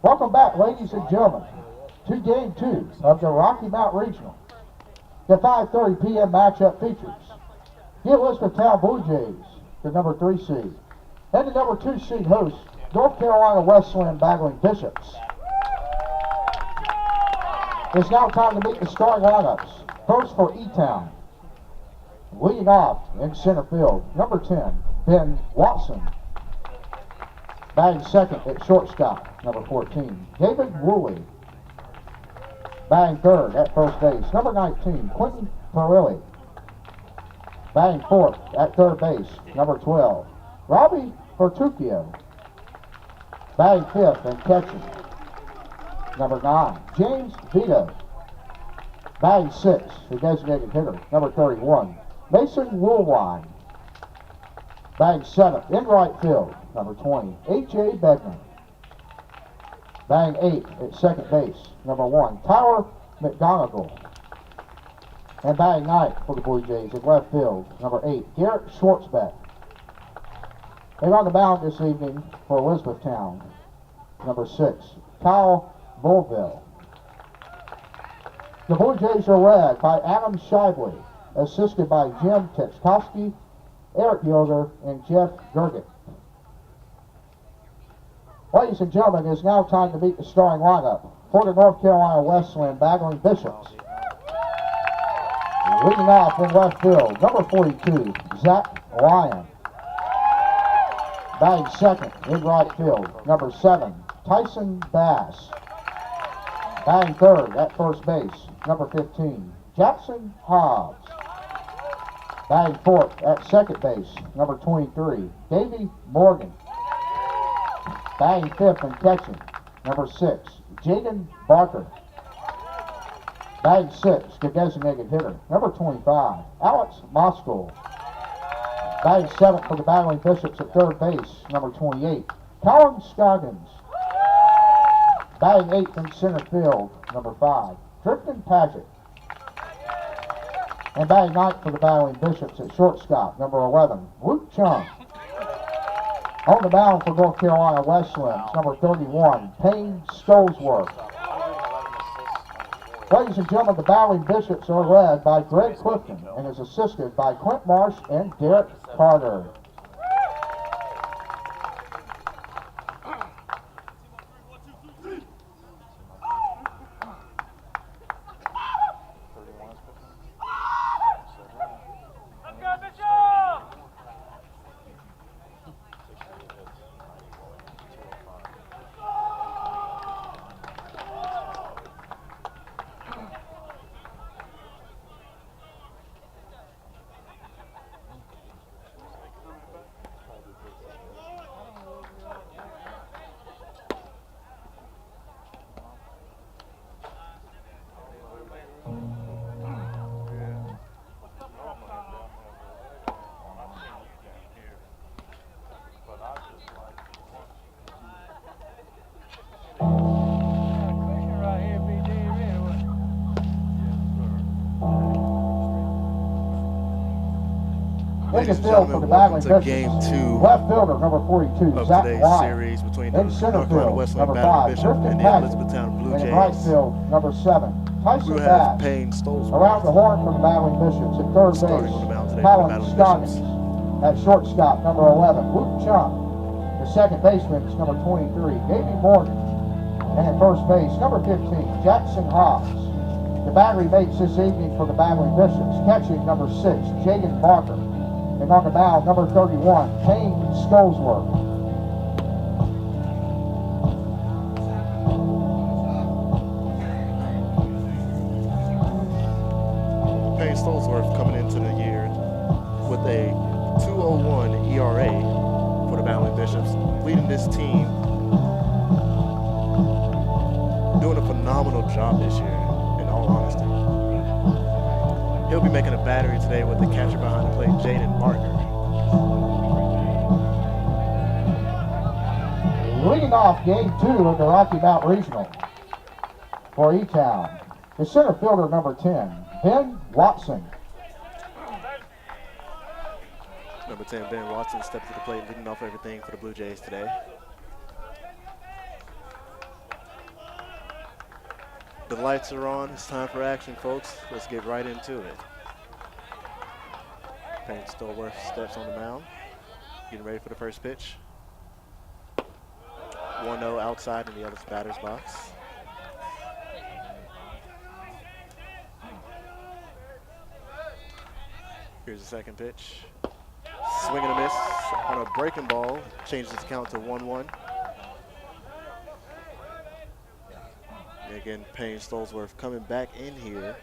Welcome back, ladies and gentlemen, to Game 2 of the Rocky Mount Regional. The 5:30 p.m. matchup features the Elizabethtown Blue Jays, the number 3 seed, and the number 2 seed host, North Carolina Wesleyan battling Bishops. It's now time to meet the starting lineups. First for E-Town. Leading off in center field, number 10, Ben Watson. Batting second at shortstop, number 14, David Woolley. Batting third at first base, number 19, Quentin Perilli. Batting fourth at third base, number 12, Robbie Bertuccio. Batting fifth and catching, number 9, James Vito. Batting sixth, the designated hitter, number 31, Mason Woolwine. Batting seventh in right field, number 20, A.J. Begman. Batting eighth at second base, number 1, Tyler McGonigal. And batting ninth for the Blue Jays at left field, number 8, Garrett Schwartzbeck. And on the mound this evening for Elizabethtown, number 6, Kyle Bullville. The Blue Jays are led by Adam Shively, assisted by Jim Tetskowski, Eric Yoder, and Jeff Gerget. Ladies and gentlemen, it is now time to meet the starting lineup for the North Carolina Wesleyan battling Bishops. Leading off in left field, number 42, Zach Lyon. Batting second in right field, number 7, Tyson Bass. Batting third at first base, number 15, Jackson Hobbs. Batting fourth at second base, number 23, Davey Morgan. Batting fifth and catching, number 6, Jaden Barker. Batting sixth, the designated hitter, number 25, Alex Moskal. Batting seventh for the battling Bishops at third base, number 28, Colin Scoggins. Batting eighth in center field, number 5, Drifton Paget. And batting ninth for the battling Bishops at shortstop, number 11, Luke Chung. On the mound for North Carolina Wesleyan, number 31, Payne Stolesworth. Ladies and gentlemen, the battling Bishops are led by Greg Clifton and is assisted by Clint Marsh and Derek Carter. Ladies and field for gentlemen, the welcome Battling to Game Bishops. 2 Left fielder, number 42, of Zach today's White. series between the In center North Carolina field, Wesleyan number Battling 5, Bishop Griffin and the Paget. Elizabethtown Blue And in right Jays. field, number 7, Tyson We will have Bass. Payne Stolzworth Around the horn for the Battling Bishops. At third starting base, on the mound today for the Colin Battling Scoggins. Bishops. At shortstop, number 11, Luke Chunk. The second baseman is number 23, Davey Morgan. And at first base, number 15, Jackson Hobbs. The battery mates this evening for the Battling Bishops. Catching, number 6, Jaden Barker. And on the mound, number 31, Payne Stolzworth. Payne Stolzworth coming into the year with a 2.01 ERA for the Battling Bishops, leading this team, doing a phenomenal job this year, in all honesty. He'll be making a battery today with the catcher behind the plate, Jaden Barker. Leading off game 2 of the Rocky Mount Regional for E-Town, the center fielder, number 10, Ben Watson. Number 10, Ben Watson, steps to the plate, leading off everything for the Blue Jays today. The lights are on. It's time for action, folks. Let's get right into it. Payne Stolzworth steps on the mound, getting ready for the first pitch. 1-0 outside in the other batter's box. Here's the second pitch. Swing and a miss on a breaking ball. Changes the count to 1-1. Again, Payne Stolzworth coming back in here.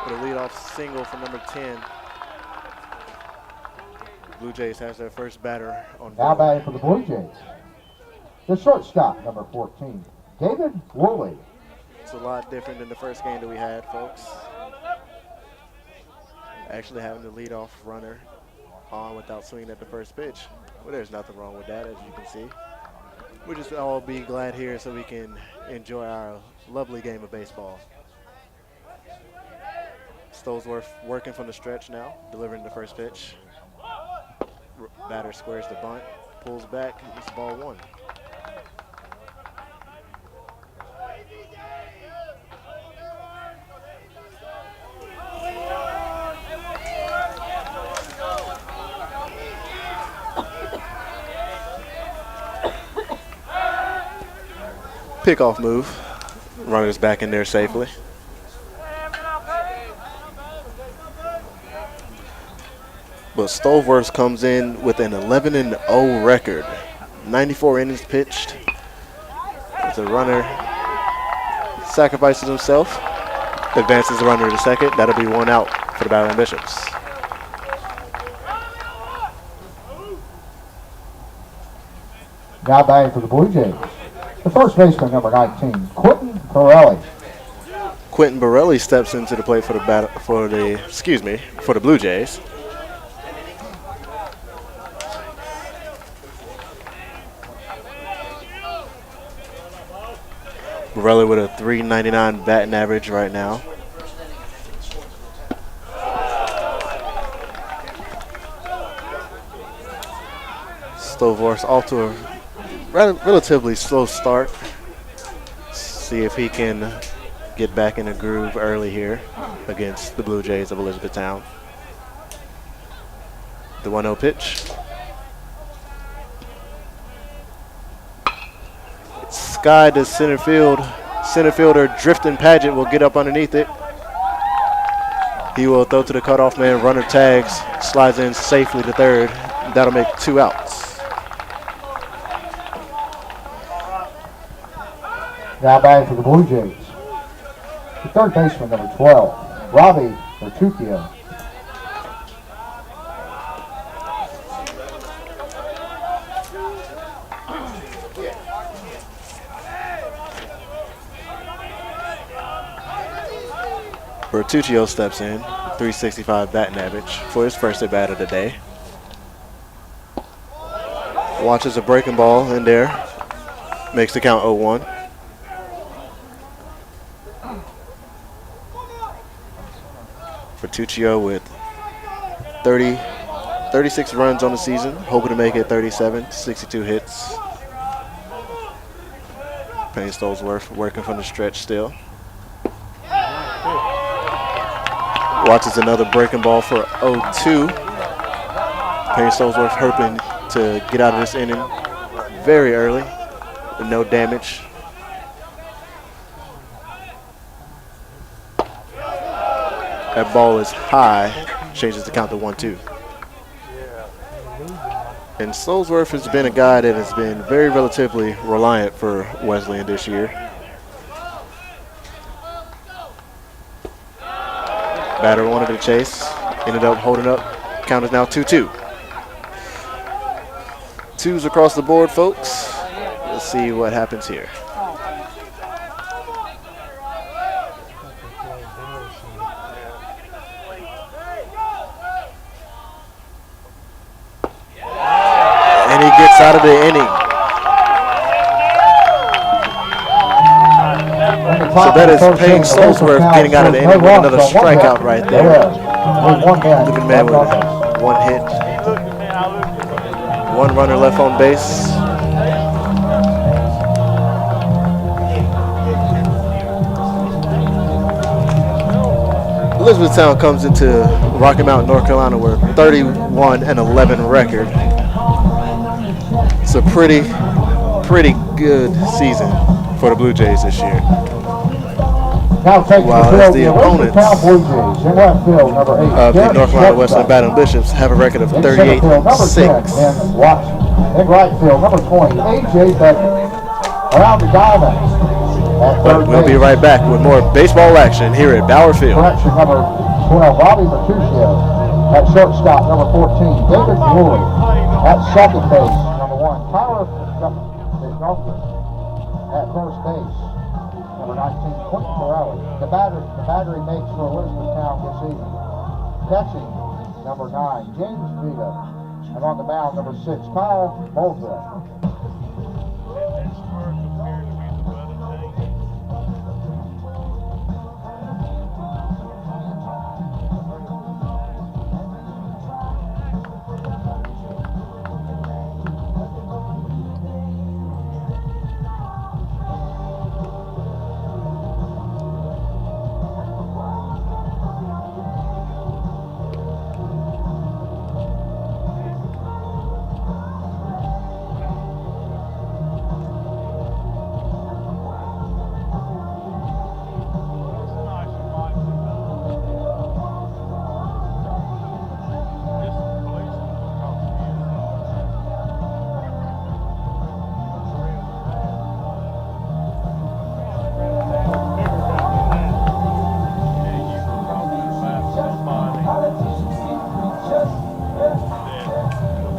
With a leadoff single from number 10. Blue Jays has their first batter on Now board. batting for the Blue Jays, the shortstop, number 14, David Woolley. It's a lot different than the first game that we had, folks. Actually having the leadoff runner on without swinging at the first pitch. Well, there's nothing wrong with that, as you can see. We'll just all be glad here so we can enjoy our lovely game of baseball. Stolzworth working from the stretch now, delivering the first pitch. Batter squares the bunt, pulls back, it's ball 1. Pickoff move. Runner's back in there safely. But Stolzworth comes in with an 11-0 record. 94 innings pitched. As a runner sacrifices himself, advances the runner to second. That'll be 1 out for the Battling Bishops. Now batting for the Blue Jays, the first baseman, number 19, Quentin Borelli. Quentin Borelli steps into the plate for the Blue Jays. Borelli with a .399 batting average right now. Stolzworth off to a relatively slow start. See if he can get back in a groove early here against the Blue Jays of Elizabethtown. The 1-0 pitch. Sky to center field. Center fielder Drifting Paget will get up underneath it. He will throw to the cutoff man. Runner tags, slides in safely to third. That'll make 2 outs. Now batting for the Blue Jays, the third baseman, number 12, Robbie Bertuccio. Bertuccio steps in, .365 batting average for his first at bat of the day. Watches a breaking ball in there, makes the count 0-1. Bertuccio with 36 runs on the season, hoping to make it 37, 62 hits. Payne Stolesworth working from the stretch still. Watches another breaking ball for 0-2. Payne Stolesworth hoping to get out of this inning very early with no damage. That ball is high, changes the count to 1-2. And Stolesworth has been a guy that has been very relatively reliant for Wesleyan this year. Batter wanted to chase, ended up holding up. Count is now 2-2. Twos across the board, folks. Let's see what happens here. And he gets out of the inning. So that is Payne Stolesworth getting out of the inning with another strikeout right there. Living man with 1 hit. 1 runner left on base. Elizabethtown comes into Rocky Mount, North Carolina with a 31-11 record. It's a pretty good season for the Blue Jays this year. While as the opponents of the North Carolina Wesleyan Battling Bishops have a record of 38-6. In right field, number 20, A.J. Beckett. Around the diamond. But we'll be right back with more baseball action here at Bauer Field. Correction, number 12, Bobby Bertuccio. At shortstop, number 14, David Woolley. At second base, number 1, Tyler Fischhofer. At first base, number 19, Quentin Morelli. The battery makes for Elizabethtown this evening. Catching, number 9, James Vita. And on the mound, number 6, Kyle Moldra.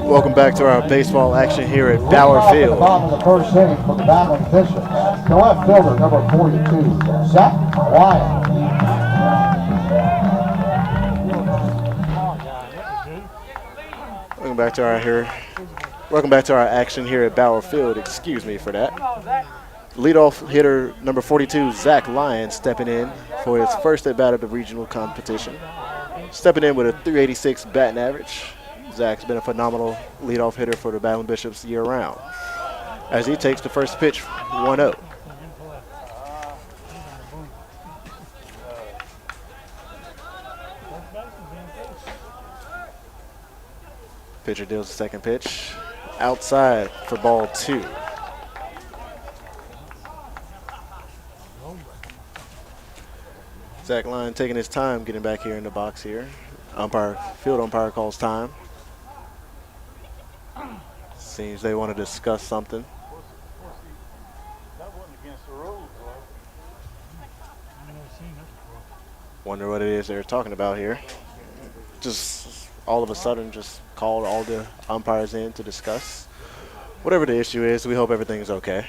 Welcome back to our baseball action here at Bauer Field. At the bottom of the first inning for the Battling Bishops. The left fielder, number 42, Zach Wyatt. Welcome back to our action here at Bauer Field. Excuse me for that. Leadoff hitter number 42, Zach Lyon, stepping in for his first at bat of the regional competition. Stepping in with a 386 batting average. Zach's been a phenomenal leadoff hitter for the Battling Bishops year-round. As he takes the first pitch, 1-0. Pitcher deals the second pitch. Outside for ball 2. Zach Lyon taking his time getting back here in the box here. Field umpire calls time. Seems they want to discuss something. Wonder what it is they're talking about here. Just all of a sudden just called all the umpires in to discuss whatever the issue is. We hope everything's okay.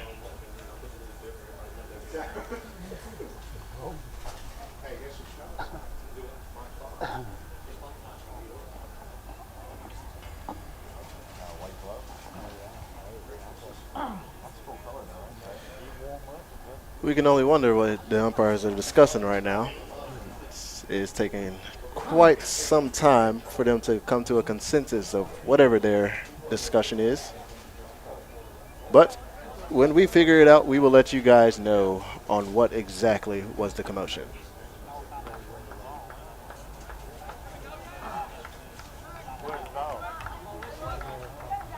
We can only wonder what the umpires are discussing right now. It's taking quite some time for them to come to a consensus of whatever their discussion is. But when we figure it out, we will let you guys know on what exactly was the commotion.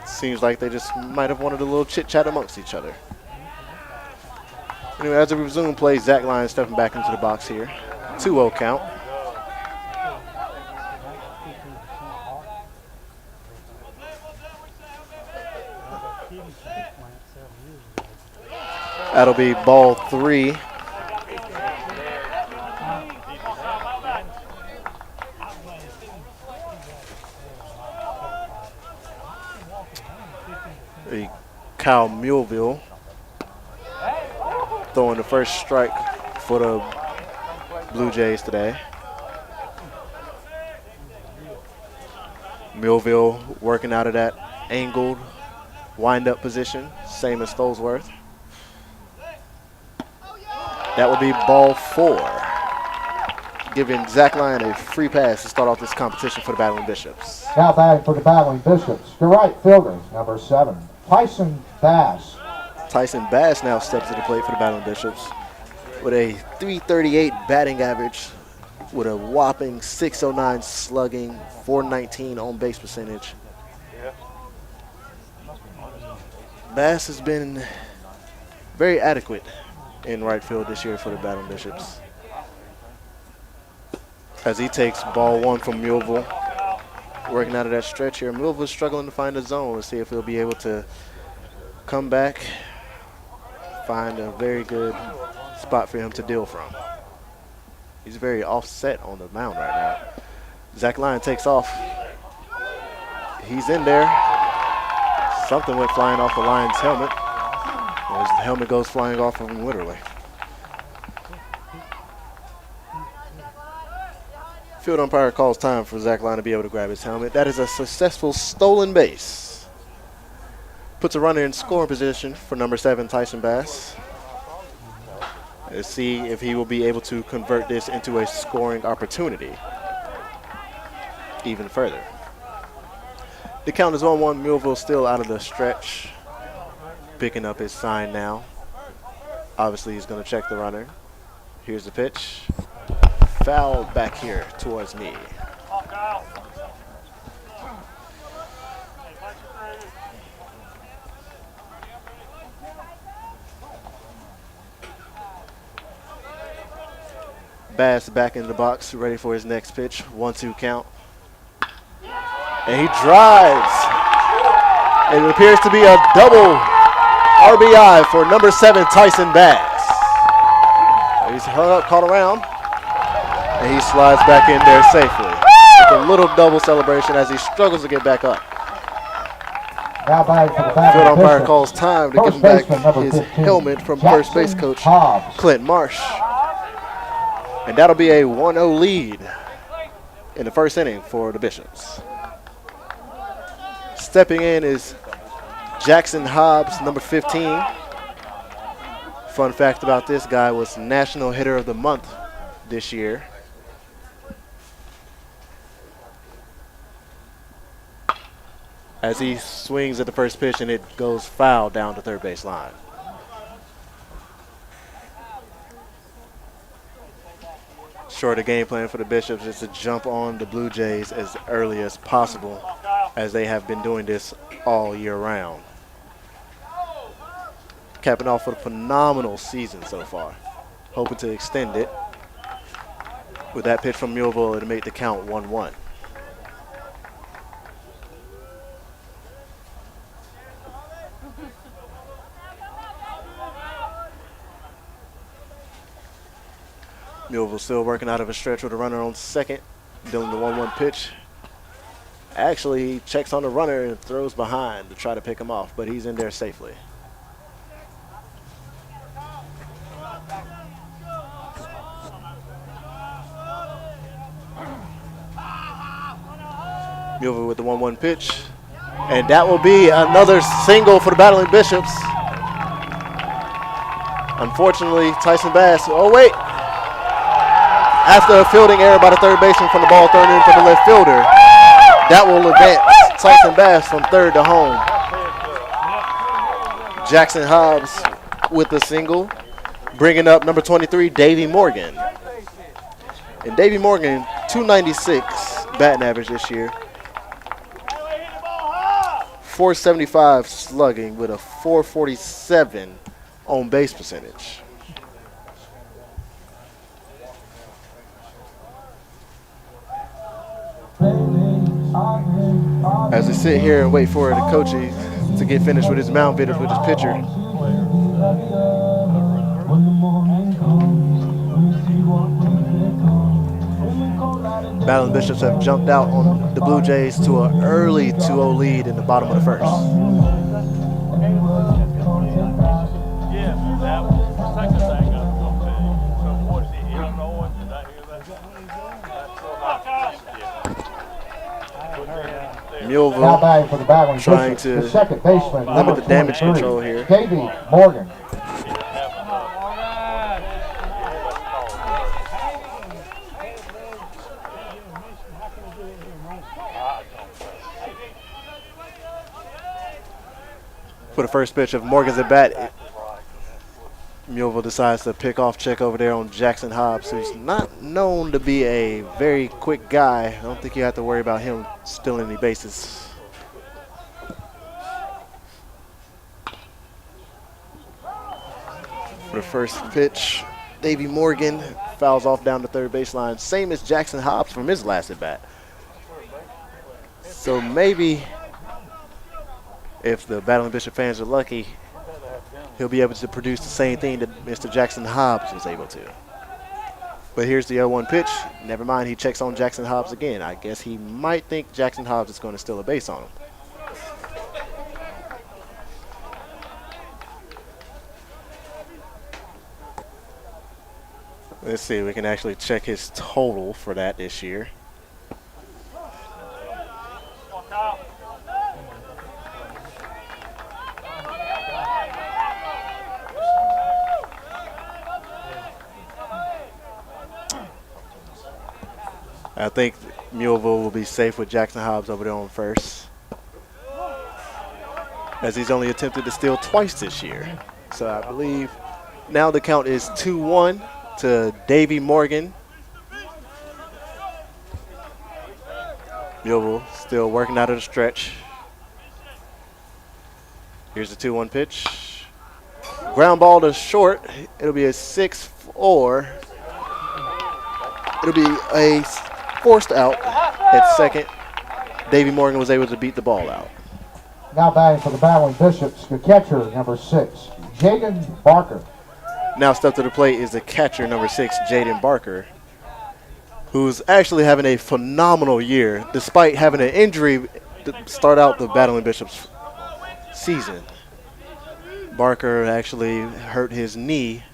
Seems like they just might have wanted a little chit-chat amongst each other. Anyway, as we resume play, Zach Lyons stepping back into the box here. 2-0 count. That'll be ball 3. Kyle Muleville throwing the first strike for the Blue Jays today. Muleville working out of that angled wind-up position, same as Stolesworth. That would be ball 4, giving Zach Lyon a free pass to start off this competition for the Battling Bishops. Now batting for the Battling Bishops, your right fielder, number 7, Tyson Bass. Tyson Bass now steps to the plate for the Battling Bishops with a .338 batting average, with a whopping .609 slugging, .419 on base percentage. Bass has been very adequate in right field this year for the Battling Bishops. As he takes ball 1 from Muleville, working out of that stretch here. Muleville's struggling to find a zone. Let's see if he'll be able to come back, find a very good spot for him to deal from. He's very offset on the mound right now. Zach Lyon takes off. He's in there. Something went flying off the Lion's helmet. His helmet goes flying off of him literally. Field umpire calls time for Zach Lyon to be able to grab his helmet. That is a successful stolen base. Puts a runner in scoring position for number 7, Tyson Bass. Let's see if he will be able to convert this into a scoring opportunity even further. The count is 1-1. Muleville still out of the stretch. Picking up his sign now. Obviously, he's going to check the runner. Here's the pitch. Foul back here towards knee. Bass back in the box, ready for his next pitch. 1-2 count. And he drives. And it appears to be a double RBI for number 7, Tyson Bass. He's hung up, caught around, and he slides back in there safely. With a little double celebration as he struggles to get back up. Now batting for the Battling Field umpire Bishops, calls time to first give him back baseman, number his 15, helmet from first base Jackson coach Hobbs. Clint Marsh. And that'll be a 1-0 lead in the first inning for the Bishops. Stepping in is Jackson Hobbs, number 15. Fun fact about this guy was National Hitter of the Month this year. As he swings at the first pitch and it goes foul down the third base line. Short of game plan for the Bishops is to jump on the Blue Jays as early as possible, as they have been doing this all year round. Capping off with a phenomenal season so far. Hoping to extend it. With that pitch from Muleville, it'll make the count 1-1. Muleville still working out of a stretch with a runner on second, dealing the 1-1 pitch. Actually, he checks on the runner and throws behind to try to pick him off, but he's in there safely. Muleville with the 1-1 pitch, and that will be another single for the Battling Bishops. Unfortunately, Tyson Bass, oh wait, After a fielding error by the third baseman from the ball thrown in from the left fielder, that will advance Tyson Bass from third to home. Jackson Hobbs with a single, bringing up number 23, Davey Morgan. And Davey Morgan, 296 batting average this year. 475 slugging with a 447 on base percentage. As we sit here and wait for the coach to get finished with his mound visit with his pitcher. Battling Bishops have jumped out on the Blue Jays to an early 2-0 lead in the bottom of the first. Mulville trying to the second baseman, limit the damage control here. Davey Morgan. For the first pitch of Morgan's at bat, Mulville decides to pick off check over there on Jackson Hobbs, who's not known to be a very quick guy. I don't think you have to worry about him stealing any bases. For the first pitch, Davey Morgan fouls off down the third baseline, same as Jackson Hobbs from his last at bat. So maybe if the Battling Bishop fans are lucky, he'll be able to produce the same thing that Mr. Jackson Hobbs was able to. But here's the 0-1 pitch. Never mind, he checks on Jackson Hobbs again. I guess he might think Jackson Hobbs is going to steal a base on him. Let's see, we can actually check his total for that this year. I think Muleville will be safe with Jackson Hobbs over there on first, as he's only attempted to steal twice this year. So I believe now the count is 2-1 to Davey Morgan. Muleville still working out of the stretch. Here's the 2-1 pitch. Ground ball to short. It'll be a 6-4. It'll be a forced out at second. Davey Morgan was able to beat the ball out. Now batting for the Battling Bishops, the catcher, number 6, Jaden Barker. Now step to the plate is the catcher, number 6, Jaden Barker, who's actually having a phenomenal year despite having an injury to start out the Battling Bishops season. Barker actually hurt his knee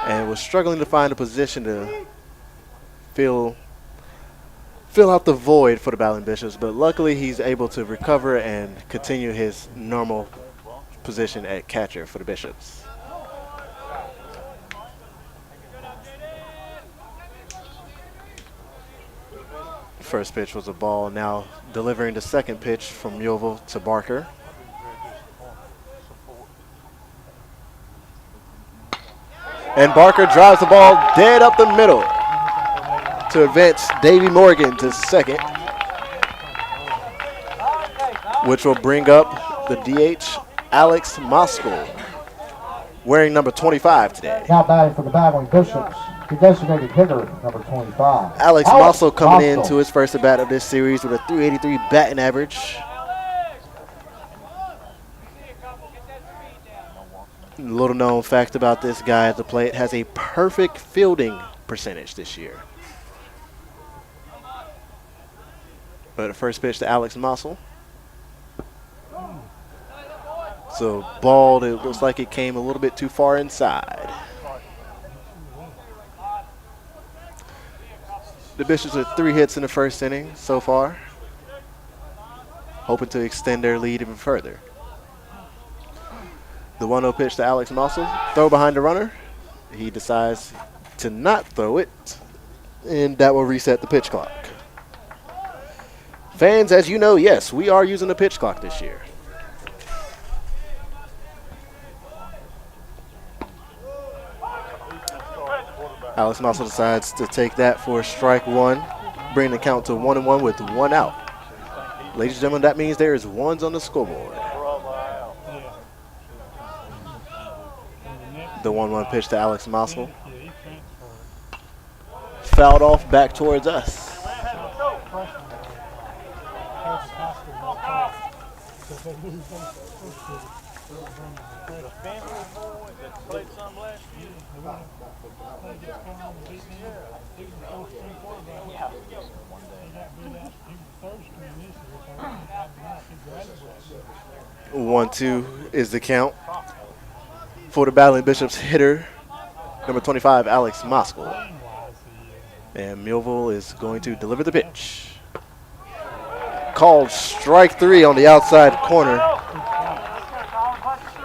and was struggling to find a position to fill out the void for the Battling Bishops, but luckily he's able to recover and continue his normal position at catcher for the Bishops. First pitch was a ball. Now delivering the second pitch from Muleville to Barker. And Barker drives the ball dead up the middle to advance Davey Morgan to second, which will bring up the DH, Alex Moskal, wearing number 25 today. Now batting for the Battling Bishops, the designated hitter, number 25. Alex Moskal coming into his first at bat of this series with a 383 batting average. Little known fact about this guy at the plate, has a perfect fielding percentage this year. But the first pitch to Alex Moskal. So ball, it looks like it came a little bit too far inside. The Bishops with 3 hits in the first inning so far, hoping to extend their lead even further. The 1-0 pitch to Alex Moskal. Throw behind the runner. He decides to not throw it and that will reset the pitch clock. Fans, as you know, yes, we are using the pitch clock this year. Alex Mossel decides to take that for strike one, bringing the count to 1-1 with 1 out. Ladies and gentlemen, that means there is ones on the scoreboard. The 1-1 pitch to Alex Mossel. Fouled off back towards us. One, 2 is the count for the Battling Bishops hitter, number 25, Alex Moskal. And Millville is going to deliver the pitch. Called strike 3 on the outside corner.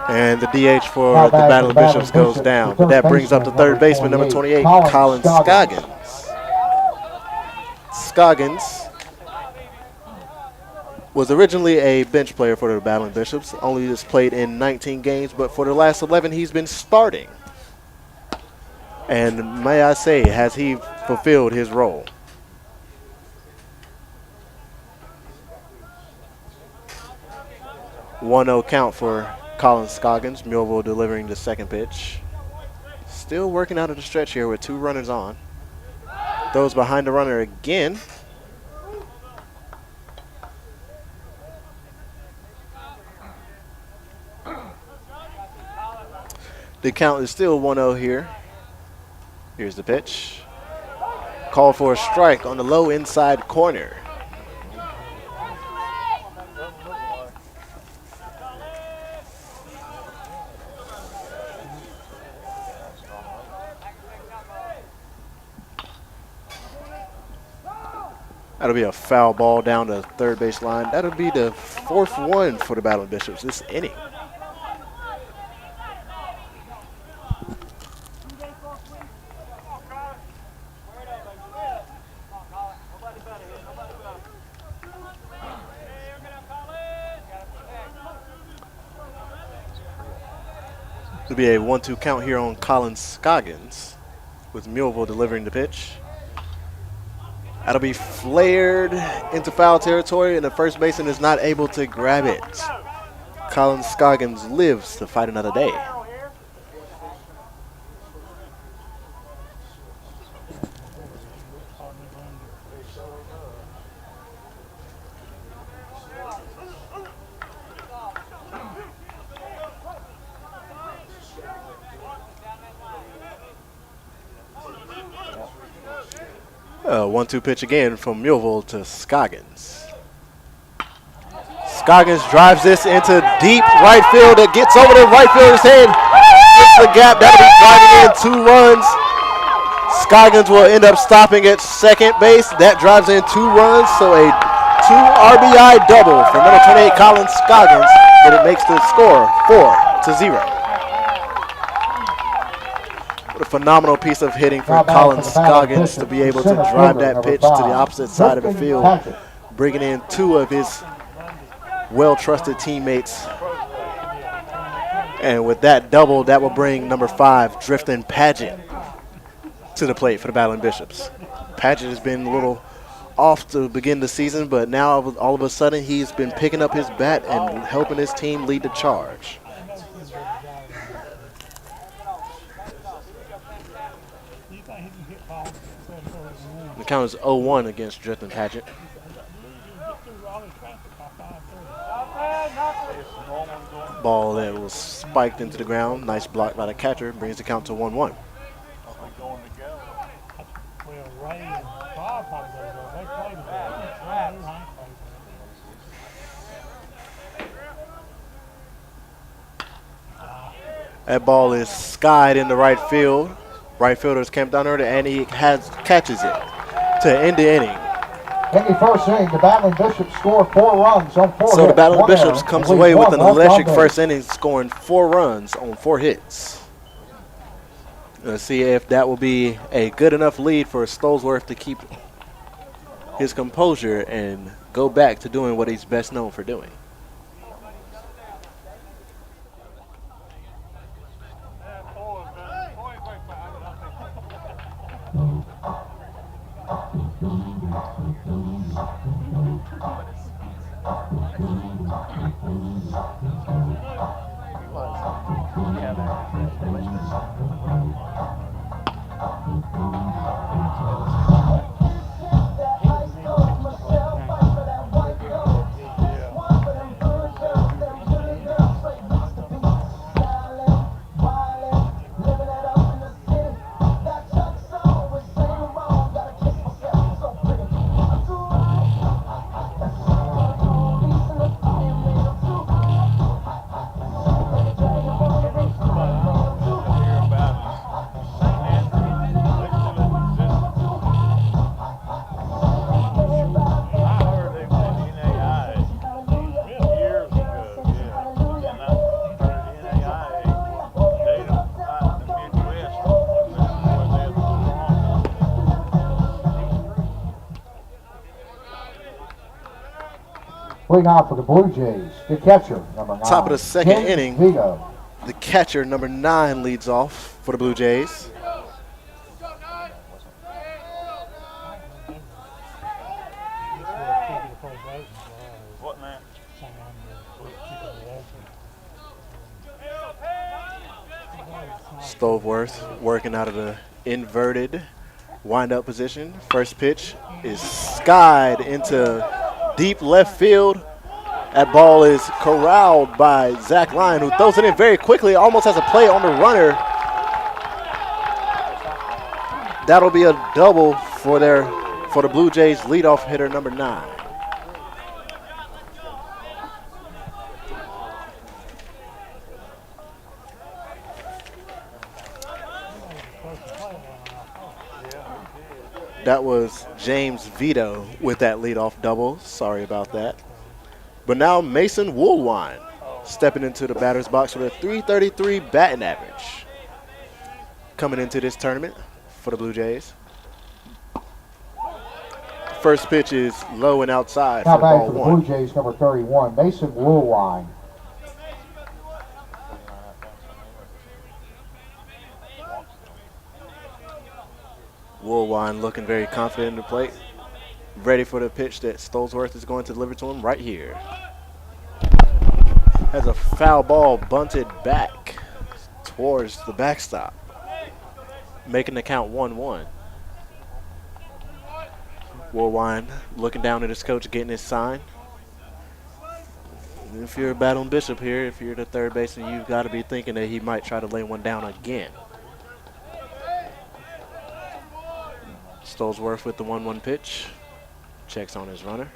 And the DH for the Battling Bishops goes down. But that brings up the third baseman, number 28, Colin Scoggins. Scoggins was originally a bench player for the Battling Bishops, only just played in 19 games, but for the last 11 he's been starting. And may I say, has he fulfilled his role? One-0 count for Colin Scoggins. Millville delivering the second pitch. Still working out of the stretch here with 2 runners on. Throws behind the runner again. The count is still 1-0 here. Here's the pitch. Call for a strike on the low inside corner. That'll be a foul ball down the third base line. That'll be the 4th one for the Battling Bishops this inning. It'll be a 1-2 count here on Colin Scoggins, with Millville delivering the pitch. That'll be flared into foul territory, and the first baseman is not able to grab it. Colin Scoggins lives to fight another day. A 1-2 pitch again from Millville to Scoggins. Scoggins drives this into deep right field. It gets over the right fielder's head. Gets the gap. That'll be driving in 2 runs. Scoggins will end up stopping at second base. That drives in 2 runs. So a 2 RBI double for number 28 Colin Scoggins. But it makes the score 4-0. A phenomenal piece of hitting for Colin Scoggins to be able to drive that pitch to the opposite side of the field, bringing in 2 of his well-trusted teammates. And with that double, that will bring number 5, Drifton Paget, to the plate for the Battling Bishops. Paget has been a little off to begin the season, but now all of a sudden he's been picking up his bat and helping his team lead the charge. The count is 0-1 against Drifton Paget. Ball that was spiked into the ground. Nice block by the catcher. Brings the count to 1-1. That ball is skied into right field. Right fielder's camped under it, and he catches it to end the inning. In the first inning, the Battling Bishops score 4 runs on 4 hits. So the Battling Bishops comes away with an electric first inning, scoring 4 runs on 4 hits. Let's see if that will be a good enough lead for Stolesworth to keep his composure and go back to doing what he's best known for doing. Leading off for the Blue Jays, the catcher, number 9. Top of the second James inning. Vito. The catcher, number 9, leads off for the Blue Jays. Stolesworth working out of the inverted wind-up position. First pitch is skied into deep left field. That ball is corralled by Zach Lyon, who throws it in very quickly, almost has a play on the runner. That'll be a double for the Blue Jays leadoff hitter, number 9. That was James Vito with that leadoff double. Sorry about that. But now Mason Woolwine stepping into the batter's box with a .333 batting average. Coming into this tournament for the Blue Jays. First pitch is low and outside Now for back ball for the 1. Blue Jays, number 31, Mason Woolwine. Woolwine looking very confident in the plate. Ready for the pitch that Stolesworth is going to deliver to him right here. Has a foul ball bunted back towards the backstop, making the count 1-1. Woolwine looking down at his coach, getting his sign. If you're battling Bishop here, if you're the third baseman, you've got to be thinking that he might try to lay one down again. Stolesworth with the 1-1 pitch. Checks on his runner.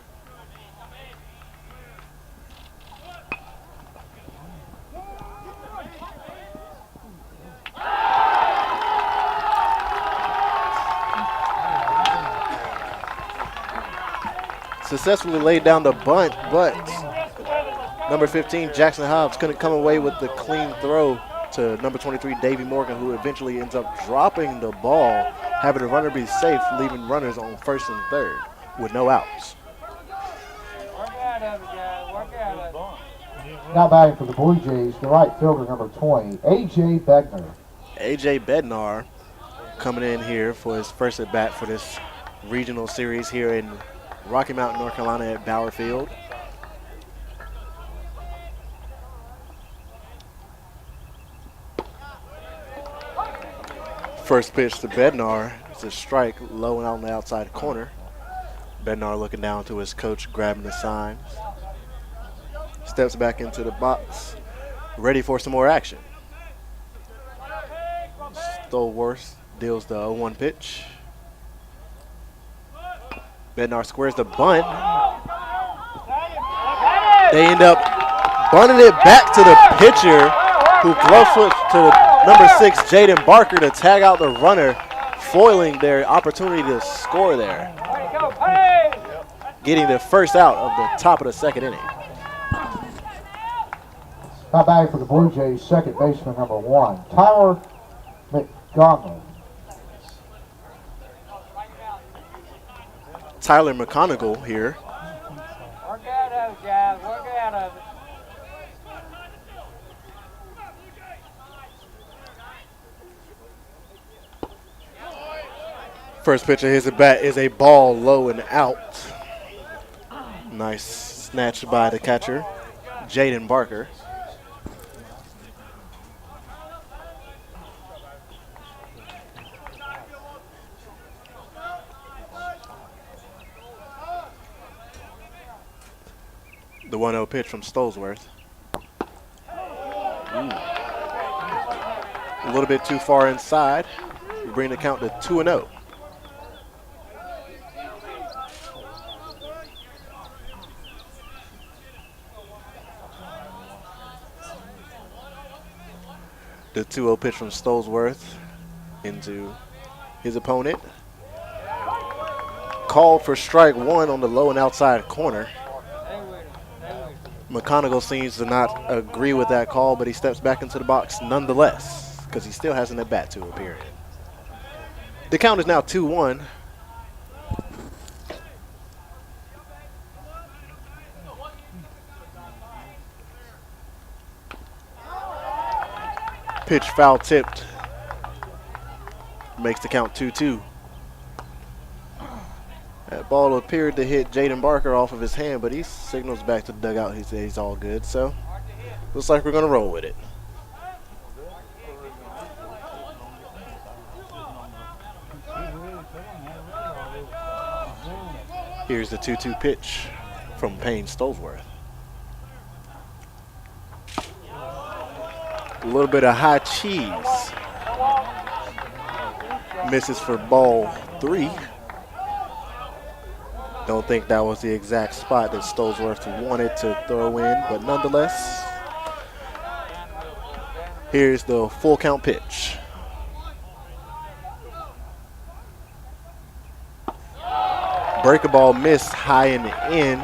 Successfully laid down the bunt, but number 15, Jackson Hobbs, couldn't come away with the clean throw to number 23, Davey Morgan, who eventually ends up dropping the ball, having the runner be safe, leaving runners on first and third with no outs. Now batting for the Blue Jays, the right fielder, number 20, A.J. Begner. A.J. Bednar coming in here for his first at-bat for this regional series here in Rocky Mount, North Carolina at Bauer Field. First pitch to Bednar. It's a strike low and out on the outside corner. Bednar looking down to his coach, grabbing the signs. Steps back into the box, ready for some more action. Stolesworth deals the 0-1 pitch. Bednar squares the bunt. They end up bunting it back to the pitcher, who glove switched to number 6, Jaden Barker, to tag out the runner, foiling their opportunity to score there. Getting the first out of the top of the second inning. Now batting for the Blue Jays, second baseman, number 1, Tyler Gonley. Tyler McConaughey here. Work out of it, guys. Work out of it. First pitch of his at bat is a ball low and out. Nice snatch by the catcher, Jaden Barker. The 1-0 pitch from Stolesworth. A little bit too far inside. We bring the count to 2-0. The 2-0 pitch from Stolesworth into his opponent. Called for strike one on the low and outside corner. McConaughey seems to not agree with that call, but he steps back into the box nonetheless because he still has an at-bat to appear in. The count is now 2-1. Pitch foul tipped. Makes the count 2-2. That ball appeared to hit Jaden Barker off of his hand, but he signals back to the dugout. He says he's all good. So looks like we're going to roll with it. Here's the 2-2 pitch from Payne Stolesworth. A little bit of high cheese. Misses for ball 3. Don't think that was the exact spot that Stolesworth wanted to throw in, but nonetheless, here's the full count pitch. Breaker ball missed high and in,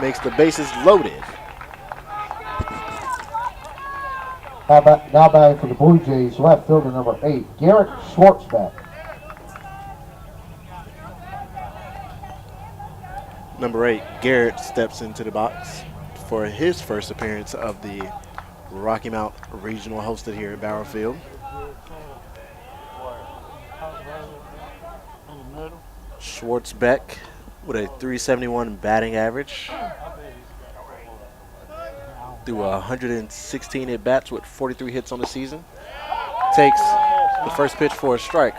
makes the bases loaded. Now batting for the Blue Jays, left fielder number 8, Garrett Schwartzbeck. Number 8, Garrett steps into the box for his first appearance of the Rocky Mount Regional hosted here at Barrowfield. Schwartzbeck with a .371 batting average. Through 116 at-bats with 43 hits on the season. Takes the first pitch for a strike.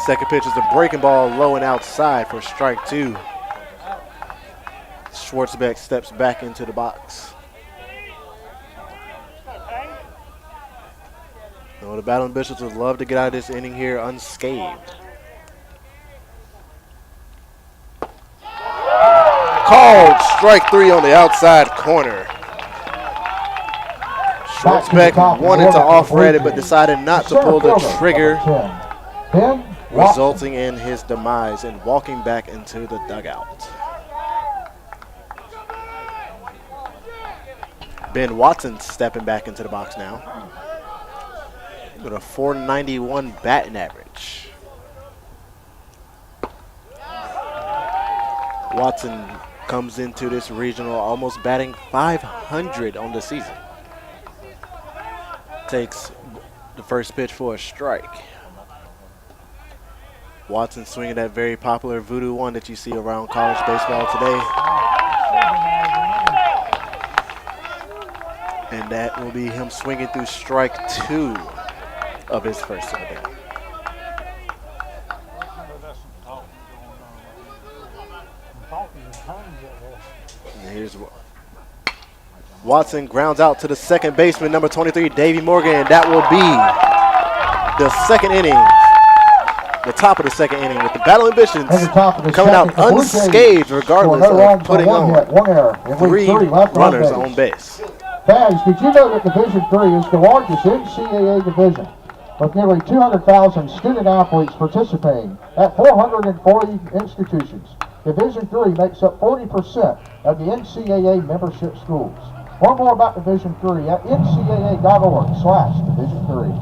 Second pitch is a breaking ball low and outside for strike 2. Schwartzbeck steps back into the box. The Battling Bishops would love to get out of this inning here unscathed. Called strike 3 on the outside corner. Schwartzbeck wanted to off-red it, but decided not to pull the trigger, resulting in his demise and walking back into the dugout. Ben Watson stepping back into the box now with a .491 batting average. Watson comes into this regional almost batting .500 on the season. Takes the first pitch for a strike. Watson swinging that very popular Voodoo 1 that you see around college baseball today. And that will be him swinging through strike 2 of his first of the day. And here's Watson grounds out to the second baseman, number 23, Davey Morgan, and that will be the second inning, the top of the second inning, with the Battling Bishops coming out unscathed regardless of putting on 3 runners on base. Fans, did you know that Division III is the largest NCAA division? with nearly 200,000 student athletes participating at 440 institutions. Division III makes up 40% of the NCAA membership schools. Learn more about Division III at ncaa.org/Division III.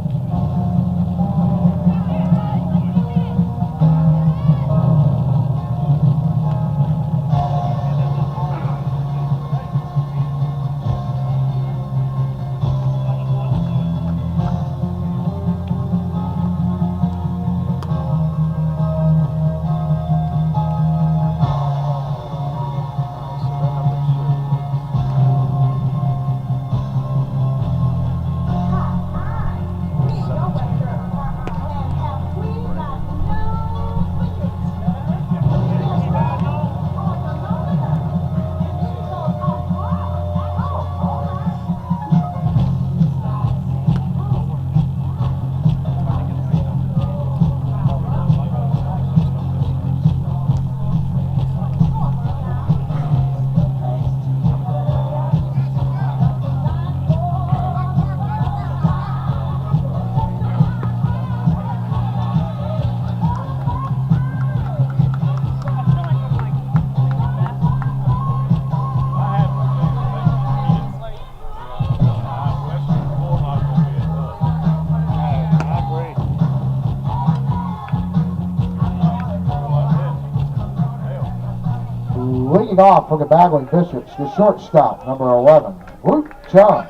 Leading off for the Bagley Bishops, the shortstop, number 11, Luke Chung.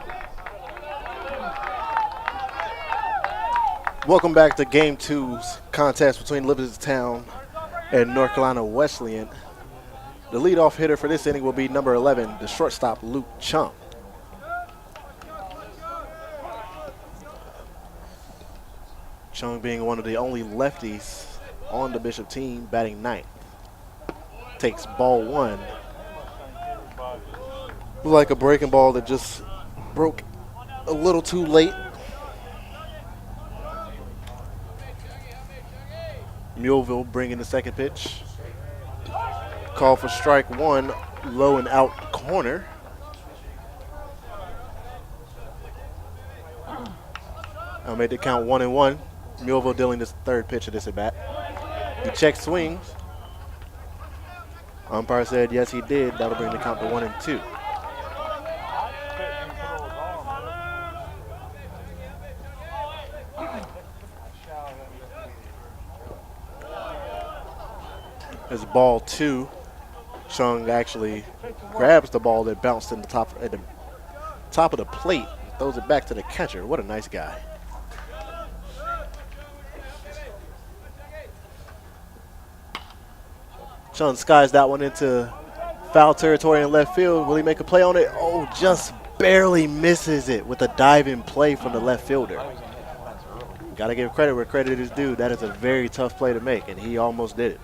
Welcome back to Game 2's contest between Elizabethtown and North Carolina Wesleyan. The leadoff hitter for this inning will be number 11, the shortstop, Luke Chung. Chung being one of the only lefties on the Bishop team, batting ninth. Takes ball one. Like a breaking ball that just broke a little too late. Muleville bringing the second pitch. Call for strike one, low and out corner. I'll make the count 1-1. Muleville dealing this third pitch of this at bat. He checks swings. Umpire said yes, he did. That'll bring the count to 1-2. There's ball two. Chung actually grabs the ball that bounced in the top at the top of the plate, throws it back to the catcher. What a nice guy. Chung skies that one into foul territory in left field. Will he make a play on it? Oh, just barely misses it with a diving play from the left fielder. Got to give credit where credit is due. That is a very tough play to make, and he almost did it.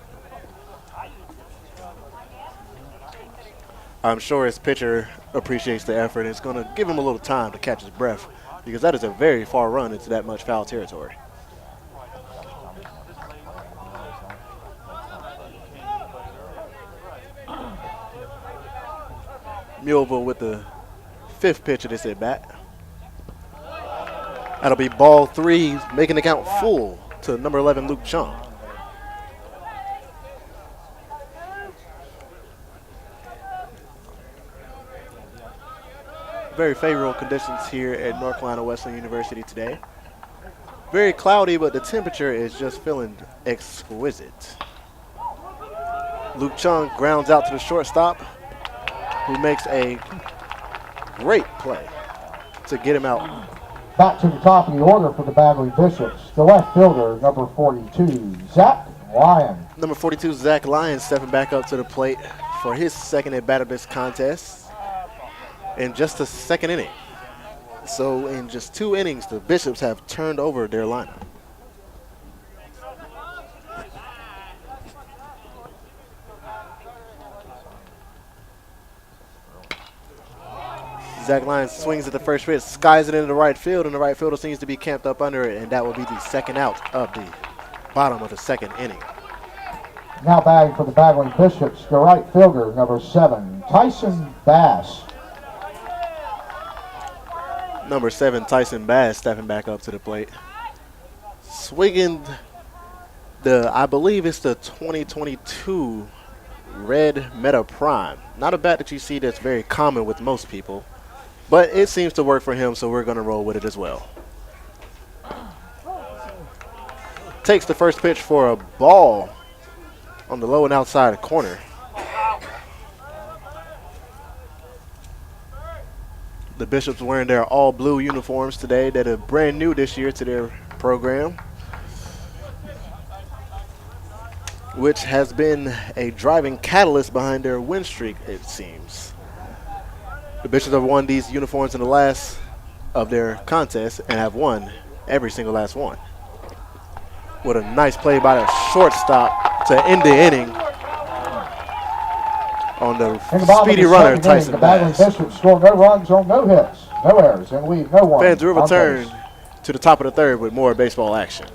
I'm sure his pitcher appreciates the effort, and it's going to give him a little time to catch his breath, because that is a very far run into that much foul territory. Muleville with the fifth pitch of this at bat. That'll be ball three, making the count full to number 11, Luke Chung. Very favorable conditions here at North Carolina Wesleyan University today. Very cloudy, but the temperature is just feeling exquisite. Luke Chung grounds out to the shortstop, who makes a great play to get him out. Back to the top of the order for the Bagley Bishops, the left fielder, number 42, Zach Lyon. Number 42, Zach Lyon, stepping back up to the plate for his second at bat of this contest in just the second inning. So in just 2 innings, the Bishops have turned over their lineup. Zach Lyons swings at the first pitch, skies it into the right field, and the right fielder seems to be camped up under it, and that will be the second out of the bottom of the second inning. Now batting for the Bagley Bishops, the right fielder, number 7, Tyson Bass. Number 7, Tyson Bass, stepping back up to the plate. swinging I believe it's the 2022 Red Meta Prime. Not a bat that you see that's very common with most people, but it seems to work for him, so we're going to roll with it as well. Takes the first pitch for a ball on the low and outside corner. The Bishops wearing their all blue uniforms today that are brand new this year to their program, which has been a driving catalyst behind their win streak, it seems. The Bishops have won these uniforms in the last of their contests and have won every single last one. What a nice play by the shortstop to end the inning on the speedy runner, Tyson Bass. The Bishops score no runs on no hits, no errors, and leave no one. Fans will return to the top of the third with more baseball action.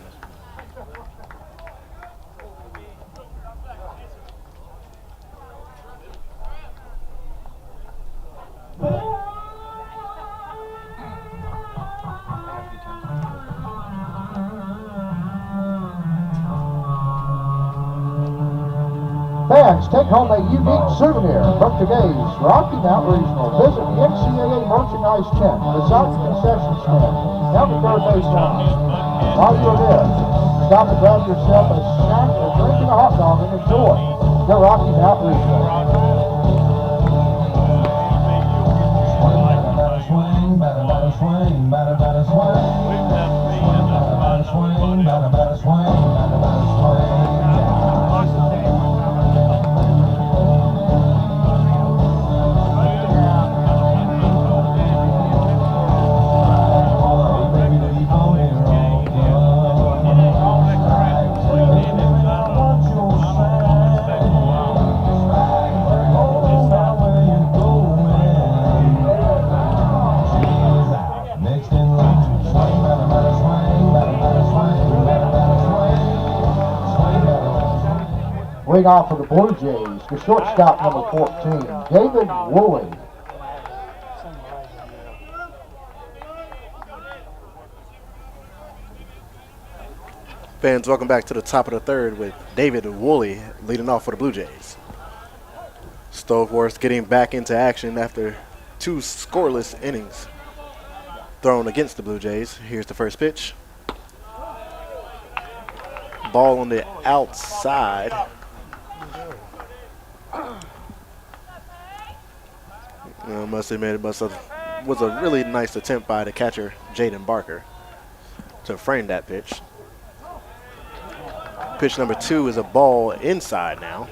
Fans, take home a unique souvenir from today's Rocky Mountain Regional. Visit the NCAA merchandise tent beside the concession stand down the third base line. While you're there, stop and grab yourself a snack or drink and a hot dog and enjoy the Rocky Mountain Regional. Swing, batter, batter, swing, batter, batter, swing. Batter, batter, swing, batter, batter, swing, batter, batter, swing. Leading off for the Blue Jays, the shortstop number 14, David Woolley. Fans, welcome back to the top of the third with David Woolley leading off for the Blue Jays. Stoveworth getting back into action after 2 scoreless innings thrown against the Blue Jays. Here's the first pitch. Ball on the outside. I must admit, it was a really nice attempt by the catcher, Jaden Barker, to frame that pitch. Pitch number 2 is a ball inside now.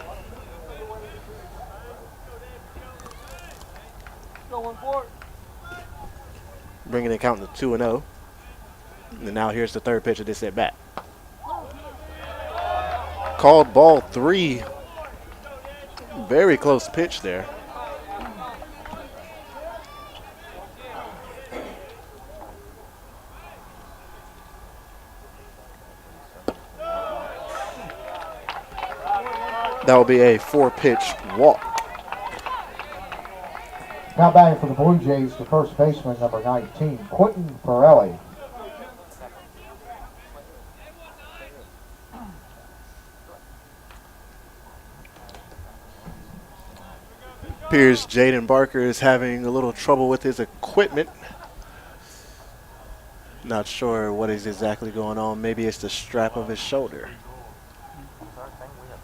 Bringing the count to 2-0. And now here's the third pitch of this at bat. Called ball 3. Very close pitch there. That will be a 4-pitch walk. Now batting for the Blue Jays, the first baseman, number 19, Quentin Pirelli. Appears Jaden Barker is having a little trouble with his equipment. Not sure what is exactly going on. Maybe it's the strap of his shoulder.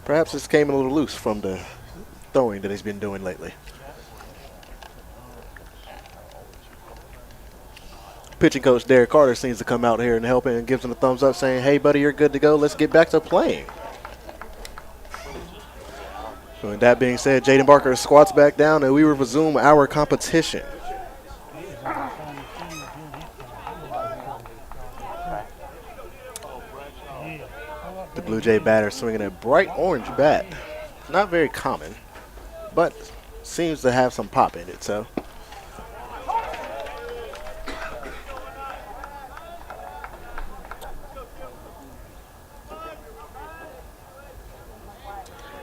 Perhaps this came a little loose from the throwing that he's been doing lately. Pitching coach Derek Carter seems to come out here and help and gives him a thumbs up saying, hey, buddy, you're good to go. Let's get back to playing. So with that being said, Jaden Barker squats back down and we will resume our competition. The Blue Jay batter swinging a bright orange bat. Not very common, but seems to have some pop in it, so.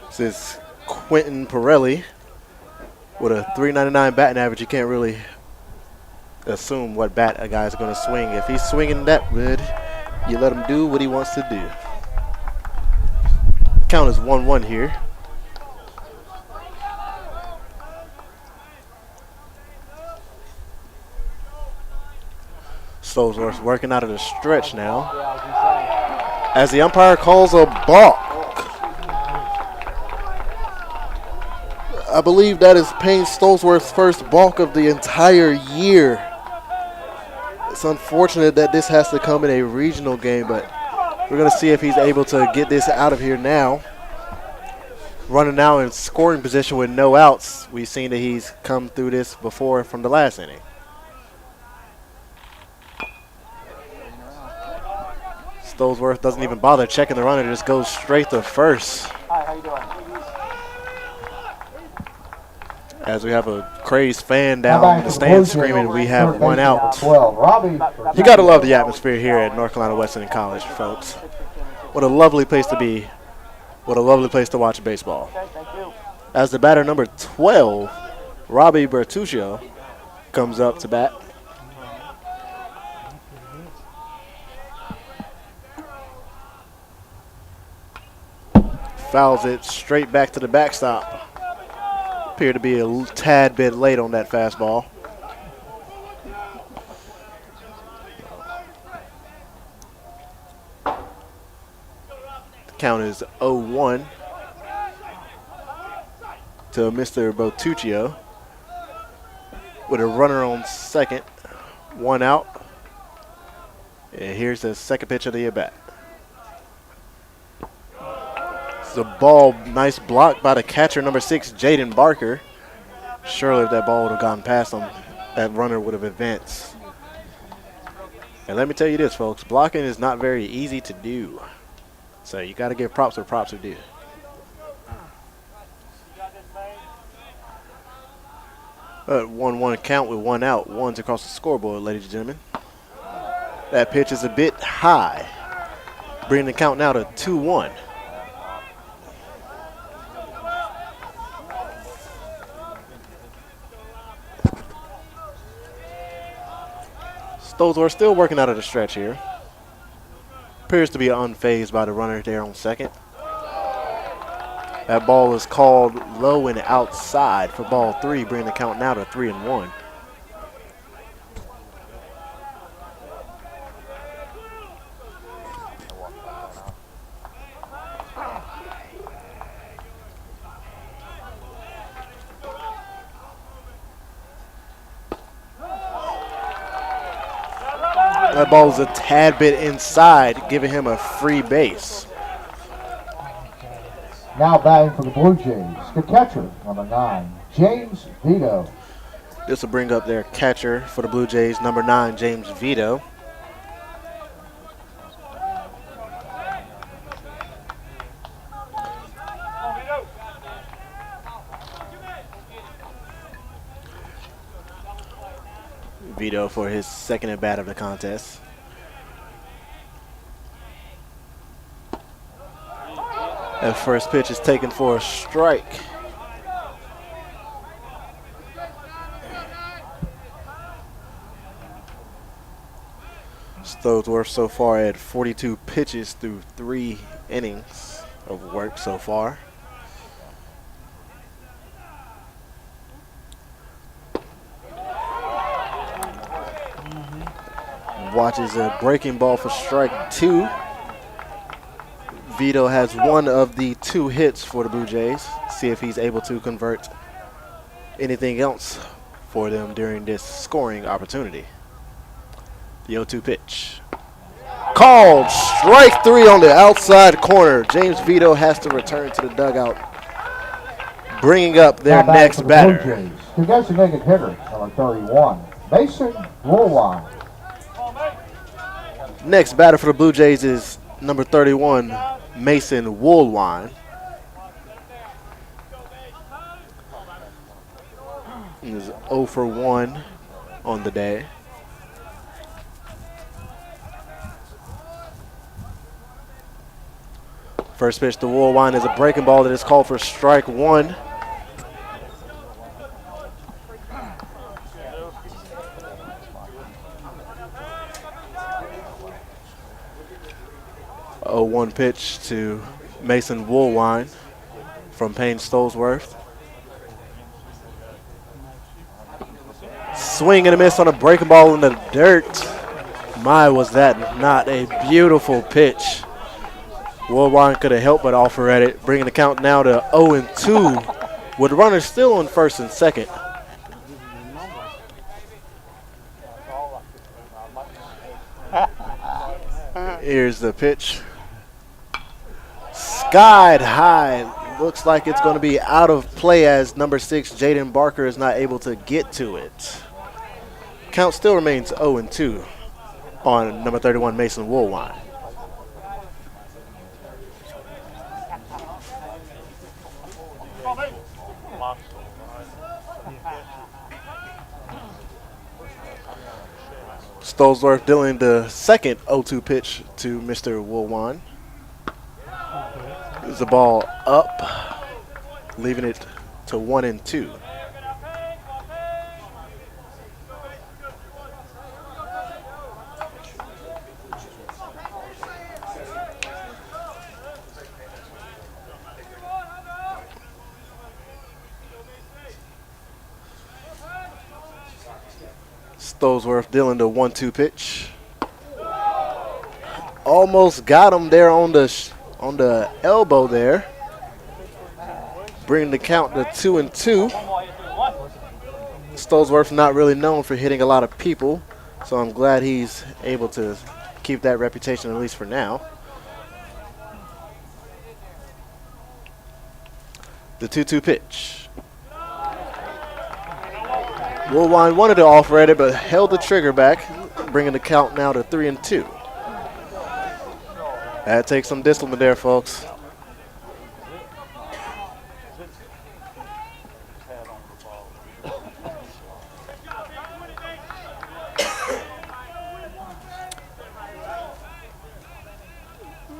This is Quentin Pirelli with a .399 batting average. You can't really assume what bat a guy's going to swing. If he's swinging that good, You let him do what he wants to do. Count is 1-1 here. Stolzworth working out of the stretch now. As the umpire calls a balk. I believe that is Payne Stolzworth's first balk of the entire year. It's unfortunate that this has to come in a regional game, but we're going to see if he's able to get this out of here now. Running now in scoring position with no outs. We've seen that he's come through this before from the last inning. Stolzworth doesn't even bother checking the runner, just goes straight to first. Hi, how you doing? As we have a crazed fan down in the stands screaming, we have one out. 12. Robbie. You got to love the atmosphere here at North Carolina Wesleyan College, folks. What a lovely place to be. What a lovely place to watch baseball. Okay, thank you. As the batter number 12, Robbie Bertuccio, comes up to bat. Fouls it straight back to the backstop. Appear to be a tad bit late on that fastball. The count is 0-1 to Mr. Bertuccio with a runner on second, one out. And here's the second pitch of the at-bat. The ball, nice block by the catcher, number 6, Jaden Barker. Surely if that ball would have gone past him, that runner would have advanced. And let me tell you this, folks, blocking is not very easy to do. So you got to give props where props are due. At 1-1 count with one out, one's across the scoreboard, ladies and gentlemen. That pitch is a bit high, bringing the count now to 2-1. Stolzworth still working out of the stretch here. Appears to be unfazed by the runner there on second. That ball is called low and outside for ball 3, bringing the count now to 3-1. That ball is a tad bit inside, giving him a free base. Now batting for the Blue Jays, the catcher, number 9, James Vito. This will bring up their catcher for the Blue Jays, number 9, James Vito. Vito for his second at bat of the contest. That first pitch is taken for a strike. Stolzworth so far at 42 pitches through 3 innings of work so far. Watches a breaking ball for strike 2. Vito has one of the 2 hits for the Blue Jays. See if he's able to convert anything else for them during this scoring opportunity. The 0-2 pitch. Called strike 3 on the outside corner. James Vito has to return to the dugout, bringing up their next batter. The designated hitter, number 31, Mason Woolwine. Next batter for the Blue Jays is number 31, Mason Woolwine. He is 0 for 1 on the day. First pitch to Woolwine is a breaking ball that is called for strike 1. 1 pitch to Mason Woolwine from Payne Stolesworth. Swing and a miss on a breaking ball in the dirt. My, was that not a beautiful pitch. Woolwine could have helped but offer at it, bringing the count now to 0-2 with runners still on first and second. Here's the pitch. Skied high. Looks like it's going to be out of play as number 6, Jaden Barker, is not able to get to it. Count still remains 0-2 on number 31, Mason Woolwine. Stolesworth dealing the second 0-2 pitch to Mr. Woolwine. Is the ball up, leaving it to 1-2. Stolesworth dealing the 1-2 pitch. Almost got him there on the elbow there. Bringing the count to 2-2. Stolesworth not really known for hitting a lot of people, so I'm glad he's able to keep that reputation, at least for now. The 2-2 pitch. Woolwine wanted to offer at it, but held the trigger back, bringing the count now to 3-2. That takes some discipline there, folks.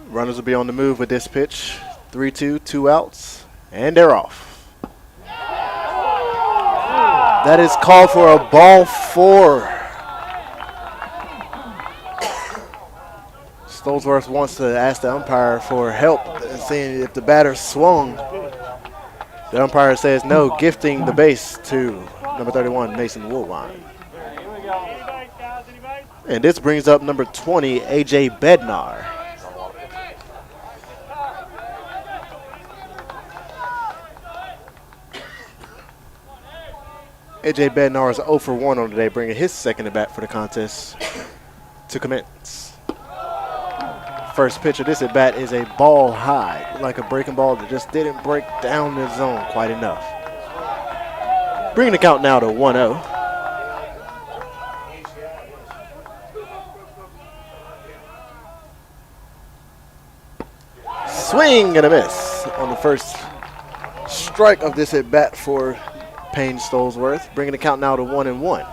Runners will be on the move with this pitch. 3-2, 2 outs, and they're off. That is called for a ball 4. Stolesworth wants to ask the umpire for help and seeing if the batter swung. The umpire says no, gifting the base to number 31, Mason Woolwine. And this brings up number 20, A.J. Bednar. A.J. Bednar is 0 for 1 on the day, bringing his second at bat for the contest to commence. First pitch of this at bat is a ball high, like a breaking ball that just didn't break down the zone quite enough. Bringing the count now to 1-0. Swing and a miss on the first strike of this at bat for Payne Stolesworth, bringing the count now to 1-1.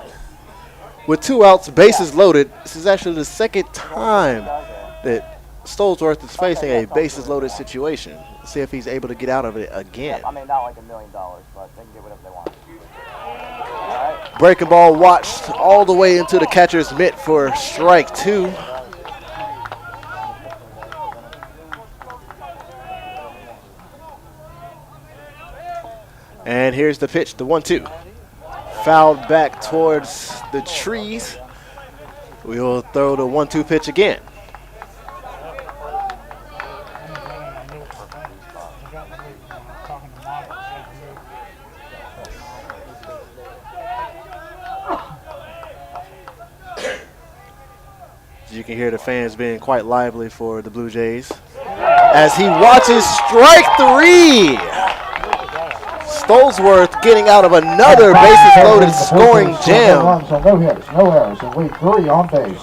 With 2 outs, bases loaded, this is actually the second time that Stolesworth is facing a bases loaded situation. Let's see if he's able to get out of it again. I mean, not like $1 million, but they can get whatever they want. Right. Breaking ball watched all the way into the catcher's mitt for strike 2. And here's the pitch, the 1-2. Fouled back towards the trees. We will throw the 1-2 pitch again. You can hear the fans being quite lively for the Blue Jays as he watches strike 3. Stolesworth getting out of another bases loaded scoring jam. No runs, so no hits, no errors, and leave 3 on base.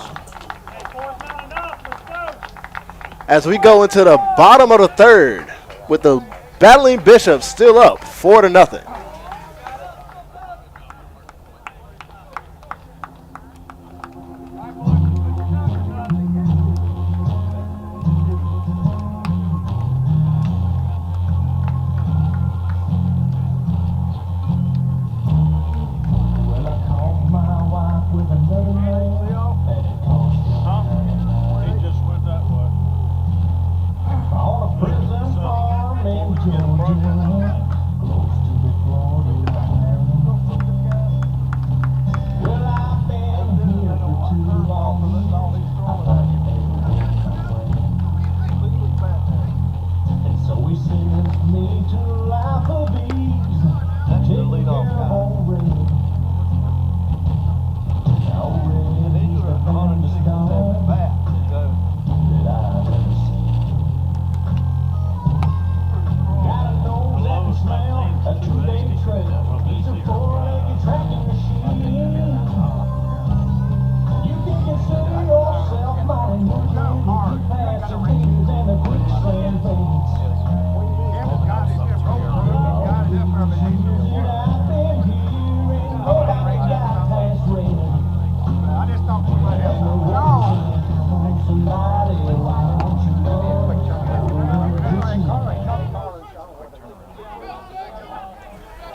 As we go into the bottom of the third with the Battling Bishops still up 4-0.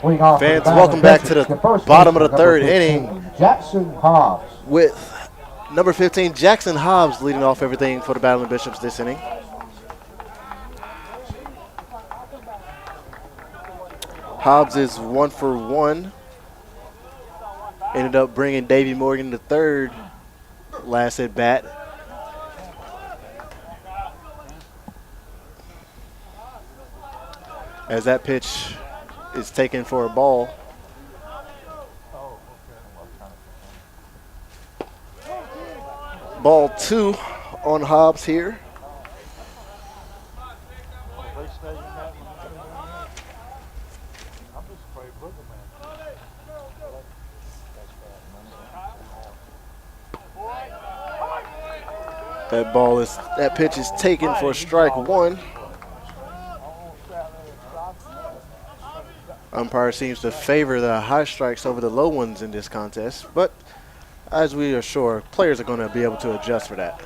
Leading off for the Fans, Battling welcome back to Bishops, the first bottom of baseman, the third number 15, inning. Jackson Hobbs. With number 15, Jackson Hobbs leading off everything for the Battling Bishops this inning. Hobbs is 1 for 1. Ended up bringing Davey Morgan to third last at bat. As that pitch is taken for a ball. Ball 2 on Hobbs here. That pitch is taken for strike 1. Umpire seems to favor the high strikes over the low ones in this contest, but as we are sure, players are going to be able to adjust for that.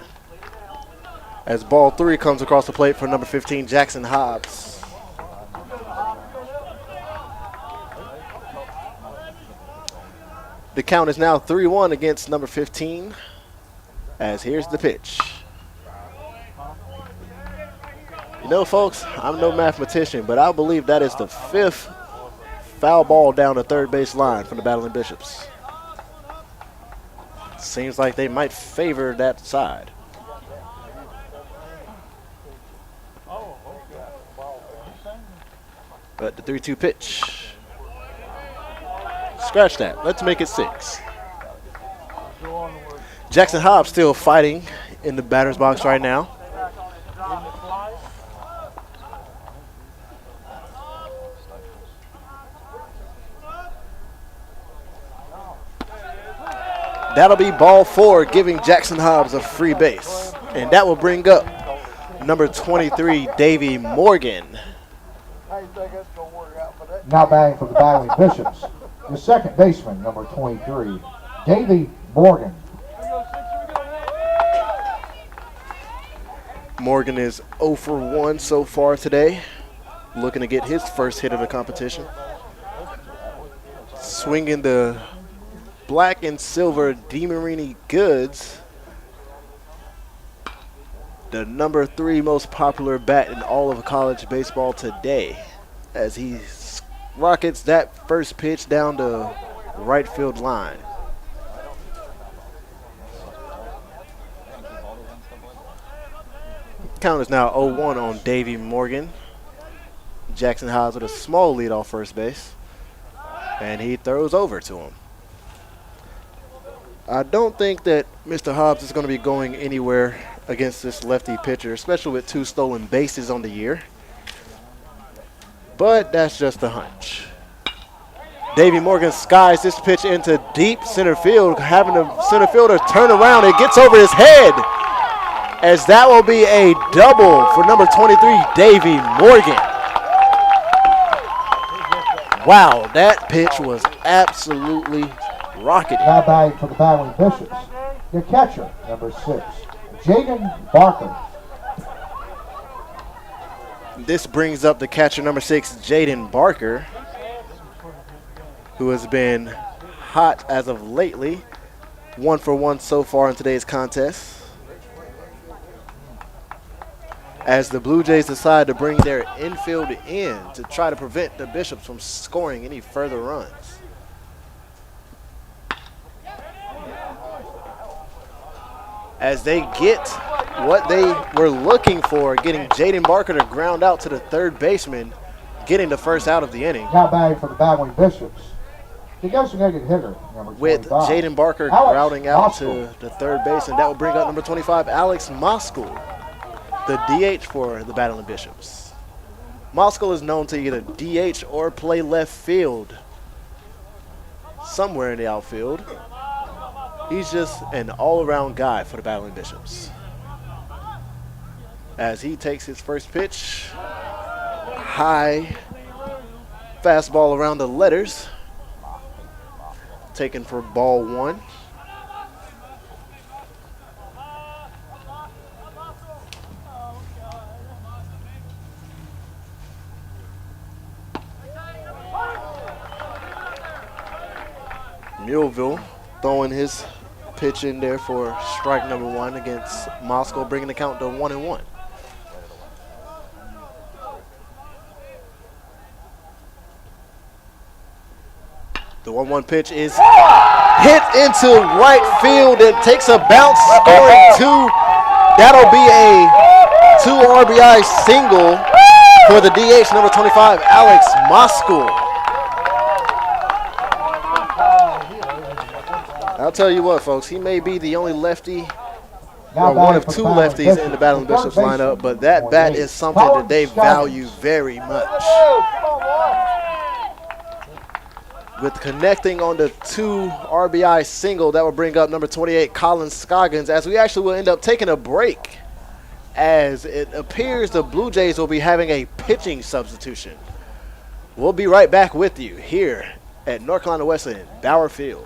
As ball 3 comes across the plate for number 15, Jackson Hobbs. The count is now 3-1 against number 15, as here's the pitch. You know, folks, I'm no mathematician, but I believe that is the 5th foul ball down the third base line from the Battling Bishops. Seems like they might favor that side. But the 3-2 pitch. Scratch that. Let's make it 6. Jackson Hobbs still fighting in the batter's box right now. That'll be ball 4, giving Jackson Hobbs a free base. And that will bring up number 23, Davey Morgan. Now batting for the Battling Bishops, the second baseman, number 23, Davey Morgan. Morgan is 0 for 1 so far today, looking to get his first hit of the competition. Swinging the black and silver DiMarini Goods, the number 3 most popular bat in all of college baseball today, as he rockets that first pitch down the right field line. Count is now 0-1 on Davey Morgan. Jackson Hobbs with a small lead off first base, and he throws over to him. I don't think that Mr. Hobbs is going to be going anywhere against this lefty pitcher, especially with 2 stolen bases on the year. But that's just a hunch. Davey Morgan skies this pitch into deep center field, having the center fielder turn around. It gets over his head, as that will be a double for number 23, Davey Morgan. Wow, that pitch was absolutely rocketing. Now batting for the Battling Bishops, your catcher, number 6, Jaden Barker. This brings up the catcher, number 6, Jaden Barker, who has been hot as of lately. 1 for 1 so far in today's contest, as the Blue Jays decide to bring their infield in to try to prevent the Bishops from scoring any further runs. As they get what they were looking for, getting Jaden Barker to ground out to the third baseman, getting the first out of the inning. Now batting for the Battling Bishops, the designated hitter, number 25, With Jaden Barker Alex grounding out Moskal. to the third base, and that will bring up number 25, Alex Moskal, the DH for the Battling Bishops. Moskal is known to either DH or play left field, somewhere in the outfield. He's just an all-around guy for the Battling Bishops. As he takes his first pitch, high fastball around the letters, taken for ball 1. Muleville throwing his pitch in there for strike number 1 against Moscow, bringing the count to 1-1. The 1-1 pitch is hit into right field. It takes a bounce, scoring 2. That'll be a 2 RBI single for the DH, number 25, Alex Moscow. I'll tell you what, folks, he may be the only lefty or one of 2 lefties in the Battling Bishops lineup, but that bat is something that they value very much. With connecting on the 2 RBI single, that will bring up number 28, Colin Scoggins, as we actually will end up taking a break, as it appears the Blue Jays will be having a pitching substitution. We'll be right back with you here at North Carolina Wesleyan, Bauer Field.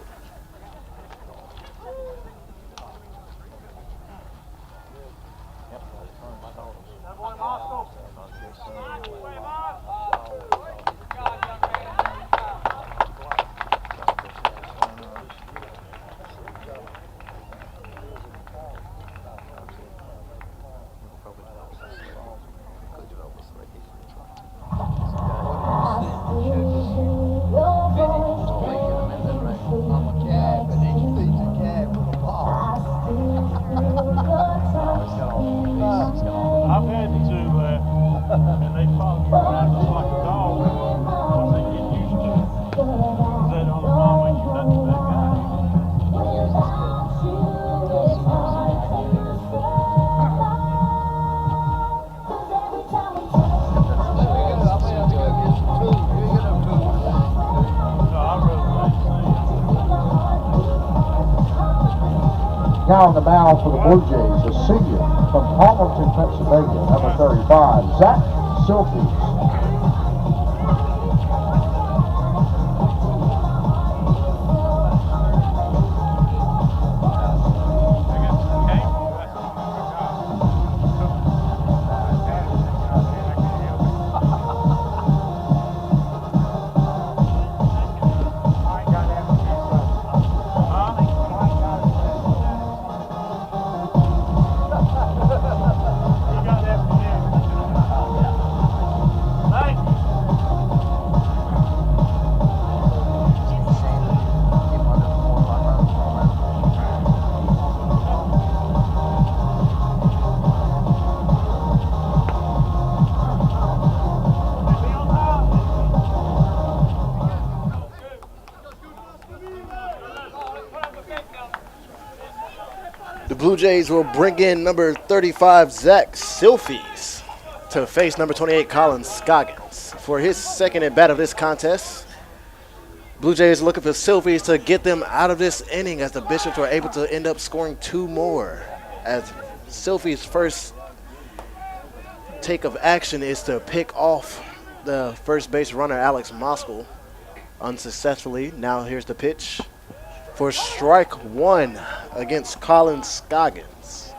I've had the 2 and they follow me around just like a dog once they get used to it. 'Cause they don't know when you're not that guy. So I really like to Now on the mound for the Blue Jays, a senior from Palmerton, Pennsylvania, number 35, Zach Silkies. The Blue Jays will bring in number 35, Zach Silfies, to face number 28, Colin Scoggins. For his second at bat of this contest, Blue Jays looking for Silfies to get them out of this inning, as the Bishops were able to end up scoring 2 more. As Silfies' first take of action is to pick off the first base runner, Alex Moscow, unsuccessfully. Now here's the pitch for strike 1 against Colin Scoggins.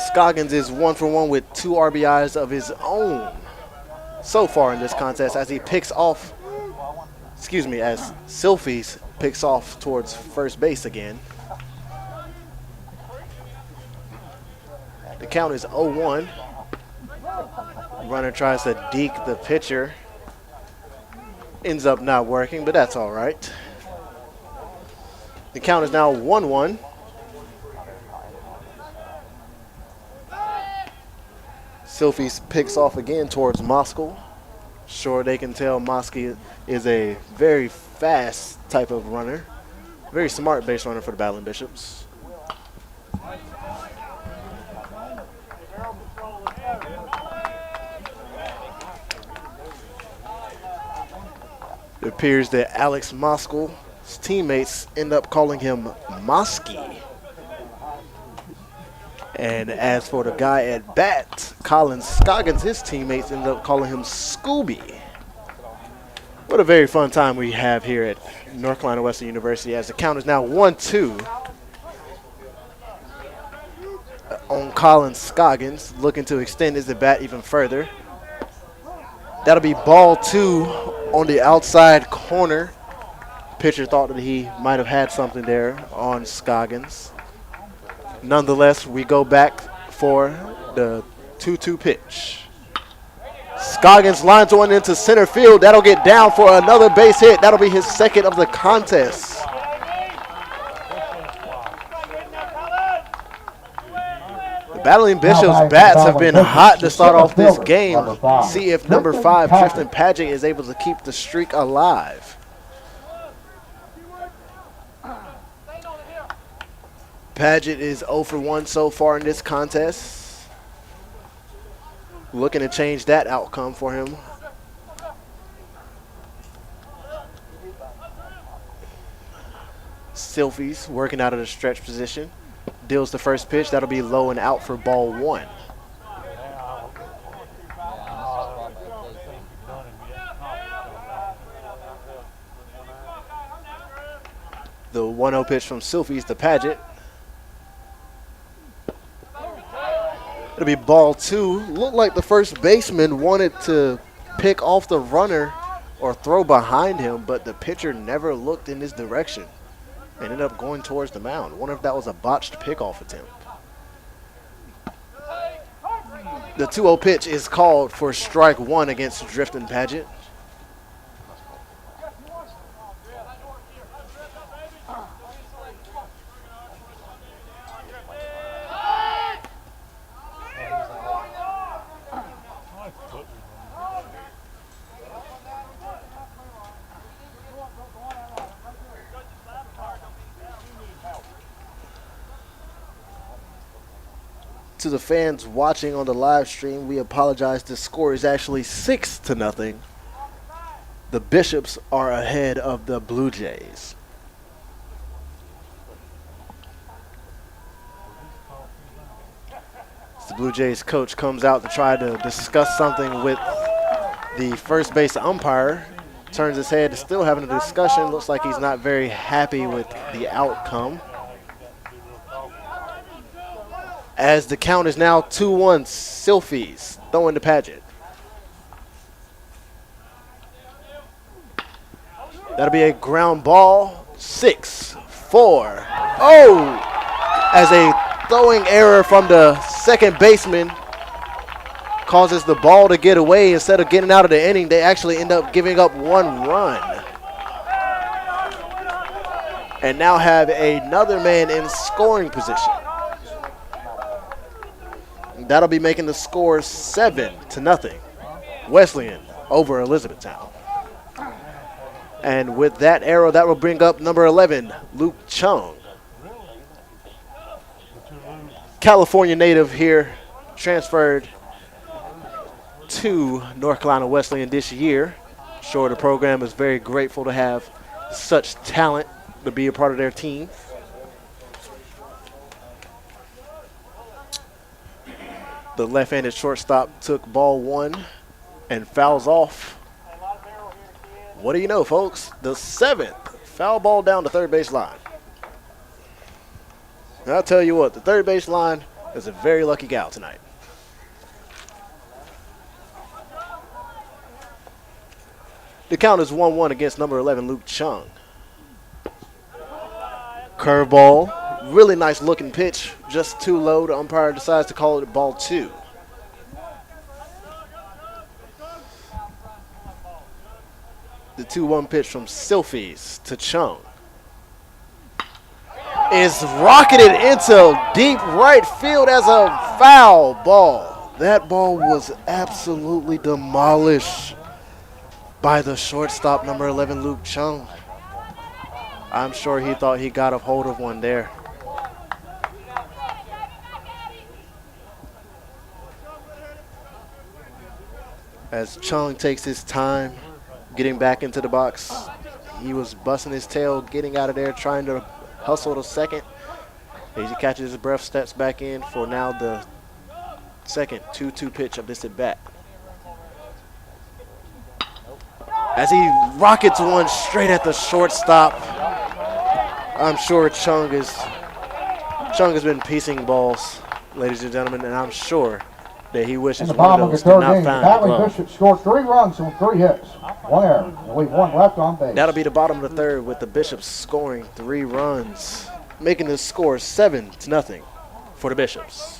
Scoggins is 1 for 1 with 2 RBIs of his own so far in this contest, as he picks off, as Silfies picks off towards first base again. The count is 0-1. Runner tries to deke the pitcher. Ends up not working, but that's all right. The count is now 1-1. Silfies picks off again towards Moscow. Sure, they can tell Moscow is a very fast type of runner. Very smart base runner for the Battling Bishops. It appears that Alex Moscow's teammates end up calling him Mosky. And as for the guy at bat, Colin Scoggins, his teammates end up calling him Scooby. What a very fun time we have here at North Carolina Wesleyan University, as the count is now 1-2 on Colin Scoggins, looking to extend his at bat even further. That'll be ball 2 on the outside corner Pitcher thought that he might have had something there on Scoggins. Nonetheless, we go back for the 2-2 pitch. Scoggins lines one into center field. That'll get down for another base hit. That'll be his second of the contest. The Battling Bishops bats have been hot to start off this game. See if number 5, Tristan Padgett, is able to keep the streak alive. Padgett is 0 for 1 so far in this contest. Looking to change that outcome for him. Silfies working out of the stretch position. Deals the first pitch. That'll be low and out for ball 1. The 1-0 pitch from Silfies to Padgett. It'll be ball 2. Looked like the first baseman wanted to pick off the runner or throw behind him, but the pitcher never looked in his direction. Ended up going towards the mound. Wonder if that was a botched pickoff attempt. The 2-0 pitch is called for strike 1 against Drifting Padgett. To the fans watching on the live stream, we apologize. The score is actually 6-0. The Bishops are ahead of the Blue Jays. The Blue Jays coach comes out to try to discuss something with the first base umpire. Turns his head to still having a discussion. Looks like he's not very happy with the outcome. As the count is now 2-1, Silfies throwing to Padgett. That'll be a ground ball, 6-4. Oh! As a throwing error from the second baseman causes the ball to get away. Instead of getting out of the inning, they actually end up giving up 1 run. And now have another man in scoring position. That'll be making the score 7-0. Wesleyan over Elizabethtown. And with that arrow, that will bring up number 11, Luke Chung. California native here, transferred to North Carolina Wesleyan this year. Sure, the program is very grateful to have such talent to be a part of their team. The left-handed shortstop took ball 1 and fouls off. What do you know, folks? The 7th foul ball down the third base line. And I'll tell you what, the third base line is a very lucky gal tonight. The count is 1-1 against number 11, Luke Chung. Curveball. Really nice looking pitch, just too low. The umpire decides to call it ball 2. The 2-1 pitch from Silfies to Chung is rocketed into deep right field as a foul ball. That ball was absolutely demolished by the shortstop, number 11, Luke Chung. I'm sure he thought he got a hold of one there. As Chung takes his time getting back into the box, he was busting his tail, getting out of there, trying to hustle to second. As he catches his breath, steps back in for now the second 2-2 pitch of this at bat. As he rockets one straight at the shortstop, I'm sure Chung has been piecing balls, ladies and gentlemen, and I'm sure that he In wishes the one bottom of of the those did third not inning, find the Bagley glove. Bishop scored 3 runs on 3 hits. 1 error. And leave 1 left on base. That'll be the bottom of the third with the Bishops scoring 3 runs, making the score 7-0 for the Bishops.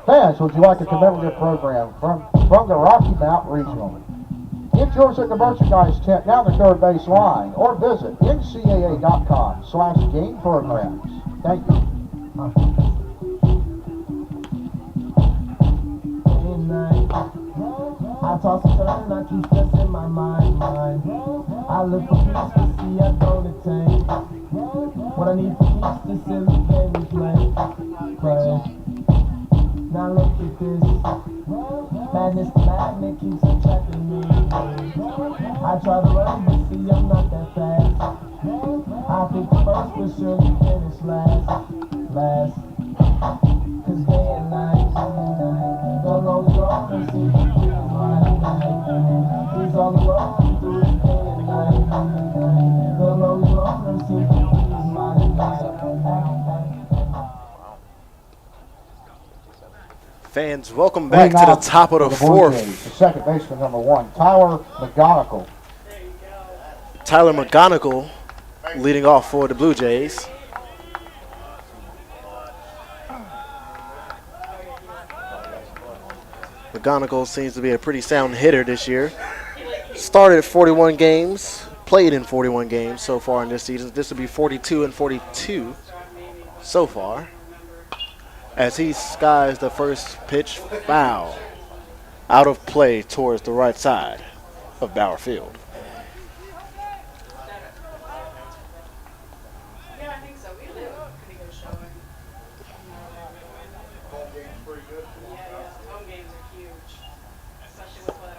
Fans, would you like a commemorative program from the Rocky Mountain Regional? Get yours at the merchandise tent down the third base line or visit ncaa.com/game programs. Thank you. I toss and turn, I keep stressing my mind. I look for peace to see, I don't attain. What I need for peace, this silly game we play. Now look at this. Madness, the magnet keeps attracting me. I try to run, but see, I'm not that fast. I think first, but surely finish last. Cause day and night, the lonely road seems to be mine. He's on the road through the day and night. The lonely road seems to be mine. Fans, welcome back to the top of the fourth. The second baseman, number 1, Tyler McGonigal. Tyler McGonigal leading off for the Blue Jays. McGonigal seems to be a pretty sound hitter this year. Started 41 games, played in 41 games so far in this season. This will be 42 and 42 so far, as he skies the first pitch foul out of play towards the right side of Bauer Field. Yeah, I think so. We usually have a pretty good showing. Home games pretty good? Yeah. Home games are huge, especially with what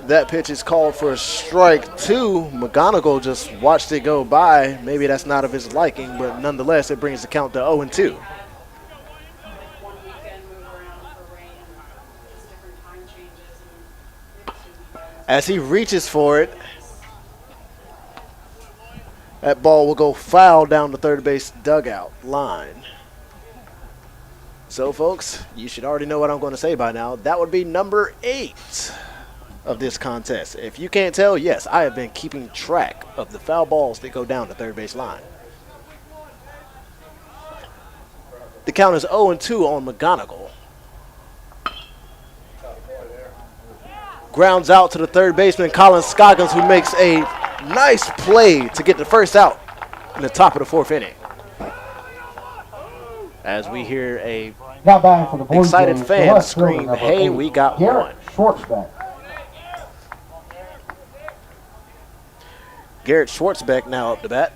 That pitch is called for a strike 2. McGonigal just watched it go by. Maybe that's not of his liking, but nonetheless, it brings the count to 0-2. one weekend move around for rain and just different time changes. And As he reaches for it, that ball will go foul down the third base dugout line. So, folks, you should already know what I'm going to say by now. That would be number 8 of this contest. If you can't tell, yes, I have been keeping track of the foul balls that go down the third base line. The count is 0-2 on McGonigal. Grounds out to the third baseman, Colin Scoggins, who makes a nice play to get the first out in the top of the 4th inning. As we hear a Now batting for the Blue excited Jays, fan the left fielder, scream, number "Hey, 8, we got Garrett one." Schwartzbeck. Garrett Schwartzbeck now up to bat.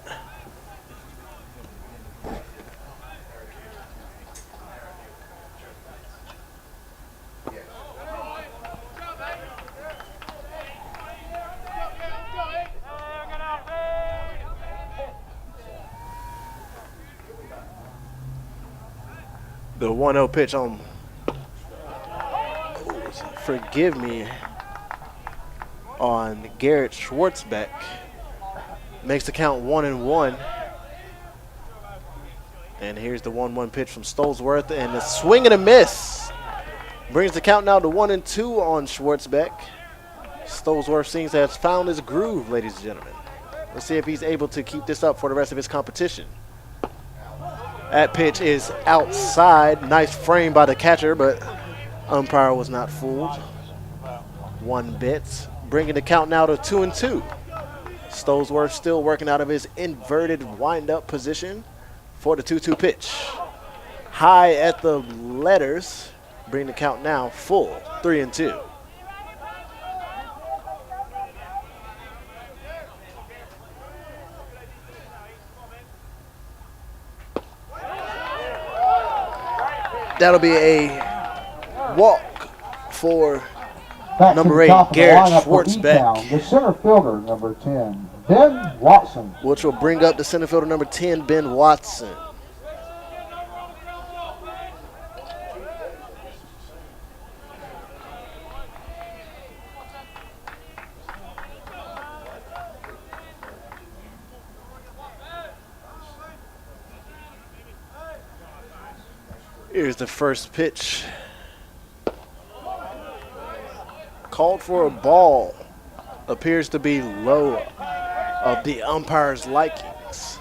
The 1-0 pitch on, forgive me, on Garrett Schwartzbeck makes the count 1-1. And here's the 1-1 pitch from Stolzworth, and a swing and a miss brings the count now to 1-2 on Schwartzbeck. Stolzworth seems to have found his groove, ladies and gentlemen. Let's see if he's able to keep this up for the rest of his competition. That pitch is outside. Nice frame by the catcher, but umpire was not fooled one bit. Bringing the count now to 2-2. Stolzworth still working out of his inverted wind-up position for the 2-2 pitch. High at the letters. Bring the count now full 3-2. That'll be a walk for Back number to the 8, top of the Garrett lineup for Schwartzbeck. E-Town, the center fielder, number 10, Ben Watson. which will bring up the center fielder number 10, Ben Watson. Here's the first pitch. Called for a ball. Appears to be low of the umpire's likings.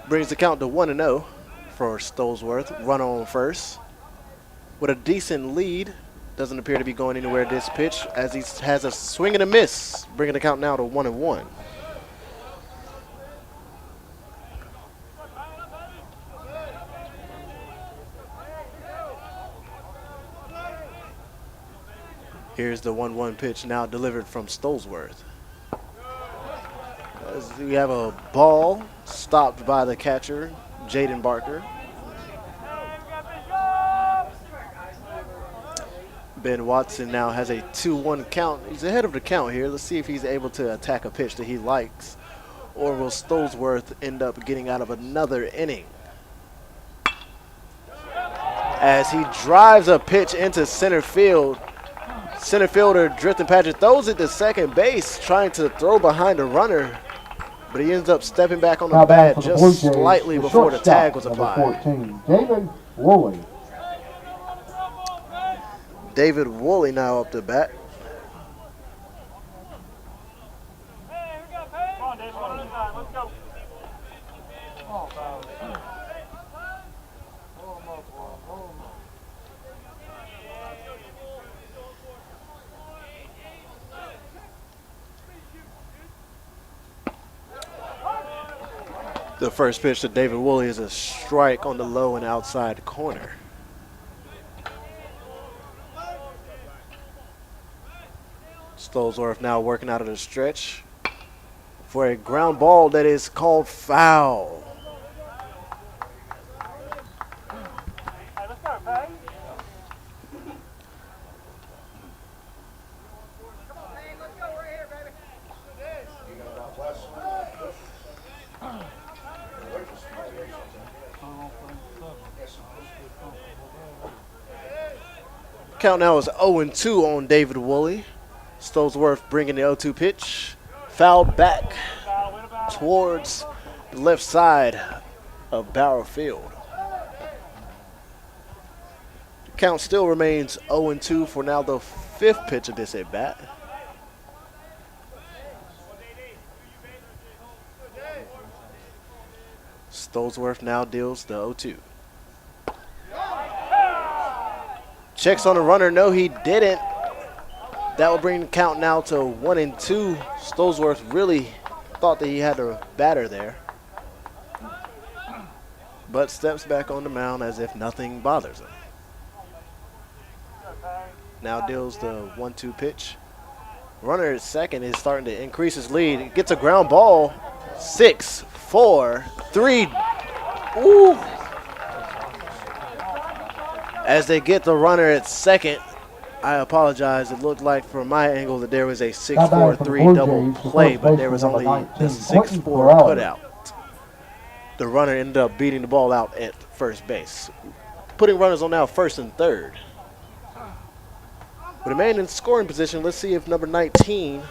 Brings the count to 1-0 for Stolesworth. Run on first. With a decent lead. Doesn't appear to be going anywhere this pitch as he has a swing and a miss. Bringing the count now to 1-1. Here's the 1-1 pitch now delivered from Stolesworth. As we have a ball stopped by the catcher, Jaden Barker. Ben Watson now has a 2-1 count. He's ahead of the count here. Let's see if he's able to attack a pitch that he likes. Or will Stolesworth end up getting out of another inning? As he drives a pitch into center field. Center fielder Drifting Patrick throws it to second base, trying to throw behind a runner. But he ends up stepping back on the bat just slightly before the tag was applied. 14, David Woolley. David Woolley now up to bat. Come on, Dave, one at a time. Let's go. The first pitch to David Woolley is a strike on the low and outside corner. Stolesworth now working out of the stretch for a ground ball that is called foul. Hey, let's go, Patty. Count now is 0-2 on David Woolley. Stolesworth bringing the 0-2 pitch. Fouled back towards the left side of Barrow Field. The count still remains 0-2 for now the fifth pitch of this at bat. Stolesworth now deals the 0-2. Checks on the runner. No, he didn't. That will bring the count now to 1-2. Stolesworth really thought that he had a batter there, but steps back on the mound as if nothing bothers him. Now deals the 1-2 pitch. Runner at second is starting to increase his lead. He gets a ground ball. 6, 4, 3. Ooh. As they get the runner at second, I apologize. It looked like from my angle that there was a 6-4-3 double play, but there was only the 6-4 putout. The runner ended up beating the ball out at first base, putting runners on now first and third. With a man in scoring position, let's see if number 19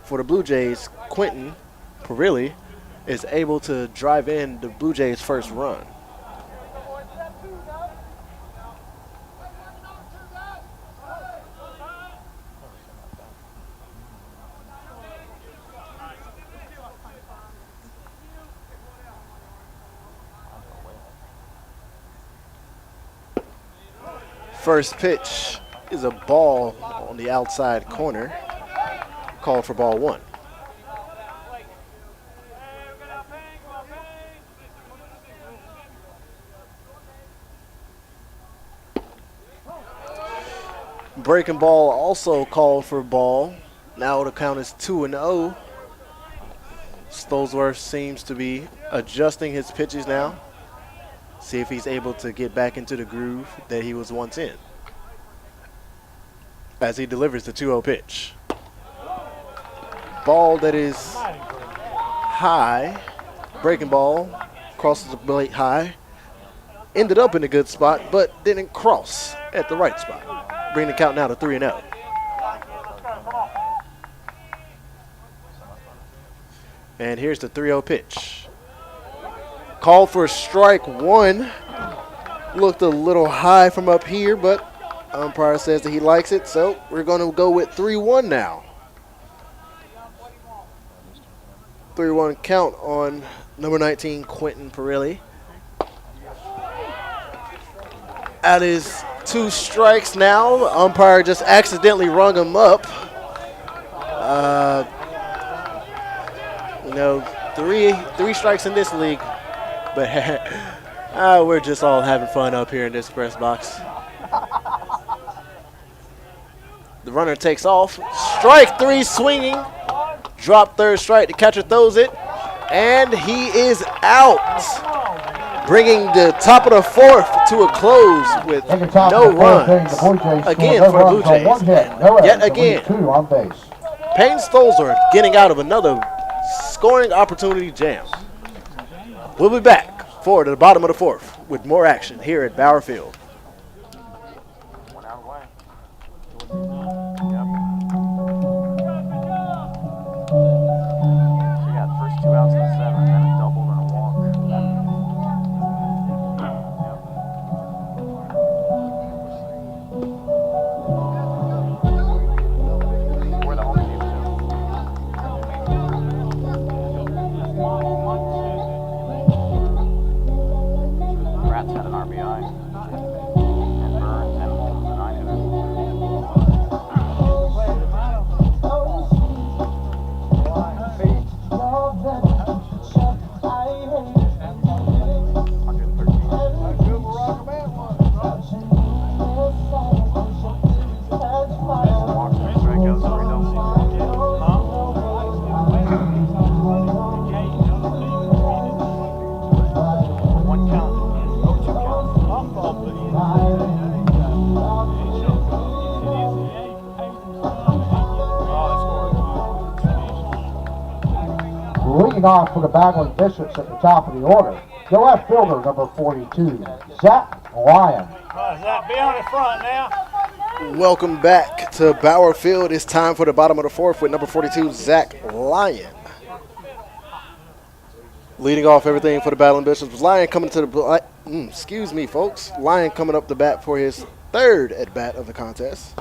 for the Blue Jays, Quentin Perilli, is able to drive in the Blue Jays' first run. First pitch is a ball on the outside corner, called for ball 1. Breaking ball also called for ball. Now the count is 2-0. Stolesworth seems to be adjusting his pitches now. See if he's able to get back into the groove that he was once in. As he delivers the 2-0 pitch. Ball that is high. Breaking ball. Crosses the plate high. Ended up in a good spot, but didn't cross at the right spot. Bring the count now to 3-0. And here's the 3-0 pitch. Called for strike one. Looked a little high from up here, but umpire says that he likes it, so we're going to go with 3-1 now. 3-1 count on number 19, Quentin Perilli. That is 2 strikes now. The umpire just accidentally rung him up. You know, three strikes in this league, but we're just all having fun up here in this press box. The runner takes off. Strike 3 swinging. Drop third strike. The catcher throws it, and he is out, bringing the top of the 4th to a close with no runs. Again for the Blue Jays. Yet again, 2 on base. Payne Stolzer getting out of another scoring opportunity jam. We'll be back for the bottom of the 4th with more action here at Bauer Field. 1 out away. So you got the first 2 outs in the 7th, then a double, then a walk. We're the home team too. Pratt's had an RBI. And Burns and Holmes and 9-hitter. Leading off for the Battling Bishops at the top of the order, the left fielder, number 42, Zach Lyon. Zach, be on the front now. Welcome back to Bauer Field. It's time for the bottom of the 4th with number 42, Zach Lyon. Leading off everything for the Battling Bishops was Lyon coming to the excuse me, folks. Lyon coming up the bat for his 3rd at bat of the contest,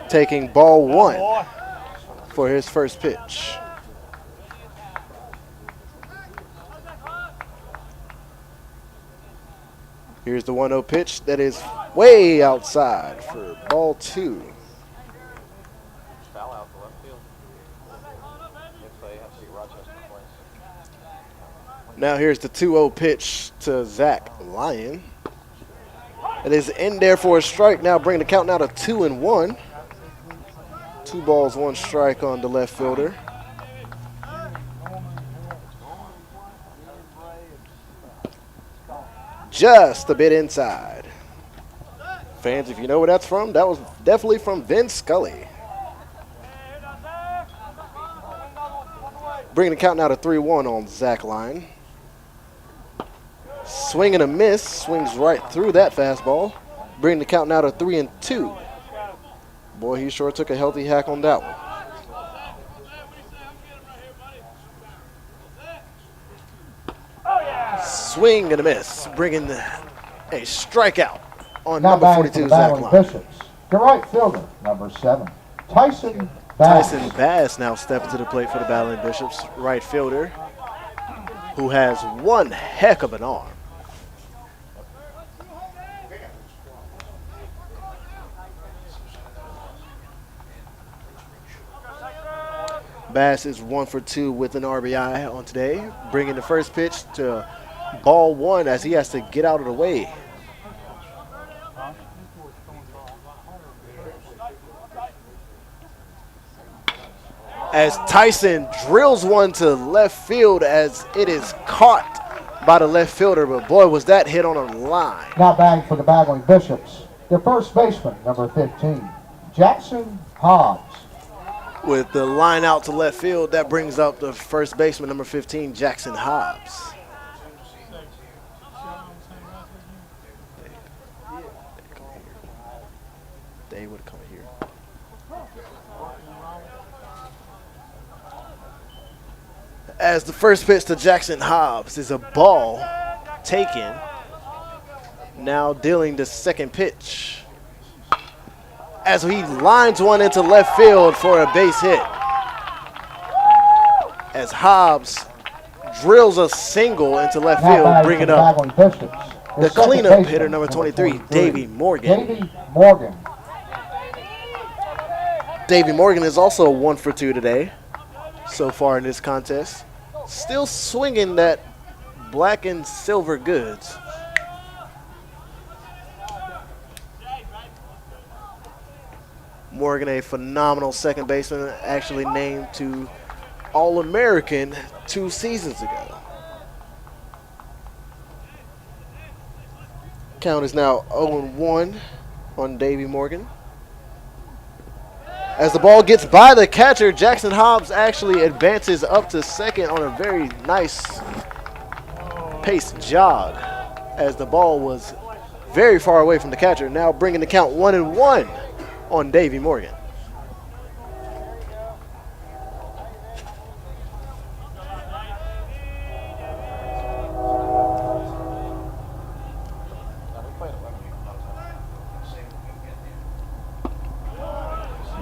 taking ball 1 for his first pitch. Here's the 1-0 pitch that is way outside for ball 2. Foul out the left field. If they have to see Rochester place. Now here's the 2-0 pitch to Zach Lyon. It is in there for a strike. Now bringing the count now to 2-1. 2 balls, 1 strike on the left fielder. Just a bit inside. Fans, if you know where that's from, that was definitely from Vince Scully. Bringing the count now to 3-1 on Zach Lyon. Swing and a miss. Swings right through that fastball. Bringing the count now to 3-2. Boy, he sure took a healthy hack on that one. Swing and a miss, bringing a strikeout on Now number 42, Zach Lyon. Bishops, the right fielder, number 7, Tyson Bass. Tyson Bass now stepping to the plate for the Battling Bishops, right fielder, who has one heck of an arm. Bass is 1 for 2 with an RBI on today, bringing the first pitch to ball 1 as he has to get out of the way. As Tyson drills one to left field as it is caught by the left fielder, but boy, was that hit on a line. Now batting for the Battling Bishops, the first baseman, number 15, Jackson Hobbs. With the line out to left field, that brings up the first baseman, number 15, Jackson Hobbs. They would come here. As the first pitch to Jackson Hobbs is a ball taken. Now dealing the second pitch as he lines one into left field for a base hit. As Hobbs drills a single into left Now field, batting bring for it the up. Battling Bishops. The second cleanup baseman, hitter, number 23, Davey Morgan. Davey Morgan. Davey Morgan is also 1 for 2 today so far in this contest. Still swinging that black and silver goods. Morgan, a phenomenal second baseman, actually named to All-American 2 seasons ago. Count is now 0-1 on Davey Morgan. As the ball gets by the catcher, Jackson Hobbs actually advances up to second on a very nice pace jog, as the ball was very far away from the catcher. Now bringing the count 1-1 on Davey Morgan.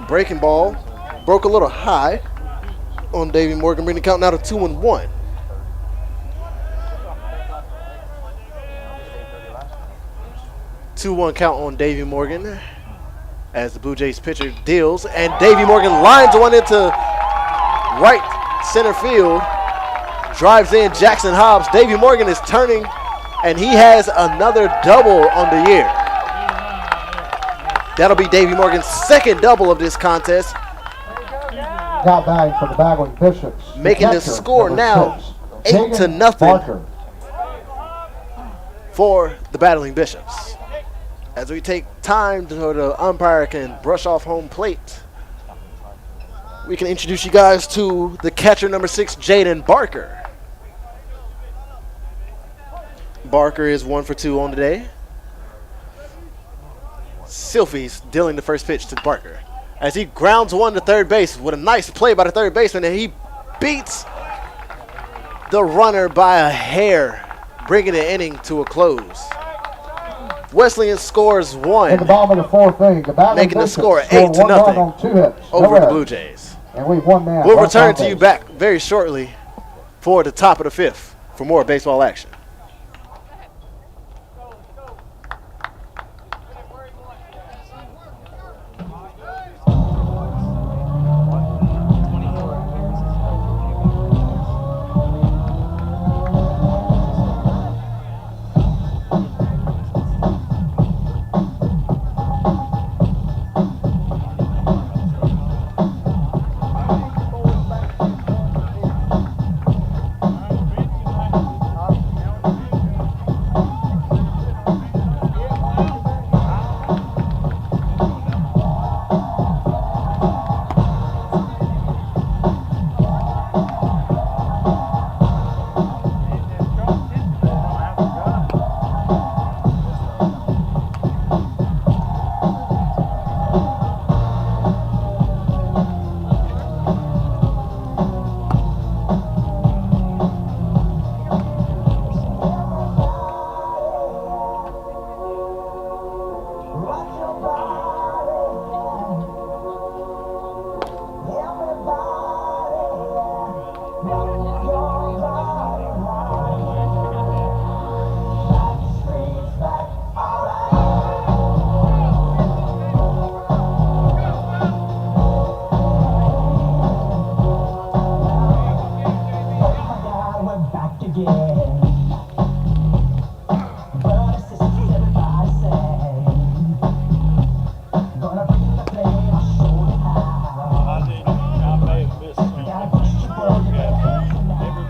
Breaking ball broke a little high on Davey Morgan, bringing the count now to 2-1. Two-one count on Davey Morgan as the Blue Jays pitcher deals, and Davey Morgan lines one into right center field, drives in Jackson Hobbs. Davey Morgan is turning, and he has another double on the year. That'll be Davey Morgan's second double of this contest. Now batting for the Battling Bishops. Making the catcher, score number now 6, 8-0 Barker. for the Battling Bishops. As we take time so the umpire can brush off home plate, we can introduce you guys to the catcher, number 6, Jaden Barker. Barker is 1 for 2 on the day. Silfies dealing the first pitch to Barker as he grounds one to third base with a nice play by the third baseman, and he beats the runner by a hair, bringing the inning to a close. Wesleyan scores 1, In the bottom of the 4th inning, the Battling making the Bishops score scored 1 run 8-0 on 2 hits. over no the errors. Blue Jays. And we've won now. We'll One return on to you base. back very shortly for the top of the 5th for more baseball action.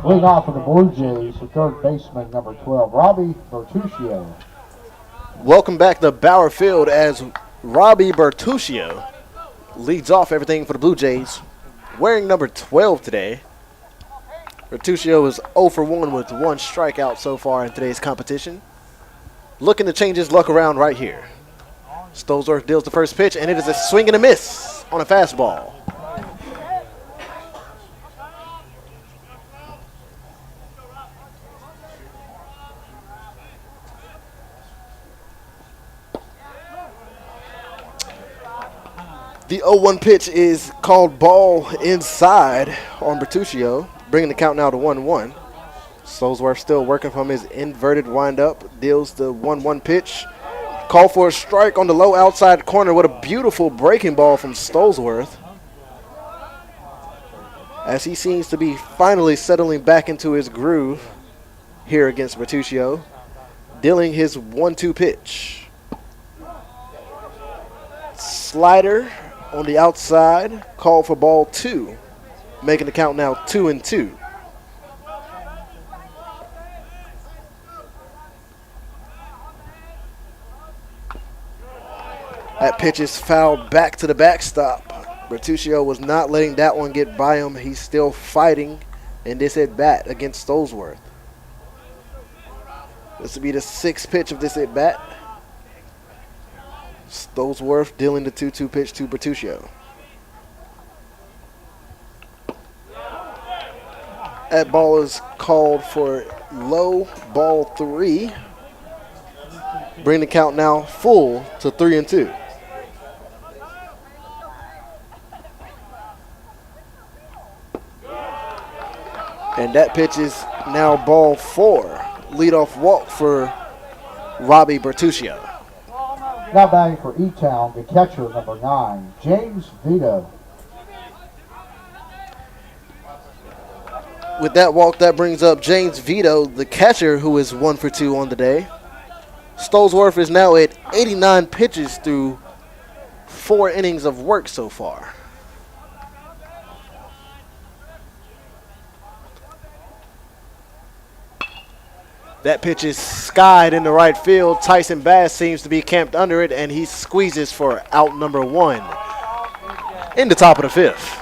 Leading off for the Blue Jays, the third baseman, number 12, Robbie Bertuccio. Welcome back to Bauer Field as Robbie Bertuccio leads off everything for the Blue Jays, wearing number 12 today. Bertuccio is 0 for 1 with 1 strikeout so far in today's competition. Looking to change his luck around right here. Stolzorf deals the first pitch, and it is a swing and a miss on a fastball. The 0-1 pitch is called ball inside on Bertuccio, bringing the count now to 1-1. Stolesworth still working from his inverted windup, deals the 1-1 pitch. Call for a strike on the low outside corner. What a beautiful breaking ball from Stolesworth, as he seems to be finally settling back into his groove here against Bertuccio, dealing his 1-2 pitch. Slider on the outside, call for ball 2, making the count now 2-2. That pitch is fouled back to the backstop. Bertuccio was not letting that one get by him. He's still fighting in this at-bat against Stolesworth. This will be the 6th pitch of this at-bat. Stolesworth dealing the 2-2 pitch to Bertuccio. That ball is called for low, ball 3. Bring the count now full to 3-2. And that pitch is now ball 4. Leadoff walk for Robbie Bertuccio. Now batting for E-Town, the catcher, number 9, James Vito. With that walk, that brings up James Vito, the catcher, who is 1 for 2 on the day. Stolesworth is now at 89 pitches through 4 innings of work so far. That pitch is skied into right field. Tyson Bass seems to be camped under it, and he squeezes for out number 1 in the top of the 5th.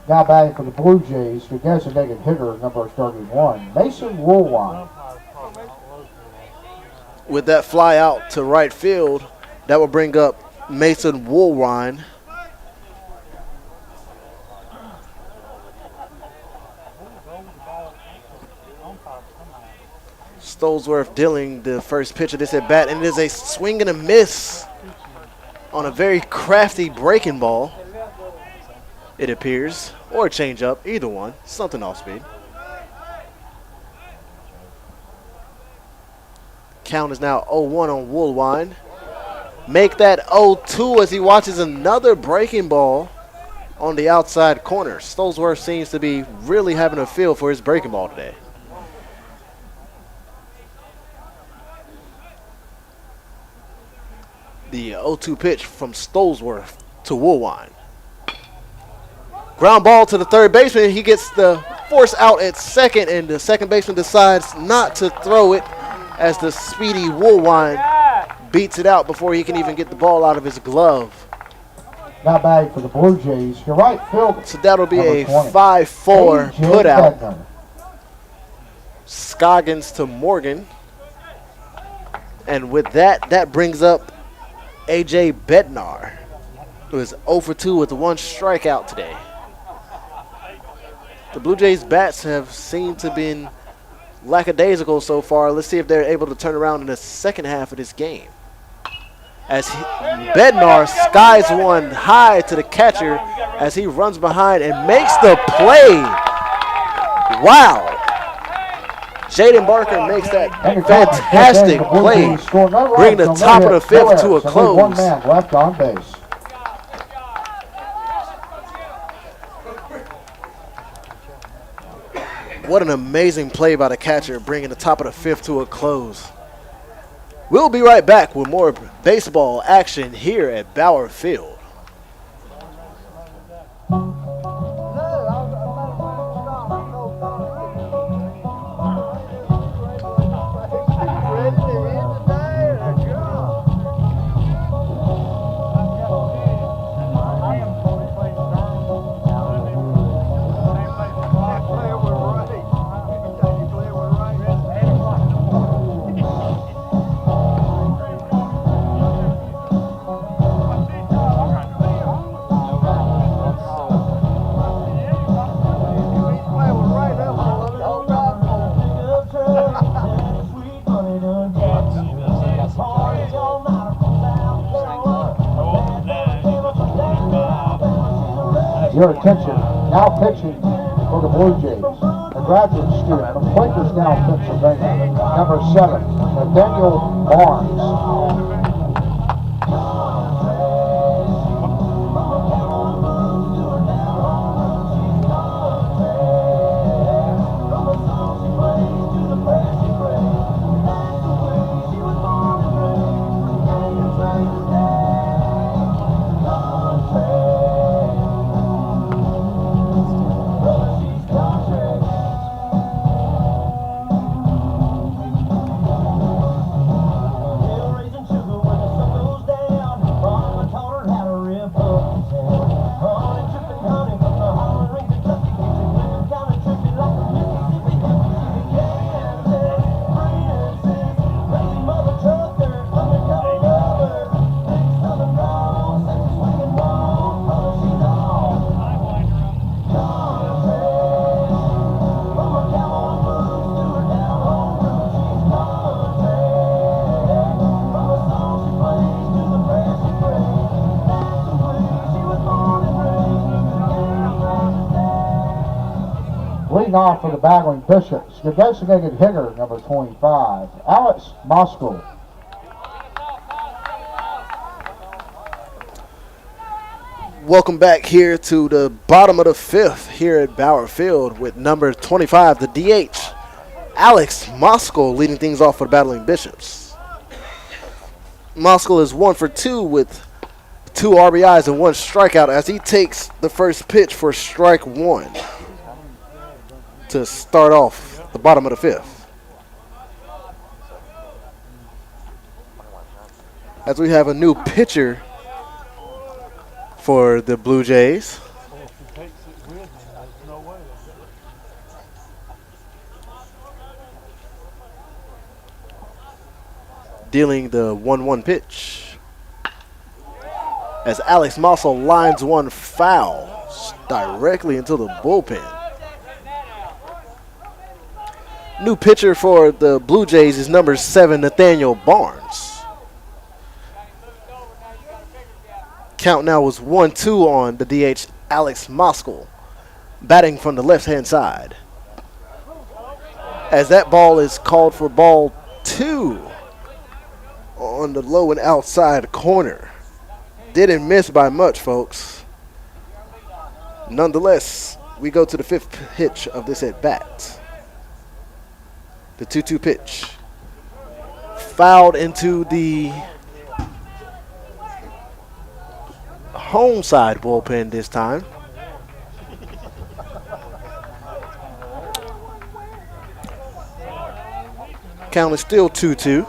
Now batting for the Blue Jays, the designated hitter, number 31, Mason Woolwine. With that fly out to right field, that will bring up Mason Woolwine. Stolesworth dealing the first pitch of this at bat, and it is a swing and a miss on a very crafty breaking ball, it appears, or a changeup, either one, something off speed. Count is now 0-1 on Woolwine. Make that 0-2 as he watches another breaking ball on the outside corner. Stolesworth seems to be really having a feel for his breaking ball today. The 0-2 pitch from Stolesworth to Woolwine. Ground ball to the third baseman. He gets the force out at second, and the second baseman decides not to throw it as the speedy Woolwine beats it out before he can even get the ball out of his glove. Now batting for the Blue Jays, your right fielder. So that'll be a 20, 5-4 AJ put out. Bednar. Scoggins to Morgan. And with that, that brings up AJ Bednar, who is 0 for 2 with 1 strikeout today. The Blue Jays bats have seemed to been lackadaisical so far. Let's see if they're able to turn around in the second half of this game. As Bednar skies one high to the catcher as he runs behind and makes the play. Wow. Jaden Barker makes that fantastic play, bringing the top of the 5th to a close. 1 man left on base. What an amazing play by the catcher, bringing the top of the 5th to a close. We'll be right back with more baseball action here at Bauer Field. Your attention. Now pitching for the Blue Jays. A graduate student from Quakerstown, Pennsylvania. Number 7, Nathaniel Barnes. Leading off for the Battling Bishops, the designated hitter, number 25, Alex Moskal. Welcome back here to the bottom of the 5th here at Bauer Field with number 25, the DH, Alex Moskal, leading things off for the Battling Bishops. Moskal is 1 for 2 with 2 RBIs and 1 strikeout as he takes the first pitch for strike 1 to start off the bottom of the 5th. As we have a new pitcher for the Blue Jays. Dealing the 1-1 pitch. As Alex Moskal lines one foul directly into the bullpen. New pitcher for the Blue Jays is number 7, Nathaniel Barnes. Count now was 1-2 on the DH, Alex Moskal, batting from the left-hand side. As that ball is called for ball 2 on the low and outside corner. Didn't miss by much, folks. Nonetheless, we go to the 5th pitch of this at-bat. The 2-2 pitch. Fouled into the home side bullpen this time. Count is still 2-2.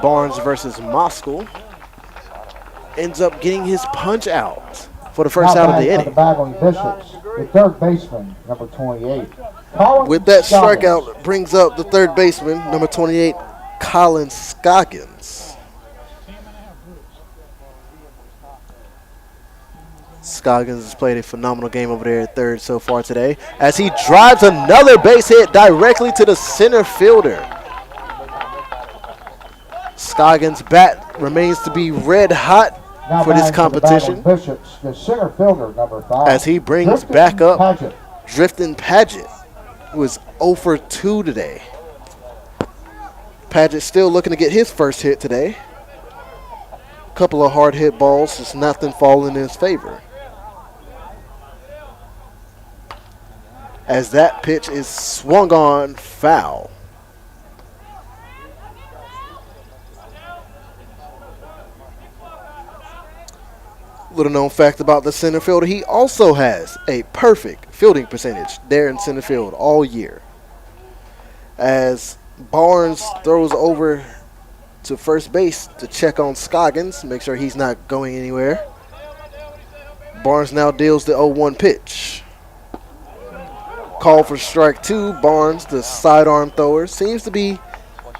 Barnes versus Moskal ends up getting his punch out for the first out of the inning. The Battling Bishops, the 3rd baseman, number 28. Colin With that Scoggins. strikeout brings up the 3rd baseman, number 28, Colin Scoggins. Scoggins has played a phenomenal game over there at 3rd so far today as he drives another base hit directly to the center fielder. Scoggins' bat remains to be red hot Now for this batting for the competition Battling Bishops, the center fielder, number 5. as he brings Drifting back up Paget. Drifting Paget, who is 0 for 2 today. Paget still looking to get his first hit today. Couple of hard hit balls, just nothing falling in his favor. As that pitch is swung on foul. Little known fact about the center fielder, he also has a perfect fielding percentage there in center field all year. As Barnes throws over to first base to check on Scoggins, make sure he's not going anywhere. Barnes now deals the 0-1 pitch. Call for strike 2. Barnes, the sidearm thrower, seems to be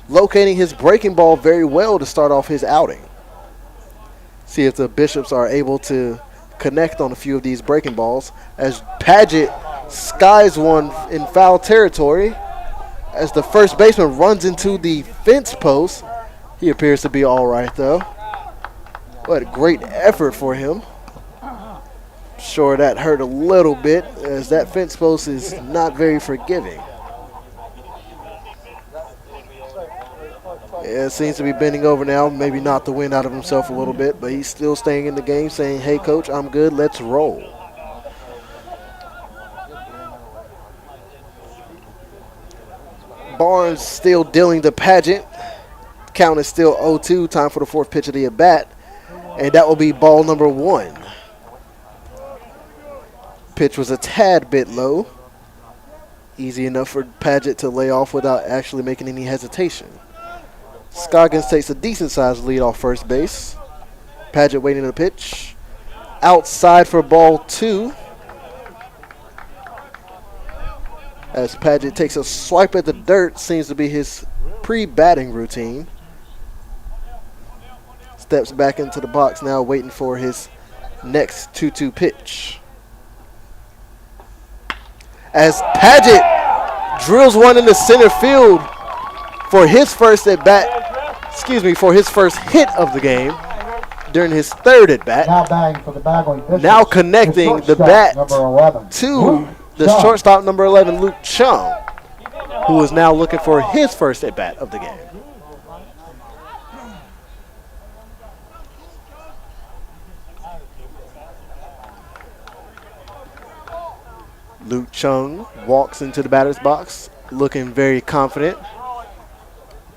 locating his breaking ball very well to start off his outing. See if the Bishops are able to connect on a few of these breaking balls as Paget skies one in foul territory as the first baseman runs into the fence post He appears to be all right, though. What great effort for him. Sure, that hurt a little bit, as that fence post is not very forgiving. Yeah, it seems to be bending over now. Maybe knocked the wind out of himself a little bit, but he's still staying in the game, saying, hey, coach, I'm good. Let's roll. Barnes still dealing to Paget. Count is still 0-2. Time for the fourth pitch of the at-bat. And that will be ball number 1. Pitch was a tad bit low. Easy enough for Paget to lay off without actually making any hesitation. Scoggins takes a decent-sized lead off first base. Paget waiting the pitch. Outside for ball 2. As Paget takes a swipe at the dirt, seems to be his pre-batting routine. Steps back into the box now, waiting for his next 2-2 pitch. As Paget drills one into center field for his first for his first hit of the game during his third at bat. Now batting for the Battling Bishops. Now connecting the bat Number 11. to the shortstop number 11, Luke Chung, who is now looking for his first at bat of the game. Luke Chung walks into the batter's box looking very confident.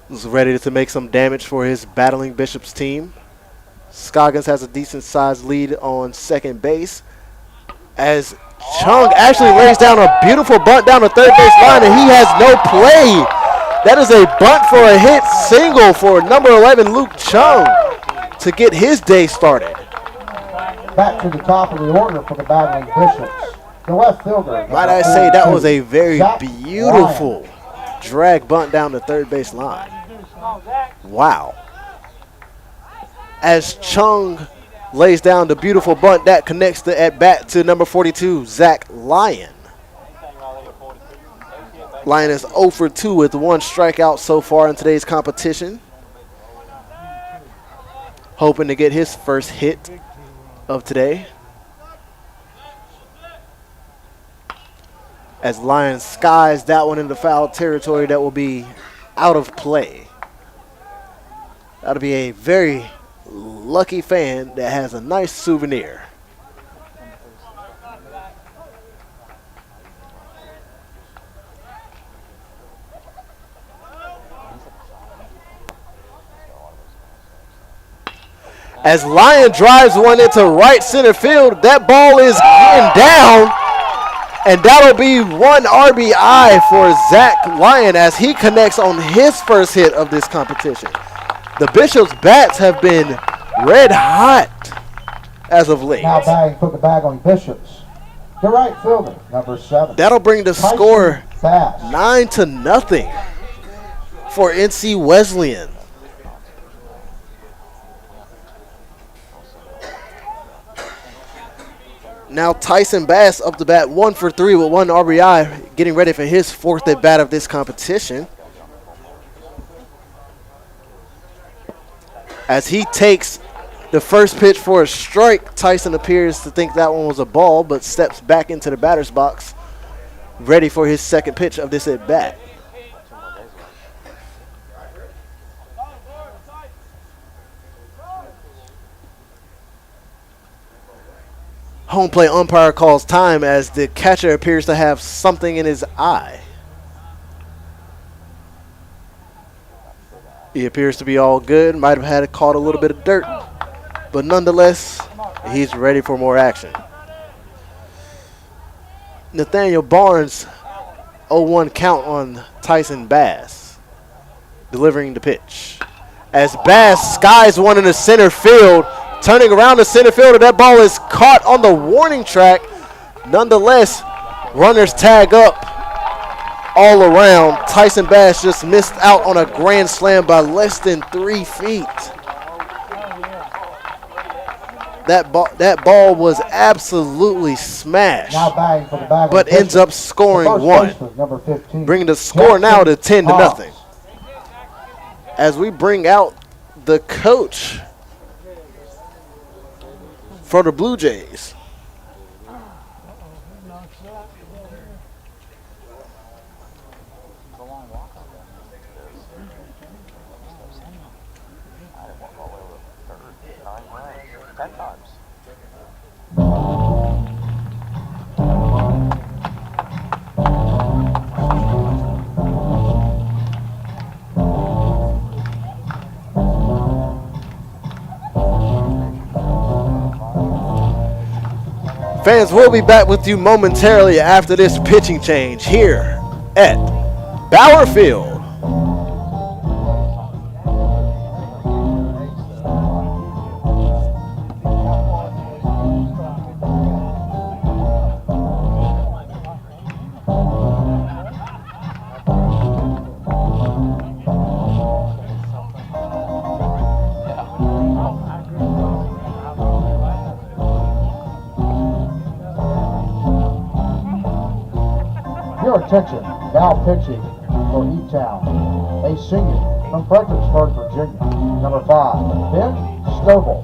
He's ready to make some damage for his Battling Bishops team. Scoggins has a decent-sized lead on second base as Chung actually lays down a beautiful bunt down the third base line, and he has no play. That is a bunt for a hit single for number 11, Luke Chung, to get his day started. Back to the top of the order for the Battling Bishops. The left fielder. Might I say that was a very beautiful drag bunt down the third base line. Wow. As Chung lays down the beautiful bunt, that connects the at-bat to number 42, Zach Lyon. Lyon is 0 for 2 with 1 strikeout so far in today's competition. Hoping to get his first hit of today. As Lyon skies that one into foul territory, that will be out of play. That'll be a very lucky fan that has a nice souvenir. As Lyon drives one into right center field, that ball is getting down. And that'll be 1 RBI for Zach Lyon as he connects on his first hit of this competition. The Bishops' bats have been red hot as of late. Now batting for the Battling Bishops. The right fielder, number 7. That'll bring the score Bass. 9-0 for NC Wesleyan. Now Tyson Bass up to bat 1 for 3 with 1 RBI, getting ready for his 4th at bat of this competition. As he takes the first pitch for a strike, Tyson appears to think that one was a ball, but steps back into the batter's box, ready for his second pitch of this at bat. Home plate umpire calls time as the catcher appears to have something in his eye. He appears to be all good. Might have had caught a little bit of dirt, but nonetheless, he's ready for more action. Nathaniel Barnes, 0-1 count on Tyson Bass, delivering the pitch. As Bass skies one in the center field, turning around the center fielder, that ball is caught on the warning track. Nonetheless, runners tag up all around. Tyson Bass just missed out on a grand slam by less than 3 feet. That ball was absolutely smashed, Now batting for the Battling but Bishops. ends up scoring The first 1, baseman, number 15. bringing the score now to 10-0. Hobbs. As we bring out the coach for the Blue Jays. Fans, we'll be back with you momentarily after this pitching change here at Bauer Field. Your attention, now pitching for E-Town. A senior from Fredericksburg, Virginia. Number 5, Ben Stovall.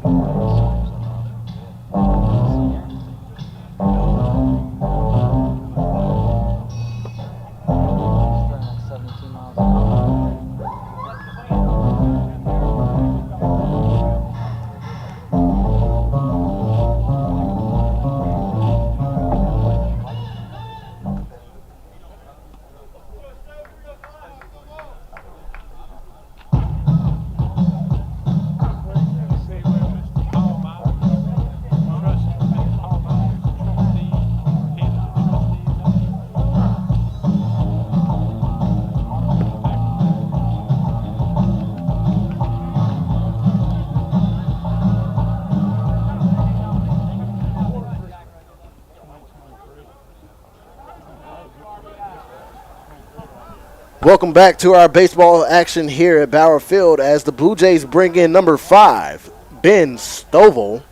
Welcome back to our baseball action here at Bauer Field as the Blue Jays bring in number 5, Ben Stovall,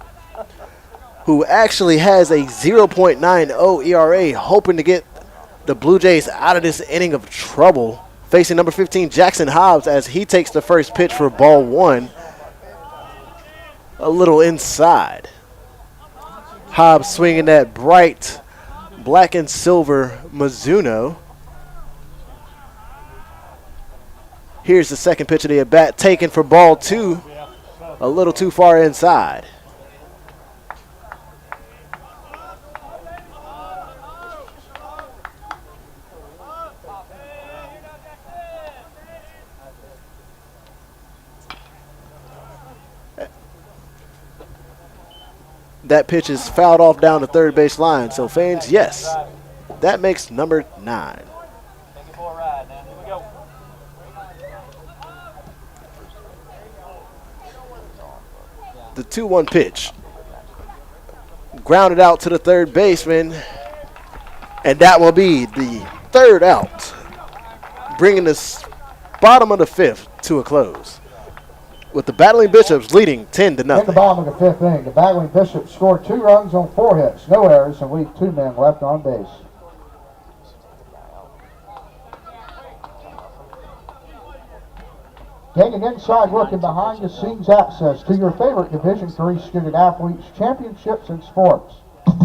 who actually has a 0.90 ERA, hoping to get the Blue Jays out of this inning of trouble. Facing number 15, Jackson Hobbs, as he takes the first pitch for ball 1, a little inside. Hobbs swinging that bright black and silver Mizuno. Here's the second pitch of the at-bat, taken for ball 2, a little too far inside. That pitch is fouled off down the third base line. So fans, yes, that makes number 9. The 2-1 pitch. Grounded out to the third baseman. And that will be the third out. Bringing this bottom of the 5th to a close. With the Battling Bishops leading 10-0. In the bottom of the 5th inning, the Battling Bishops scored 2 runs on 4 hits, no errors, and leave 2 men left on base. Taking inside look and behind the scenes access to your favorite Division III student athletes, championships, and sports.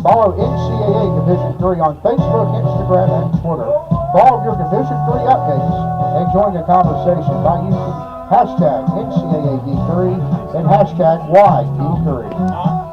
Follow NCAA Division III on Facebook, Instagram, and Twitter for all of your Division III updates, and join the conversation by using hashtag NCAAD3 and hashtag YD3.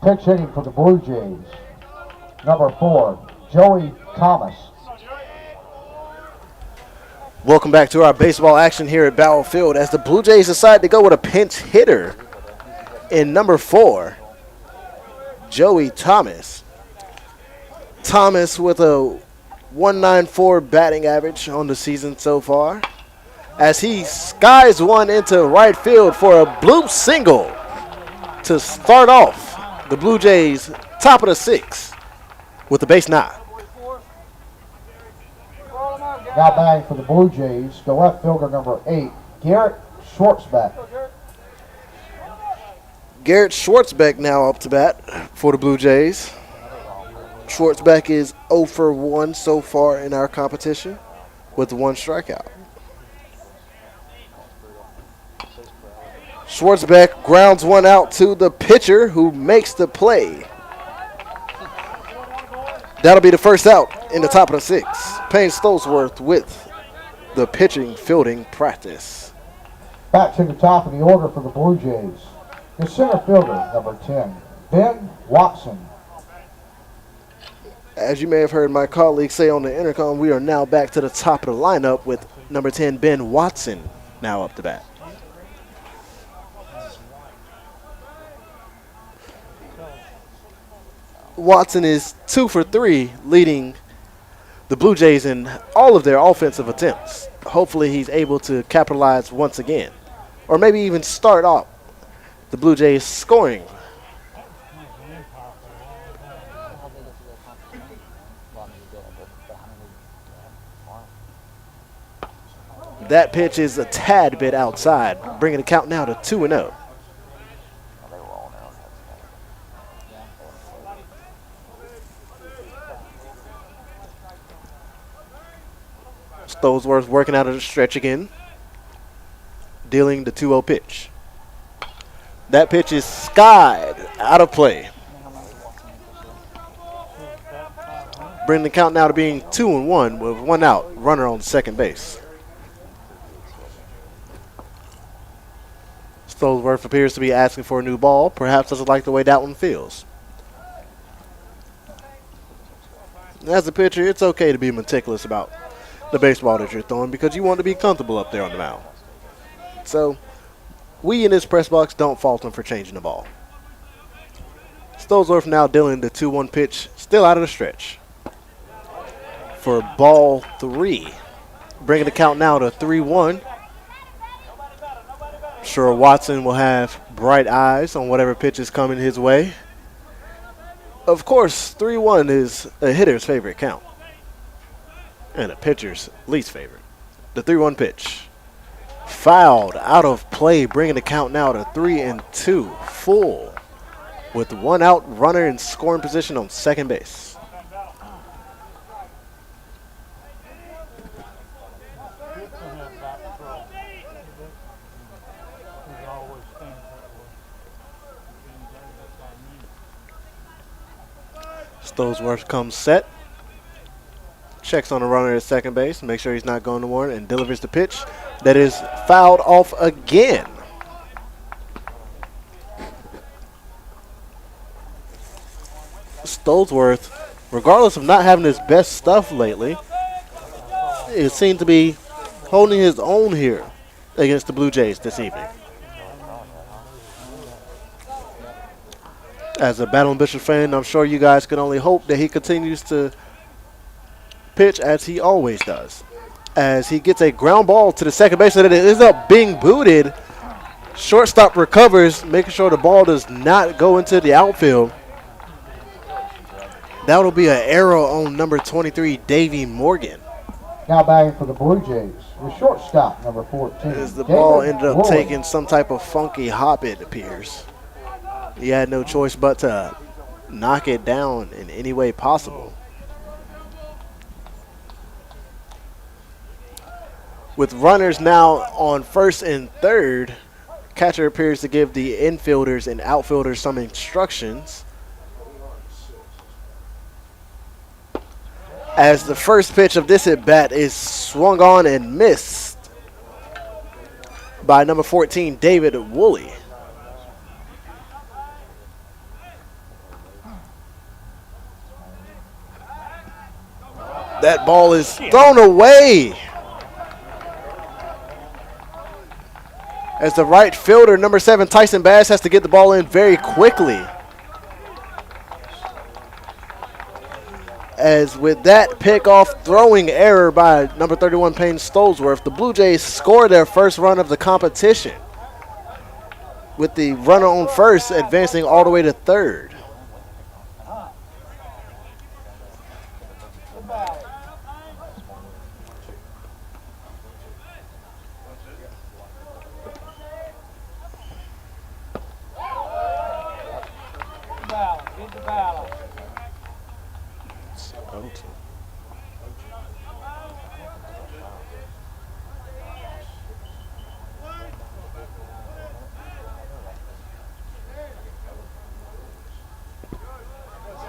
Pitch hitting for the Blue Jays. Number 4, Joey Thomas. Welcome back to our baseball action here at Battlefield as the Blue Jays decide to go with a pinch hitter in number 4, Joey Thomas. Thomas with a 194 batting average on the season so far as he skies one into right field for a bloop single to start off the Blue Jays top of the 6th with the base knock. Now batting for the Blue Jays, the left fielder number 8, Garrett Schwartzbeck. Garrett Schwartzbeck now up to bat for the Blue Jays. Schwartzbeck is 0 for 1 so far in our competition with 1 strikeout. Schwartzbeck grounds one out to the pitcher who makes the play. That'll be the first out in the top of the 6th. Payne Stolzworth with the pitching fielding practice. Back to the top of the order for the Blue Jays. The center fielder, number 10, Ben Watson. As you may have heard my colleague say on the intercom, we are now back to the top of the lineup with number 10, Ben Watson, now up to bat. Watson is 2 for 3, leading the Blue Jays in all of their offensive attempts. Hopefully he's able to capitalize once again, or maybe even start off the Blue Jays scoring. That pitch is a tad bit outside, bringing the count now to 2-0. Stolzworth working out of the stretch again, dealing the 2-0 pitch. That pitch is skied out of play. Bringing the count now to being 2-1 with 1 out, runner on second base. Stolzworth appears to be asking for a new ball. Perhaps doesn't like the way that one feels. As a pitcher, it's okay to be meticulous about the baseball that you're throwing because you want to be comfortable up there on the mound. So we in this press box don't fault him for changing the ball. Stolzworth now dealing the 2-1 pitch, still out of the stretch. For ball 3, bringing the count now to 3-1. Sure, Watson will have bright eyes on whatever pitch is coming his way. Of course, 3-1 is a hitter's favorite count and a pitcher's least favorite. The 3-1 pitch. Fouled out of play, bringing the count now to 3-2, full, with 1 out, runner in scoring position on second base. Stolzworth comes set, checks on the runner at second base, make sure he's not going to one, and delivers the pitch that is fouled off again. Stolzworth, regardless of not having his best stuff lately, it seemed to be holding his own here against the Blue Jays this evening. As a Battle and Bishop fan, I'm sure you guys can only hope that he continues to pitch as he always does. As he gets a ground ball to the second base, and it ends up being booted. Shortstop recovers, making sure the ball does not go into the outfield. That'll be an error on number 23, Davey Morgan. Now batting for the Blue Jays, the shortstop, number 14. As the ball ended up taking some type of funky hop, it appears. He had no choice but to knock it down in any way possible. With runners now on first and third, catcher appears to give the infielders and outfielders some instructions. As the first pitch of this at-bat is swung on and missed by number 14, David Woolley. That ball is thrown away. As the right fielder, number 7, Tyson Bass, has to get the ball in very quickly. As with that pickoff throwing error by number 31, Payne Stolesworth, the Blue Jays scored their first run of the competition, with the runner on first advancing all the way to third. Get the ball.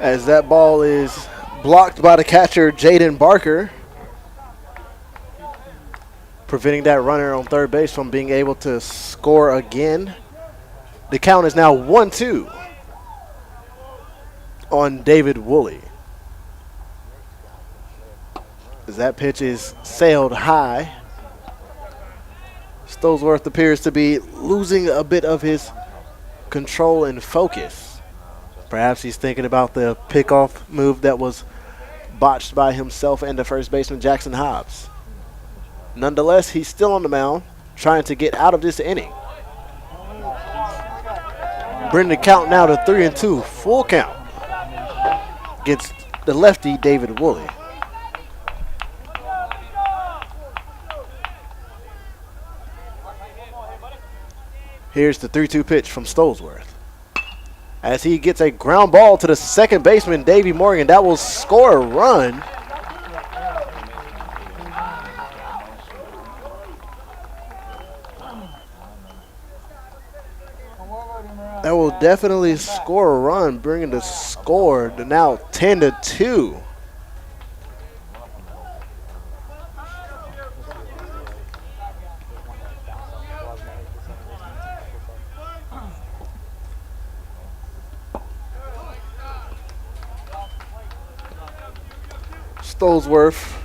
As that ball is blocked by the catcher, Jaden Barker, preventing that runner on third base from being able to score again. The count is now 1-2 on David Woolley. As that pitch is sailed high, Stolesworth appears to be losing a bit of his control and focus. Perhaps he's thinking about the pickoff move that was botched by himself and the first baseman, Jackson Hobbs. Nonetheless, he's still on the mound, trying to get out of this inning. Bring the count now to 3-2, full count against the lefty, David Woolley. Here's the 3-2 pitch from Stolesworth. As he gets a ground ball to the second baseman, Davey Morgan, that will score a run. That will definitely score a run, bringing the score to now 10-2. Stolesworth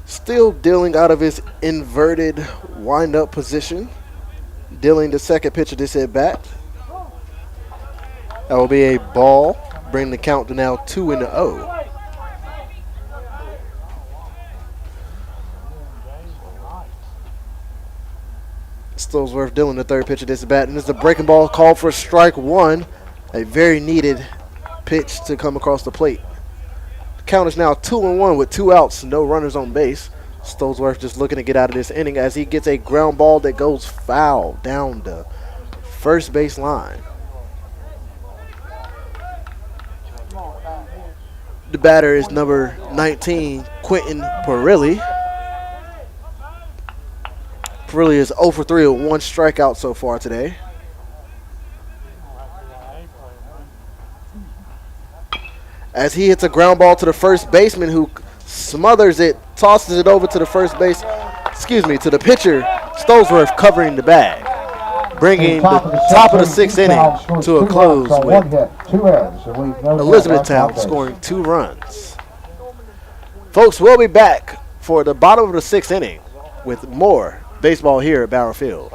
still dealing out of his inverted wind-up position, dealing the second pitch of this at-bat. That will be a ball, bringing the count to now 2-0. Stolesworth dealing the third pitch of this at-bat, and this is a breaking ball called for strike one, a very needed pitch to come across the plate. Count is now 2-1 with 2 outs, no runners on base. Stolesworth just looking to get out of this inning as he gets a ground ball that goes foul down the first base line. The batter is number 19, Quentin Perilli. Perilli is 0 for 3 with 1 strikeout so far today. As he hits a ground ball to the first baseman, who smothers it, tosses it over to the first base, to the pitcher, Stolesworth covering the bag, bringing the top of the 6th inning to a close with Elizabethtown scoring 2 runs. Folks, we'll be back for the bottom of the 6th inning with more baseball here at Bauer Field.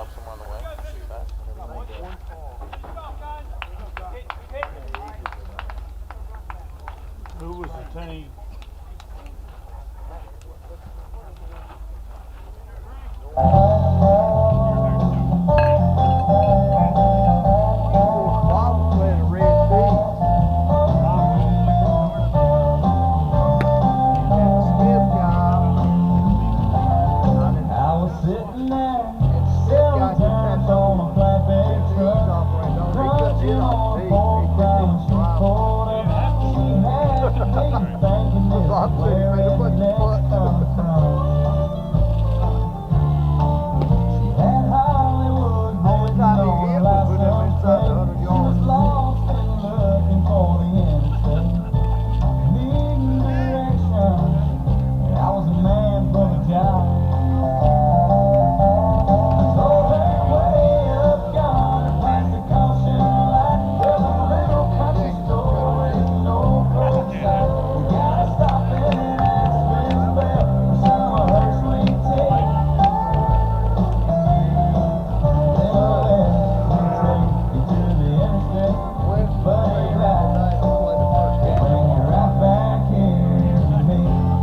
Who was the team? I was sitting there,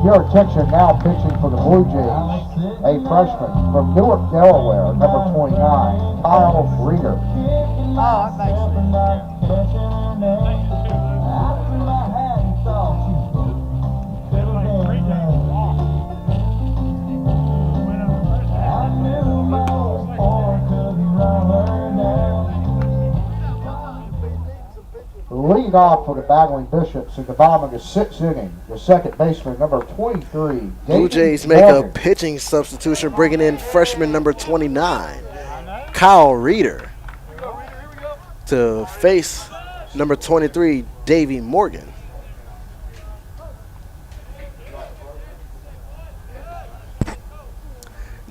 Your attention now pitching for the Blue Jays, a freshman from Newark, Delaware, number 29, Kyle Reeder. Oh, that makes sense. Lead off for the Battling Bishops in the bottom of the 6th inning, the second baseman, number 23, Blue David Jays make a Morgan. pitching substitution, bringing in freshman number 29, Kyle Reeder, to face number 23, Davy Morgan.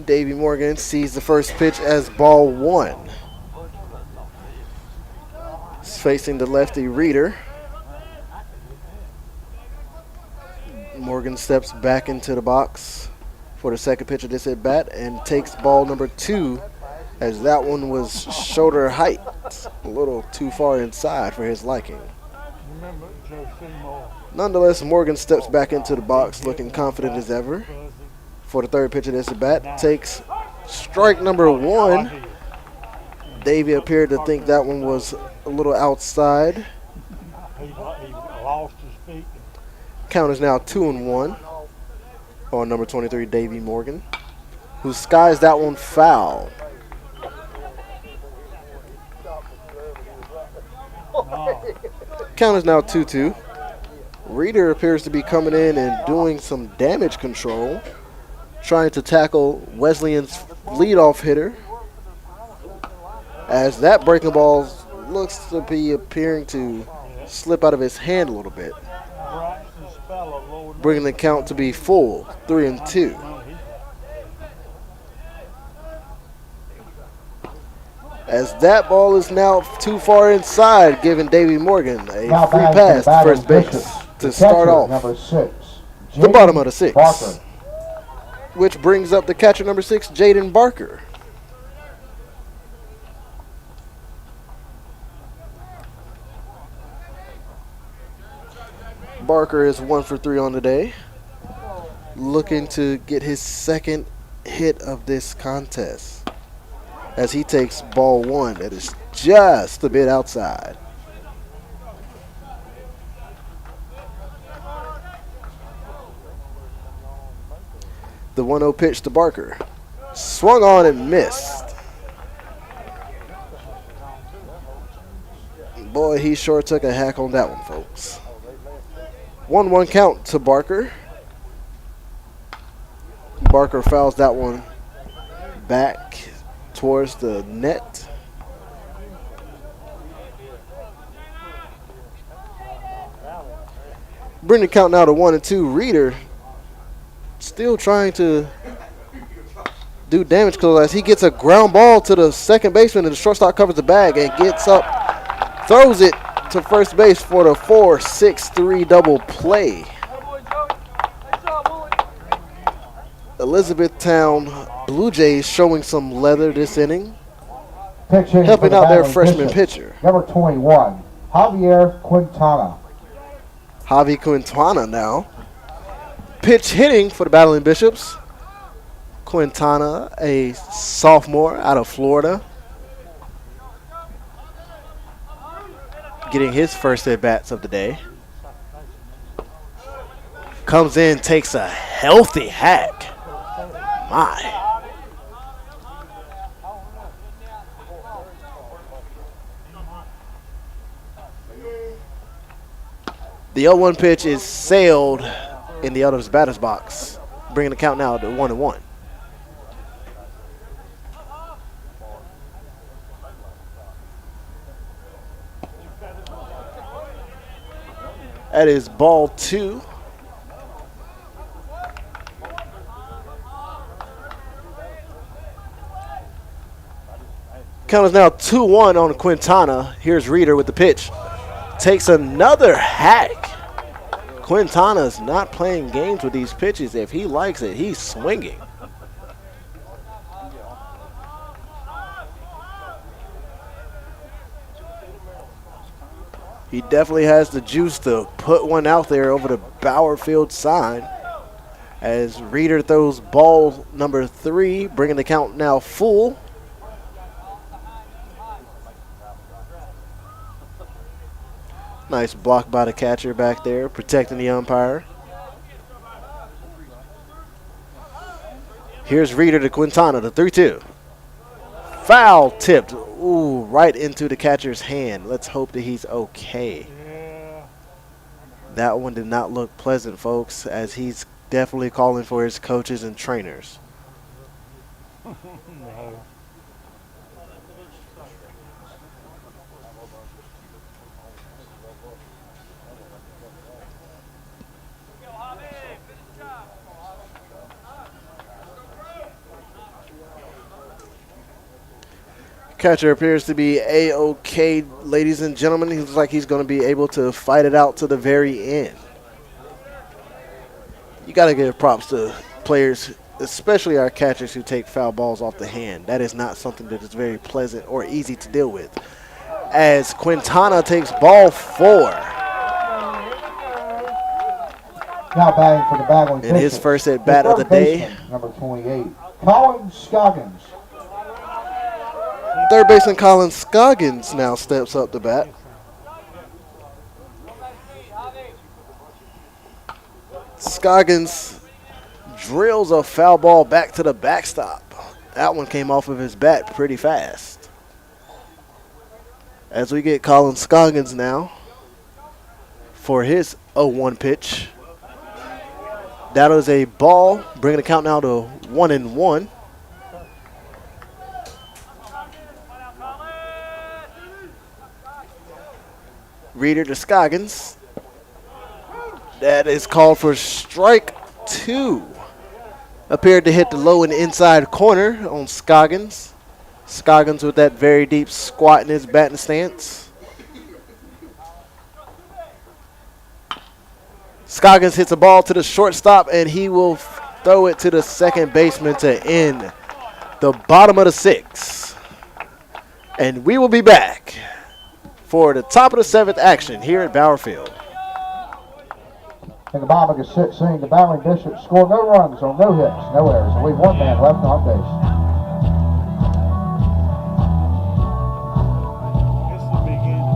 Davy Morgan sees the first pitch as ball 1. He's facing the lefty Reeder. Morgan steps back into the box for the second pitch of this at bat and takes ball number 2, as that one was shoulder height, a little too far inside for his liking. Nonetheless, Morgan steps back into the box looking confident as ever for the third pitch of this at bat. Takes strike number 1. Davey appeared to think that one was a little outside. He lost his feet. Count is now 2-1 on number 23, Davy Morgan, who skies that one foul. Count is now 2-2. Reeder appears to be coming in and doing some damage control, trying to tackle Wesleyan's leadoff hitter, as that breaking ball looks to be appearing to slip out of his hand a little bit, bringing the count to be full, 3-2. As that ball is now too far inside, giving Davy Morgan a Now free batting pass for to the first Battling base Bishops, to the start catcher, off number 6, the bottom of the 6th. Barker. Which brings up the catcher number 6, Jaden Barker. Barker is 1 for 3 on the day, looking to get his second hit of this contest, as he takes ball 1 that is just a bit outside. The 1-0 pitch to Barker. Swung on and missed. Boy, he sure took a hack on that one, folks. 1-1 count to Barker. Barker fouls that one back towards the net. Bring the count now to 1-2. Reeder still trying to do damage control as he gets a ground ball to the second baseman, and the shortstop covers the bag and gets up, throws it to first base for the 4-6-3 double play. Elizabethtown Blue Jays showing some leather this inning, Pitching helping for the out their Battling freshman Bishops, pitcher. number 21, Javier Quintana. Javi Quintana now. Pitch hitting for the Battling Bishops. Quintana, a sophomore out of Florida, getting his first at-bats of the day. Comes in, takes a healthy hack. My. The 0-1 pitch is sailed in the other's batter's box, bringing the count now to 1-1. That is ball 2. Count is now 2-1 on Quintana. Here's Reeder with the pitch. Takes another hack. Quintana's not playing games with these pitches. If he likes it, he's swinging. He definitely has the juice to put one out there over the Bower Field sign. As Reeder throws ball number 3, bringing the count now full. Nice block by the catcher back there, protecting the umpire. Here's Reeder to Quintana, the 3-2. Foul tipped. Ooh, right into the catcher's hand. Let's hope that he's okay. Yeah. That one did not look pleasant, folks, as he's definitely calling for his coaches and trainers. No. Catcher appears to be A-OK, ladies and gentlemen. He looks like he's going to be able to fight it out to the very end. You got to give props to players, especially our catchers who take foul balls off the hand. That is not something that is very pleasant or easy to deal with. As Quintana takes ball 4. Now batting for the battling In his pitcher, first at bat of the third day. baseman, number 28, Colin Scoggins. Third baseman Colin Scoggins now steps up to bat. Scoggins drills a foul ball back to the backstop. That one came off of his bat pretty fast. As we get Colin Scoggins now for his 0-1 pitch. That is a ball, bringing the count now to 1-1. Reeder to Scoggins. That is called for strike 2. Appeared to hit the low and inside corner on Scoggins. Scoggins with that very deep squat in his batting stance. Scoggins hits a ball to the shortstop, and he will throw it to the second baseman to end the bottom of the 6th. And we will be back for the top of the 7th action here at Bauer Field. In the bottom of the 6th inning, the battling Bishops score no runs on no hits, no errors, and leave one man left on base. It's the beginning.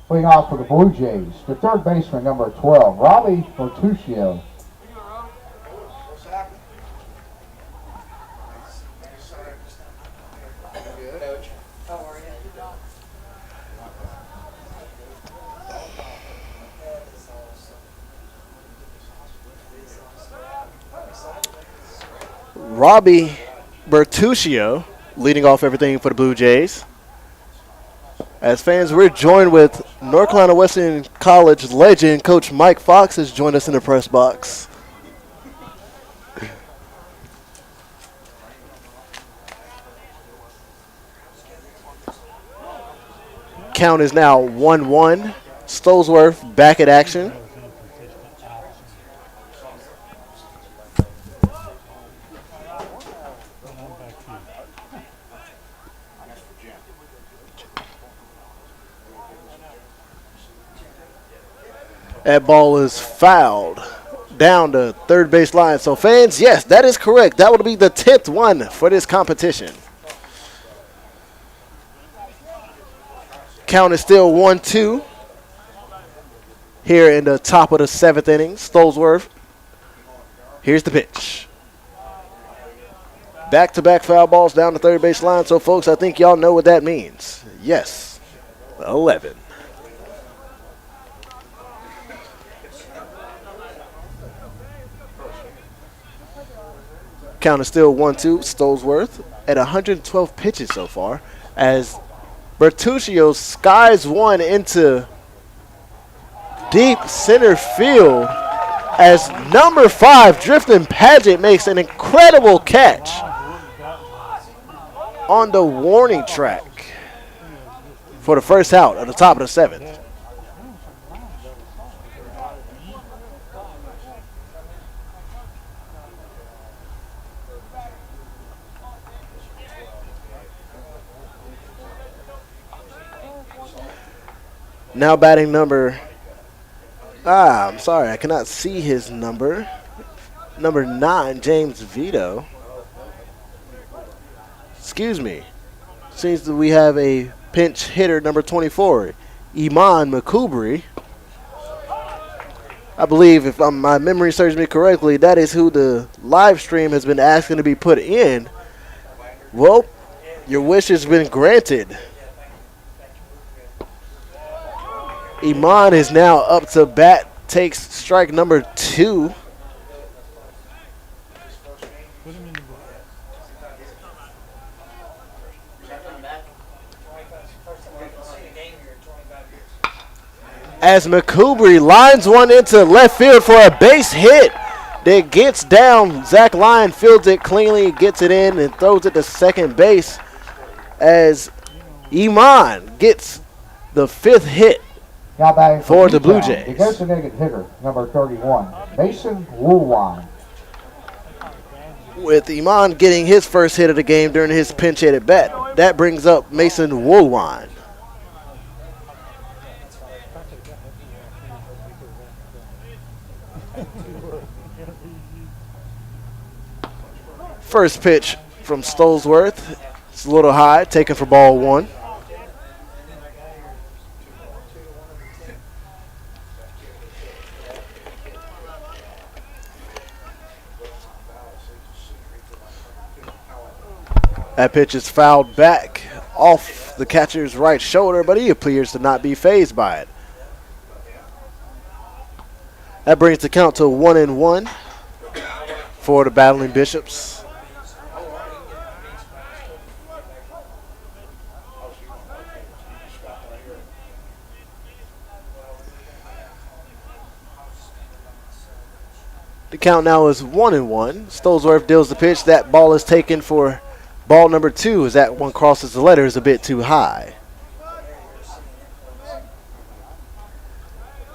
Leading off for the Blue Jays, the third baseman, number 12, Robbie Bertuccio. Robbie Bertuccio leading off everything for the Blue Jays. As fans, we're joined with North Carolina Wesleyan College legend Coach Mike Fox has joined us in the press box. Count is now 1-1. Stolesworth back at action. That ball is fouled down the third base line. So fans, yes, that is correct. That would be the 10th one for this competition. Count is still 1-2 here in the top of the 7th inning. Stolesworth Here's the pitch. Back-to-back foul balls down the third base line. So, folks, I think y'all know what that means. Yes, 11. Count is still 1-2. Stolesworth at 112 pitches so far as Bertuccio skies one into deep center field as number 5, Drifting Paget, makes an incredible catch on the warning track for the first out at the top of the 7th. Now batting number, I'm sorry, I cannot see his number. Number 9, James Vito. Excuse me. Seems that we have a pinch hitter, number 24, Iman Makubri. I believe, if my memory serves me correctly, that is who the live stream has been asking to be put in. Well, your wish has been granted. Iman is now up to bat, takes strike number 2. As Makubri lines one into left field for a base hit that gets down. Zach Lyon fields it cleanly, gets it in, and throws it to second base as Iman gets the 5th hit Now batting for the Blue Newtown, Jays. the designated hitter, number 31, Mason Woolwine. With Iman getting his first hit of the game during his pinch hit at bat, that brings up Mason Woolwine. First pitch from Stolesworth. It's a little high, taken for ball 1. That pitch is fouled back off the catcher's right shoulder, but he appears to not be fazed by it. That brings the count to 1-1 for the Battling Bishops. The count now is 1-1. Stolesworth deals the pitch. That ball is taken for ball number 2 as that one crosses the letters a bit too high.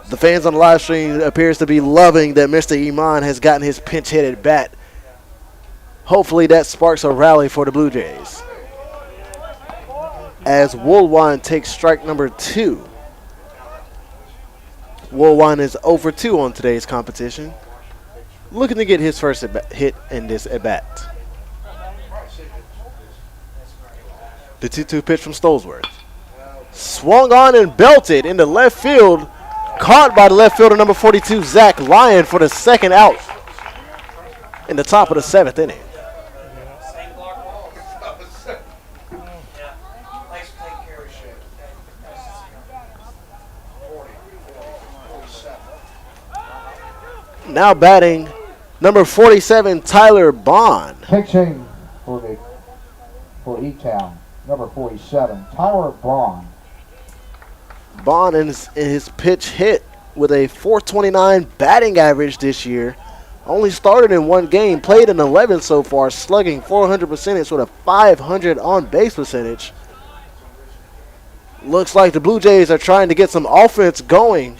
The fans on the live stream appears to be loving that Mr. Iman has gotten his pinch hit at bat. Hopefully that sparks a rally for the Blue Jays. As Woolwine takes strike number 2. Woolwine is 0 for 2 on today's competition, looking to get his first hit in this at-bat. The 2-2 pitch from Stolesworth. Swung on and belted into left field. Caught by the left fielder, number 42, Zach Lyon, for the second out in the top of the 7th inning. Now batting number 47, Tyler Bond. Pitching for E-Town, number 47, Tyler Braun. Bond in his pitch hit with a .429 batting average this year. Only started in 1 game, played in 11 so far, slugging .400% with a .500 on-base percentage. Looks like the Blue Jays are trying to get some offense going.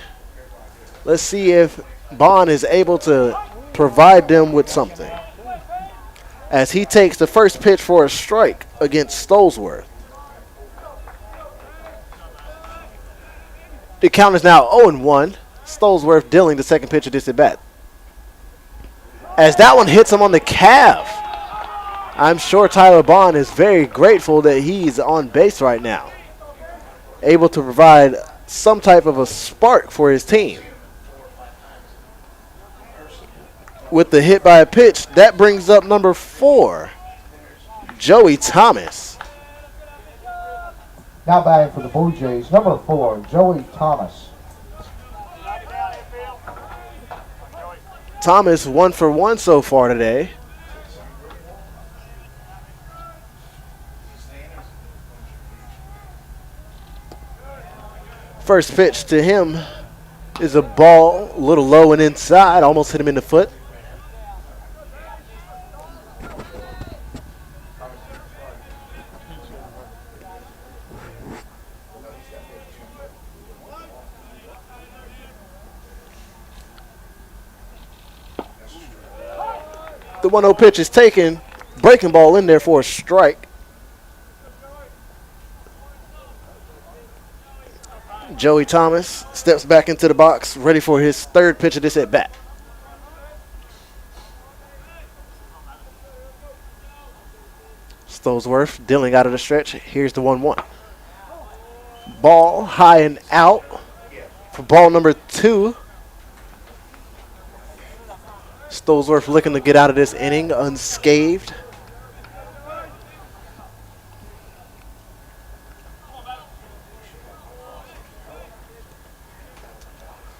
Let's see if Bond is able to provide them with something, as he takes the first pitch for a strike against Stolesworth. The count is now 0-1. Stolesworth dealing the second pitch of this at bat. As that one hits him on the calf. I'm sure Tyler Bond is very grateful that he's on base right now, able to provide some type of a spark for his team. with the hit by a pitch. That brings up number 4, Joey Thomas. Now batting for the Blue Jays, number 4, Joey Thomas. Thomas 1 for 1 so far today. First pitch to him is a ball, a little low and inside, almost hit him in the foot. The 1-0 pitch is taken. Breaking ball in there for a strike. Joey Thomas steps back into the box, ready for his third pitch of this at bat. Stolesworth dealing out of the stretch. Here's the 1-1. Ball high and out for ball number 2. Stolesworth looking to get out of this inning unscathed.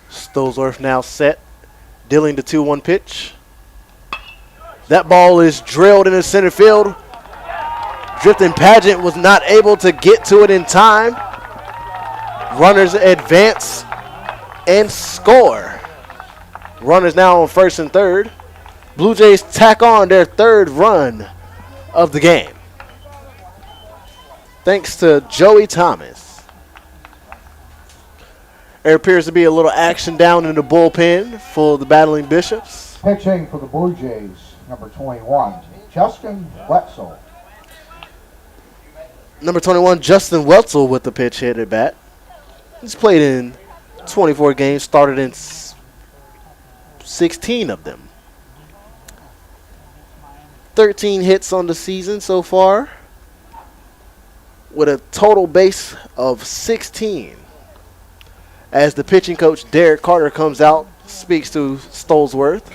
Stolesworth now set, dealing the 2-1 pitch. That ball is drilled into center field. Drifting Pageant was not able to get to it in time. Runners advance and score. Runners now on first and third. Blue Jays tack on their third run of the game, thanks to Joey Thomas. There appears to be a little action down in the bullpen for the Battling Bishops. Pitching for the Blue Jays, number 21, Justin Wetzel. Number 21, Justin Wetzel with the pitch hit at bat. He's played in 24 games, started in 16 of them. 13 hits on the season so far, with a total base of 16. As the pitching coach, Derek Carter, comes out, speaks to Stolesworth.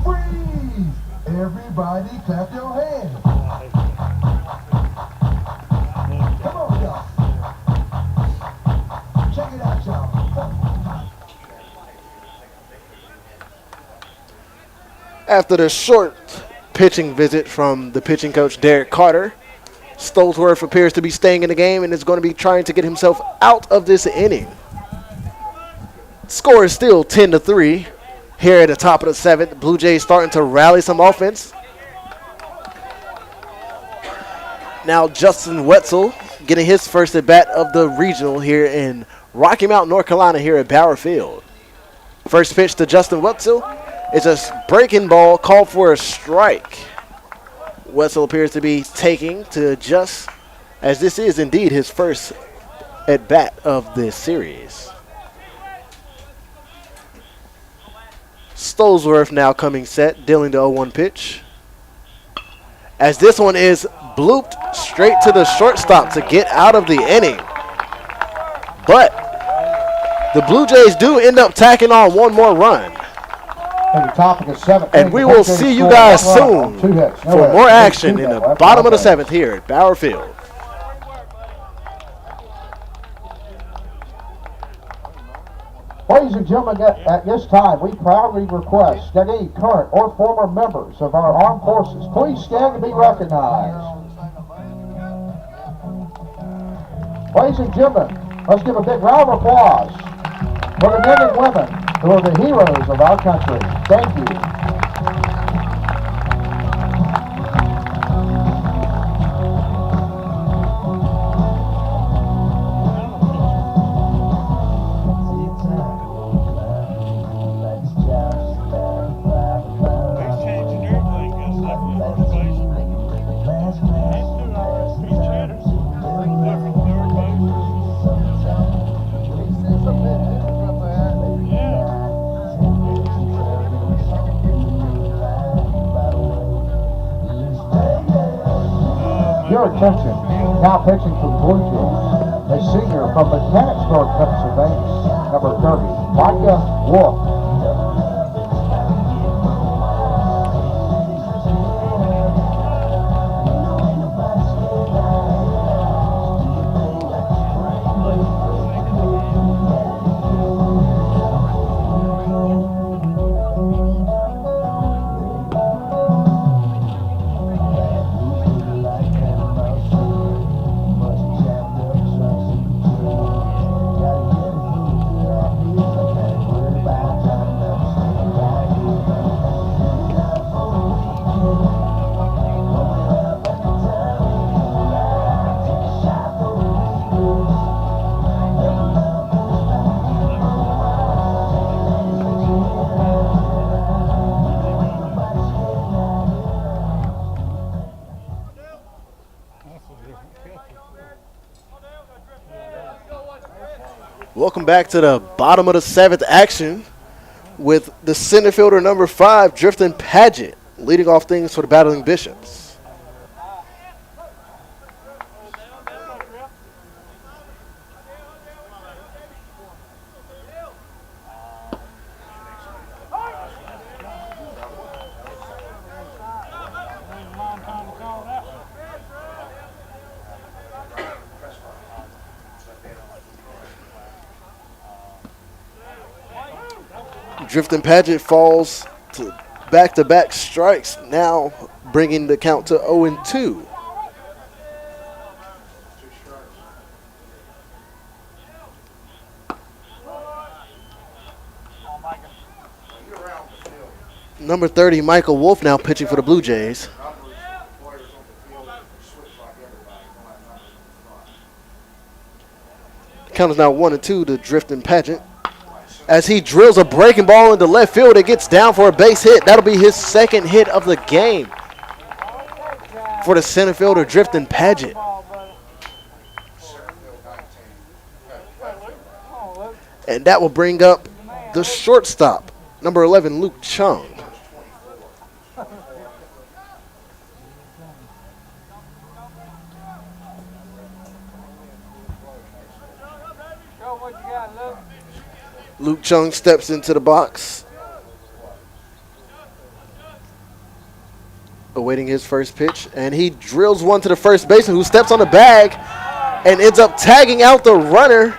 Freeze! Everybody clap your hands. Come on, y'all. Check it out, y'all. After the short pitching visit from the pitching coach, Derek Carter, Stolesworth appears to be staying in the game and is going to be trying to get himself out of this inning. Score is still 10-3 here at the top of the 7th. Blue Jays starting to rally some offense. Now Justin Wetzel getting his first at bat of the regional here in Rocky Mount, North Carolina, here at Bauer Field. First pitch to Justin Wetzel. It's a breaking ball, called for a strike. Wetzel appears to be taking to adjust, as this is indeed his first at bat of this series. Stolesworth now coming set, dealing the 0-1 pitch. As this one is blooped straight to the shortstop to get out of the inning. But the Blue Jays do end up tacking on one more run. At the top of the 7th. And we will see you guys soon for more action in the bottom of the 7th here at Bauer Field. Ladies and gentlemen, at this time, we proudly request that any current or former members of our armed forces please stand to be recognized. Ladies and gentlemen, let's give a big round of applause for the men and women who are the heroes of our country. Thank you. your attention. Now pitching for the Blue Jays, a senior from Mechanicsburg, Pennsylvania, number 30, Micah Wolf. Welcome back to the bottom of the 7th action with the center fielder number 5, Drifting Paget, leading off things for the Battling Bishops. Drifting Paget falls to back-to-back strikes, now bringing the count to 0-2. Number 30, Michael Wolf, now pitching for the Blue Jays. The count is now 1-2 to Drifting Paget. As he drills a breaking ball into left field, it gets down for a base hit. That'll be his second hit of the game for the center fielder, Drifting Paget. And that will bring up the shortstop, number 11, Luke Chung. Luke Chung steps into the box, awaiting his first pitch, and he drills one to the first baseman, who steps on the bag and ends up tagging out the runner,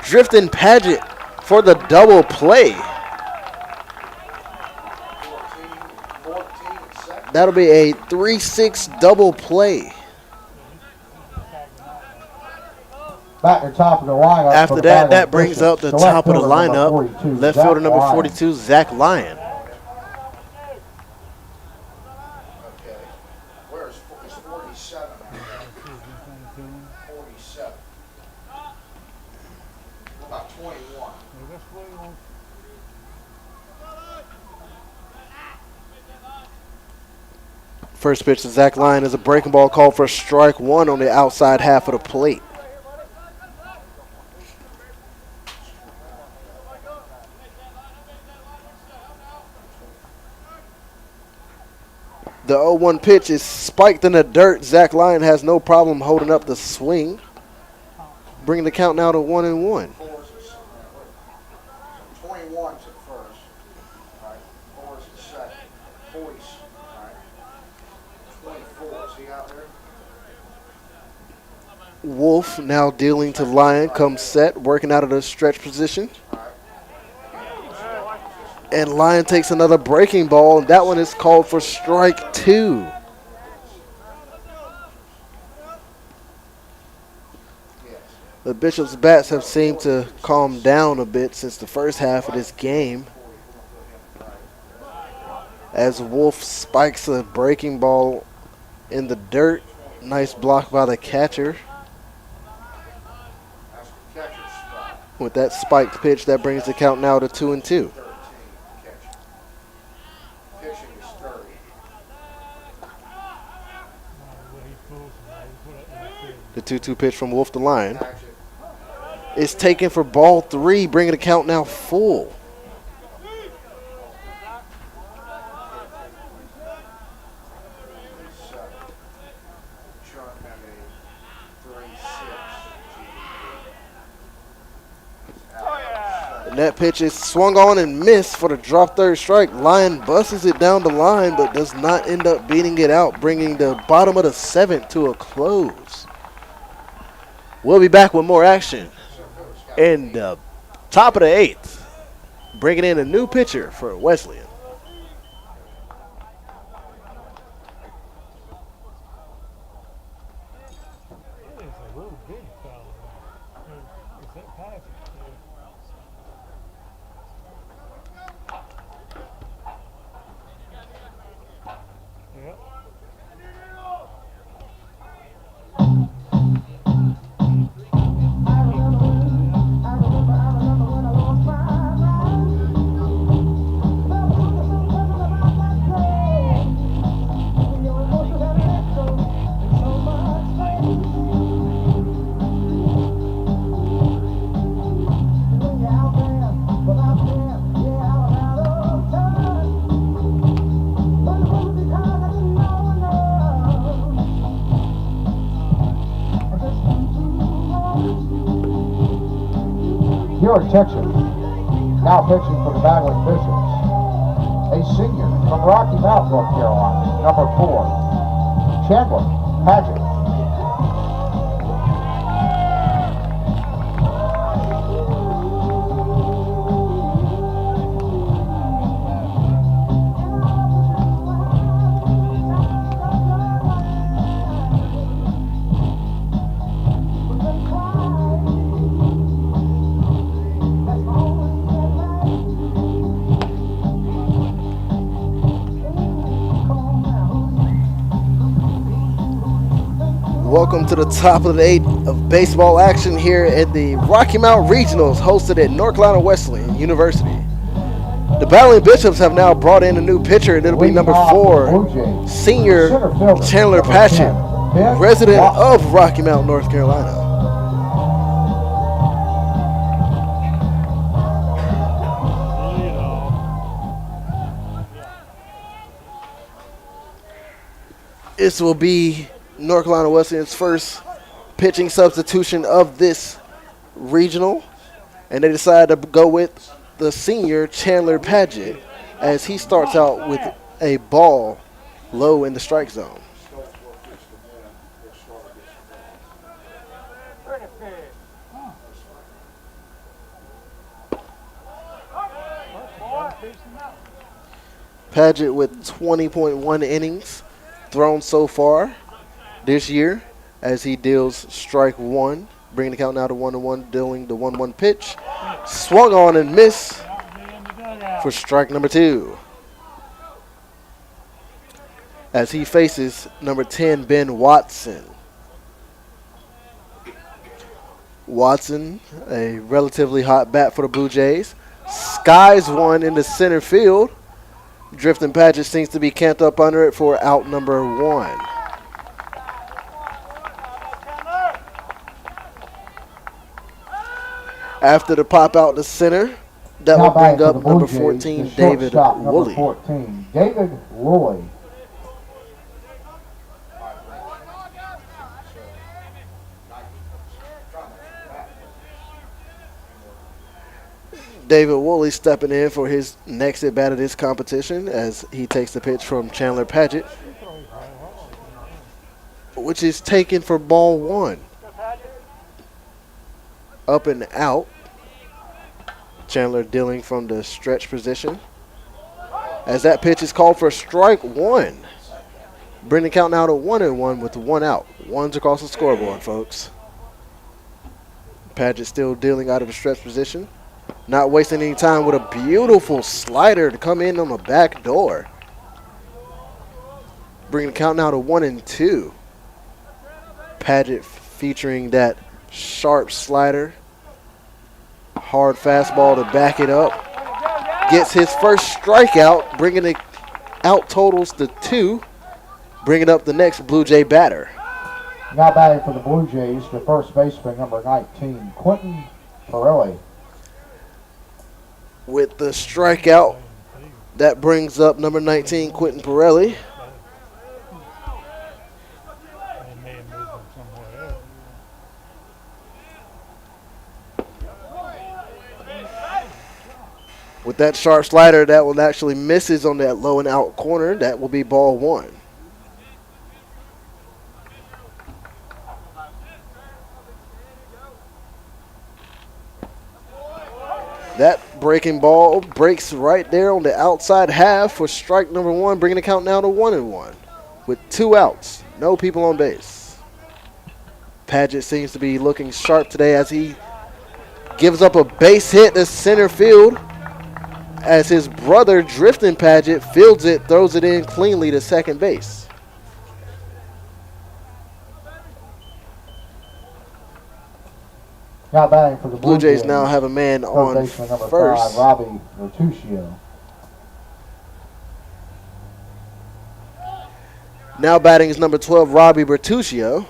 Drifting Paget, for the double play. That'll be a 3-6 double play. Back to the top of the lineup. After that brings up the top of the lineup. Left fielder number 42, Zach Lyon. Where's 47? 47. About 21. First pitch to Zach Lyon is a breaking ball called for strike one on the outside half of the plate. The 0-1 pitch is spiked in the dirt. Zach Lyon has no problem holding up the swing, bringing the count now to 1-1. 21's at first. Right. 4's at second. 40's right. 24. Is he out there? Wolf now dealing to Lyon, comes set, working out of the stretch position. And Lyon takes another breaking ball, and that one is called for strike two. The Bishops' bats have seemed to calm down a bit since the first half of this game, as Wolf spikes a breaking ball in the dirt. Nice block by the catcher. With that spiked pitch, that brings the count now to 2-2. The 2-2 pitch from Wolf to Lyon is taken for ball three, bringing the count now full. And that pitch is swung on and missed for the drop third strike. Lyon busts it down the line but does not end up beating it out, bringing the bottom of the 7th to a close. We'll be back with more action in the top of the 8th, bringing in a new pitcher for Wesleyan. It is a little big fellow. Is that Patrick? Yep. Here in Texas, now pitching for the Battling Bishops, a senior from Rocky Mount, North Carolina, number 4, Chandler Paget. Welcome to the top of the 8th of baseball action here at the Rocky Mount Regionals, hosted at North Carolina Wesleyan University. The Battling Bishops have now brought in a new pitcher, and it'll be number 4, senior Chandler Paget, resident of Rocky Mount, North Carolina. This will be North Carolina Wesleyan's first pitching substitution of this regional, and they decided to go with the senior Chandler Paget as he starts out with a ball low in the strike zone. Pretty big. Paget with 20.1 innings thrown so far this year as he deals strike 1, bringing the count now to 1-1, dealing the 1-1 pitch. Swung on and missed for strike number 2. As he faces number 10, Ben Watson. Watson, a relatively hot bat for the Blue Jays, skies one into center field. Drifting Paget seems to be camped up under it for out number 1. After the pop out to center, that will bring up number 14, David Woolley. 14, David Woolley. David Woolley stepping in for his next at bat of this competition as he takes the pitch from Chandler Paget, which is taken for ball 1. Up and out. Chandler dealing from the stretch position as that pitch is called for strike 1. Bring the count now to 1-1 with 1 out. 1's across the scoreboard, folks. Paget still dealing out of a stretch position. Not wasting any time with a beautiful slider to come in on the back door. Bring the count now to 1-2. Paget featuring that sharp slider. Hard fastball to back it up. Gets his first strikeout, bringing the out totals to 2. Bringing up the next Blue Jay batter. Now batting for the Blue Jays, the first baseman, number 19, Quentin Pirelli. With the strikeout, that brings up number 19, Quentin Pirelli. They may have moved him somewhere else. With that sharp slider, that one actually misses on that low and out corner. That will be ball one. That breaking ball breaks right there on the outside half for strike number one, bringing the count now to 1-1 with 2 outs, no people on base. Padgett seems to be looking sharp today as he gives up a base hit to center field as his brother, Drifting Padgett, fields it, throws it in cleanly to second base. Now batting for the Blue Jays now have a man third on baseman number first. 5, Robbie Bertuccio. Now batting is number 12, Robbie Bertuccio.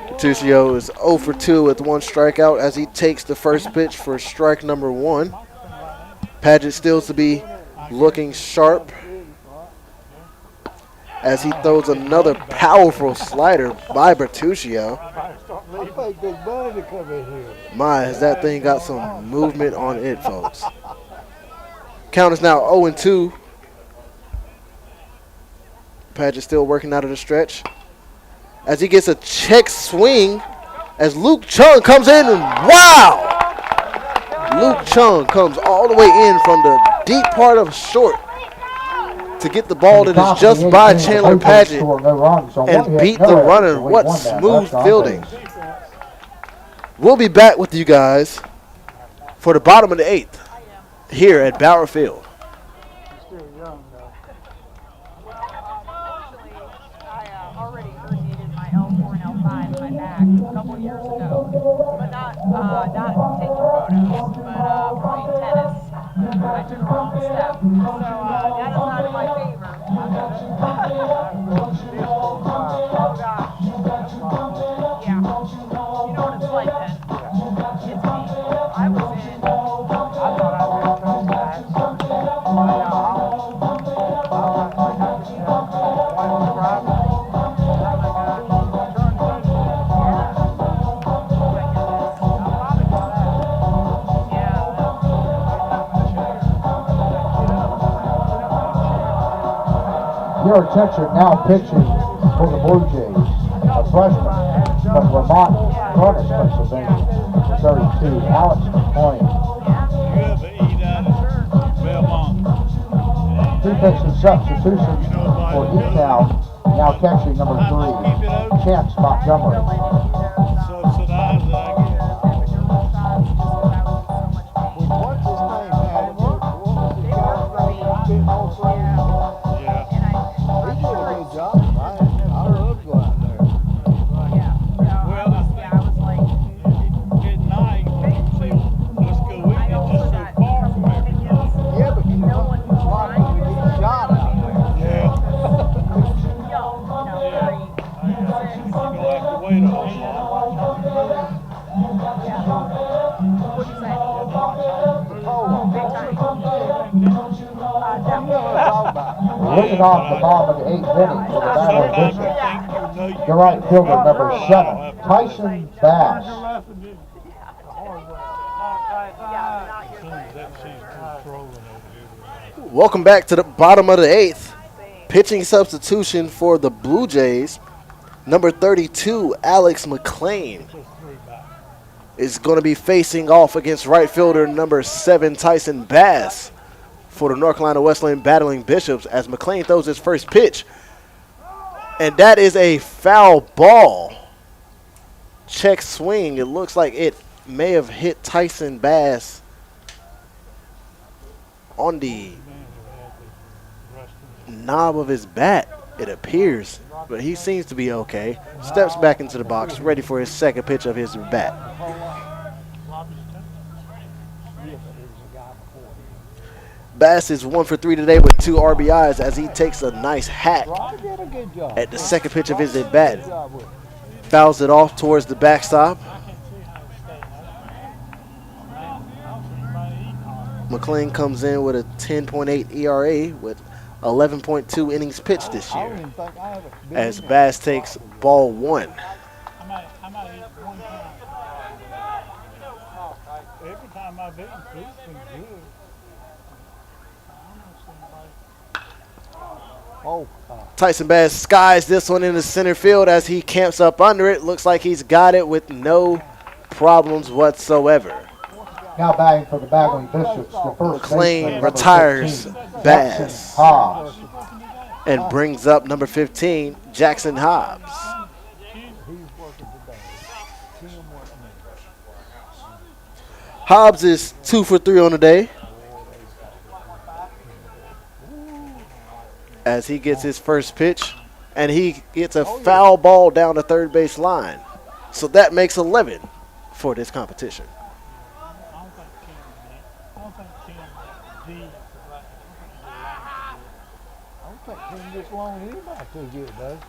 Bertuccio is 0 for 2 with 1 strikeout as he takes the first pitch for strike number 1. Padgett still to be looking sharp as he throws another powerful slider by Bertuccio. My, has that thing got some movement on it, folks. Count is now 0-2. Padgett still working out of the stretch as he gets a check swing as Luke Chung comes in and wow! Luke Chung comes all the way in from the deep part of short to get the ball that is just by Chandler Padgett and beat the runner. What smooth fielding. We'll be back with you guys for the bottom of the 8th here at Bauer Field. I already herniated my L4 and L5 in my back a couple of years ago, but not taking photos, but playing tennis. I took a wrong step, so that is not in my favor. Oh gosh. Yeah. You know what it's like then. It's painful. I was in. I thought I was going to come Your attention now pitching for the Blue Jays, a freshman from Vermont, Cornish, Pennsylvania, the 32, Alex McClain. He takes a substitution for Easttown, now catching number 3, Chance Montgomery. Looking off the bottom of the 8th inning for the Battle Bishops, the right fielder number 7, Tyson Bass. Welcome back to the bottom of the 8th. Pitching substitution for the Blue Jays, number 32, Alex McClain, is going to be facing off against right fielder number 7, Tyson Bass, for the North Carolina Wesleyan Battling Bishops as McClain throws his first pitch. And that is a foul ball. Check swing. It looks like it may have hit Tyson Bass on the knob of his bat, it appears. But he seems to be okay. Steps back into the box, ready for his second pitch of his bat. Bass is 1 for 3 today with 2 RBIs as he takes a nice hack at the second pitch of his at bat. Fouls it off towards the backstop. McClain comes in with a 10.8 ERA with 11.2 innings pitched this I year. don't even think I have a big As inning. Bass takes ball 1. I might hit one time. Every time I've eaten, food's been good. Oh, Tyson Bass skies this one in the center field as he camps up under it. Looks like he's got it with no problems whatsoever. Now batting for the Bagley Bishops, the first McLean baseman, number retires 15, Bass. Jackson Hobbs. And brings up number 15, Jackson Hobbs. Hobbs is 2 for 3 on the day. As he gets his first pitch, and he gets a foul ball down the third base line. So that makes 11 for this competition.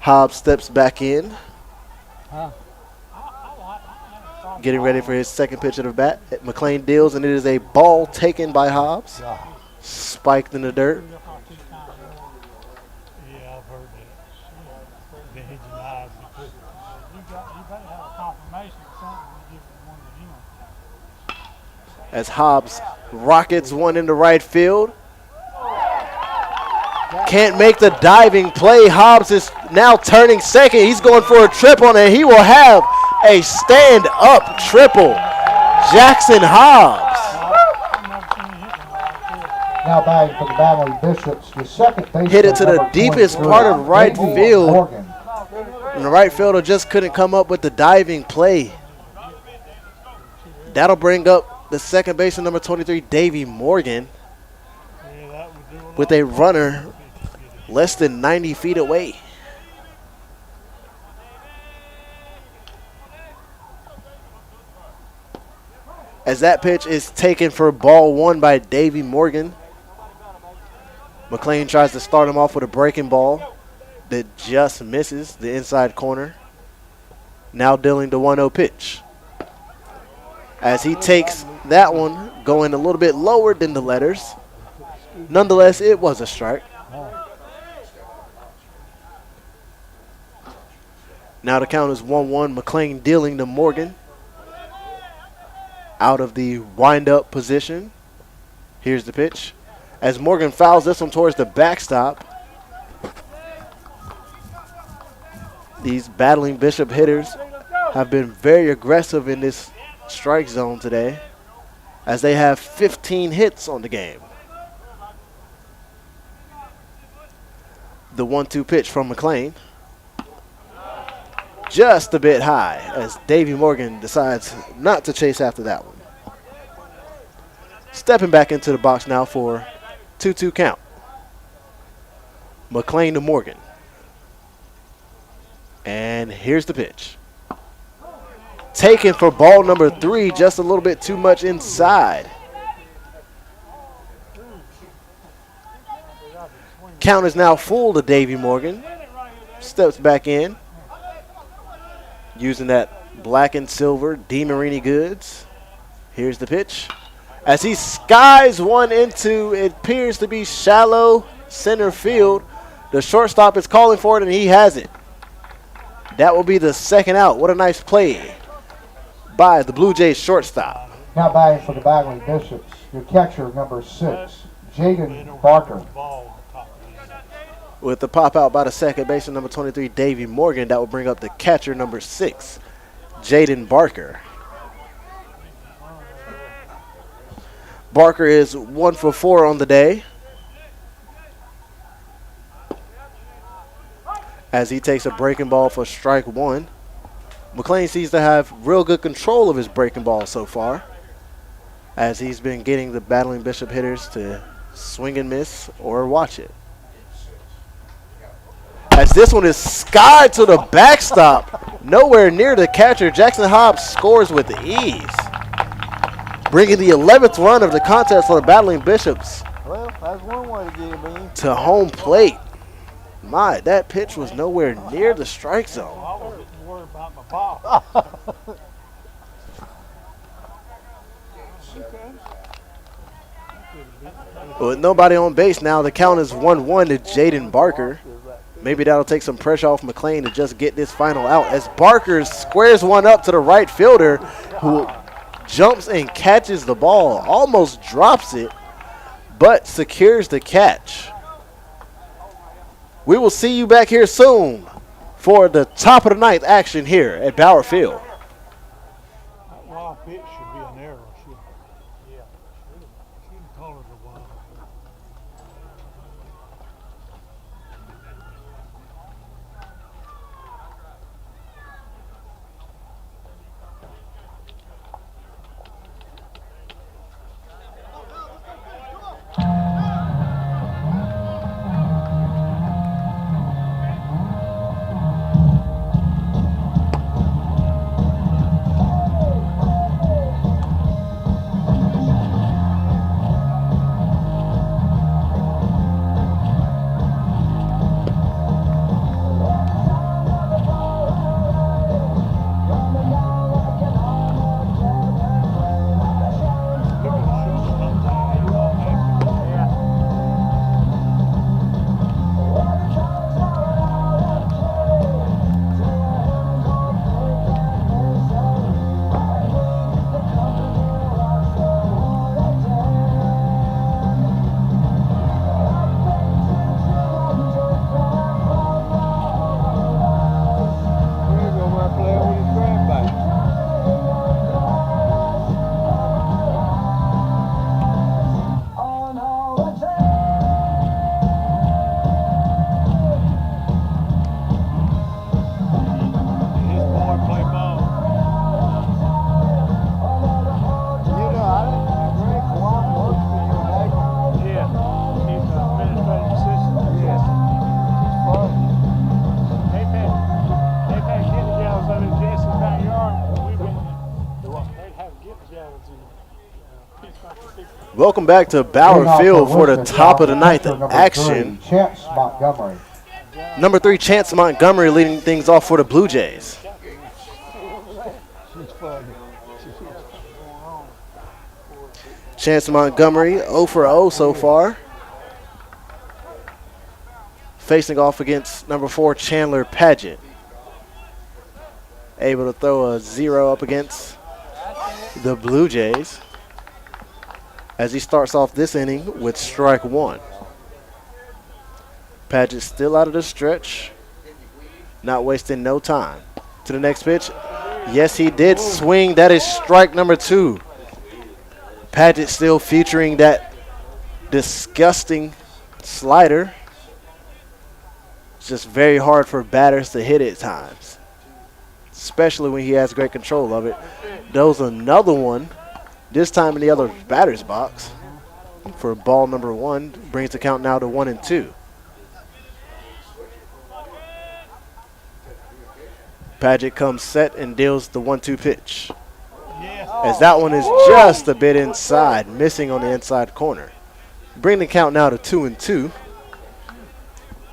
Hobbs steps back in, getting ready for his second pitch of the bat. McLean deals, and it is a ball taken by Hobbs, spiked in the dirt. yeah, I've heard that. Then he denies he put it. You better have a confirmation or something to give it one to him. As Hobbs rockets one into right field. Can't make the diving play. Hobbs is now turning second. He's going for a triple, and he will have a stand-up triple. Jackson Hobbs. Now batting for the Bagley Bishops, the second baseman, Hit it to the number deepest 23, part of right Davey field. Morgan. And the right fielder just couldn't come up with the diving play. That'll bring up the second baseman, number 23, Davey Morgan, with a runner less than 90 feet away. As that pitch is taken for ball 1 by Davey Morgan. McLean tries to start him off with a breaking ball that just misses the inside corner. Now dealing the 1-0 pitch. As he takes that one, going a little bit lower than the letters. Nonetheless, it was a strike. Now the count is 1-1. McLean dealing to Morgan. Out of the wind-up position. Here's the pitch. As Morgan fouls this one towards the backstop. These battling Bishop hitters have been very aggressive in this strike zone today, as they have 15 hits on the game. The 1-2 pitch from McLean. Just a bit high, as Davey Morgan decides not to chase after that one. Stepping back into the box now for 2-2 count. McLean to Morgan. And here's the pitch. Taken for ball number 3, just a little bit too much inside. Count is now full to Davey Morgan. Steps back in. Using that black and silver DiMarini goods. Here's the pitch. As he skies one into, it appears to be shallow center field. The shortstop is calling for it, and he has it. That will be the second out. What a nice play by the Blue Jays shortstop. Now batting for the Bagley Bishops, your catcher, number 6, Jaden Barker. With the pop out by the second baseman, number 23, Davey Morgan, that will bring up the catcher, number 6, Jaden Barker. Barker is 1 for 4 on the day, as he takes a breaking ball for strike 1. McLean seems to have real good control of his breaking ball so far, as he's been getting the battling Bishop hitters to swing and miss or watch it. As this one is skied to the backstop, nowhere near the catcher. Jackson Hobbs scores with ease, bringing the 11th run of the contest for the battling Bishops Well, that's one way to get him in. to home plate. My, that pitch was nowhere near the strike zone. I wasn't worried about my ball. With nobody on base now, the count is 1-1 to Jaden Barker. Maybe that'll take some pressure off McLean to just get this final out as Barker squares one up to the right fielder who jumps and catches the ball, almost drops it, but secures the catch. We will see you back here soon for the top of the ninth action here at Bauer Field. That wild pitch should be an error. Yeah. Shouldn't call it a wild. Welcome back to Bauer Field for the top of the ninth action. Chance Montgomery. Number 3, Chance Montgomery leading things off for the Blue Jays. Chance Montgomery 0 for 0 so far. Facing off against number 4, Chandler Padgett. Able to throw a 0 up against the Blue Jays as he starts off this inning with strike 1. Padgett still out of the stretch, not wasting no time. To the next pitch. Yes, he did swing. That is strike number 2. Padgett still featuring that disgusting slider. It's just very hard for batters to hit at times, especially when he has great control of it. Throws another one, this time in the other batter's box for ball number 1. Brings the count now to 1-2. Padgett comes set and deals the 1-2 pitch. As that one is just a bit inside, missing on the inside corner. Bring the count now to 2-2.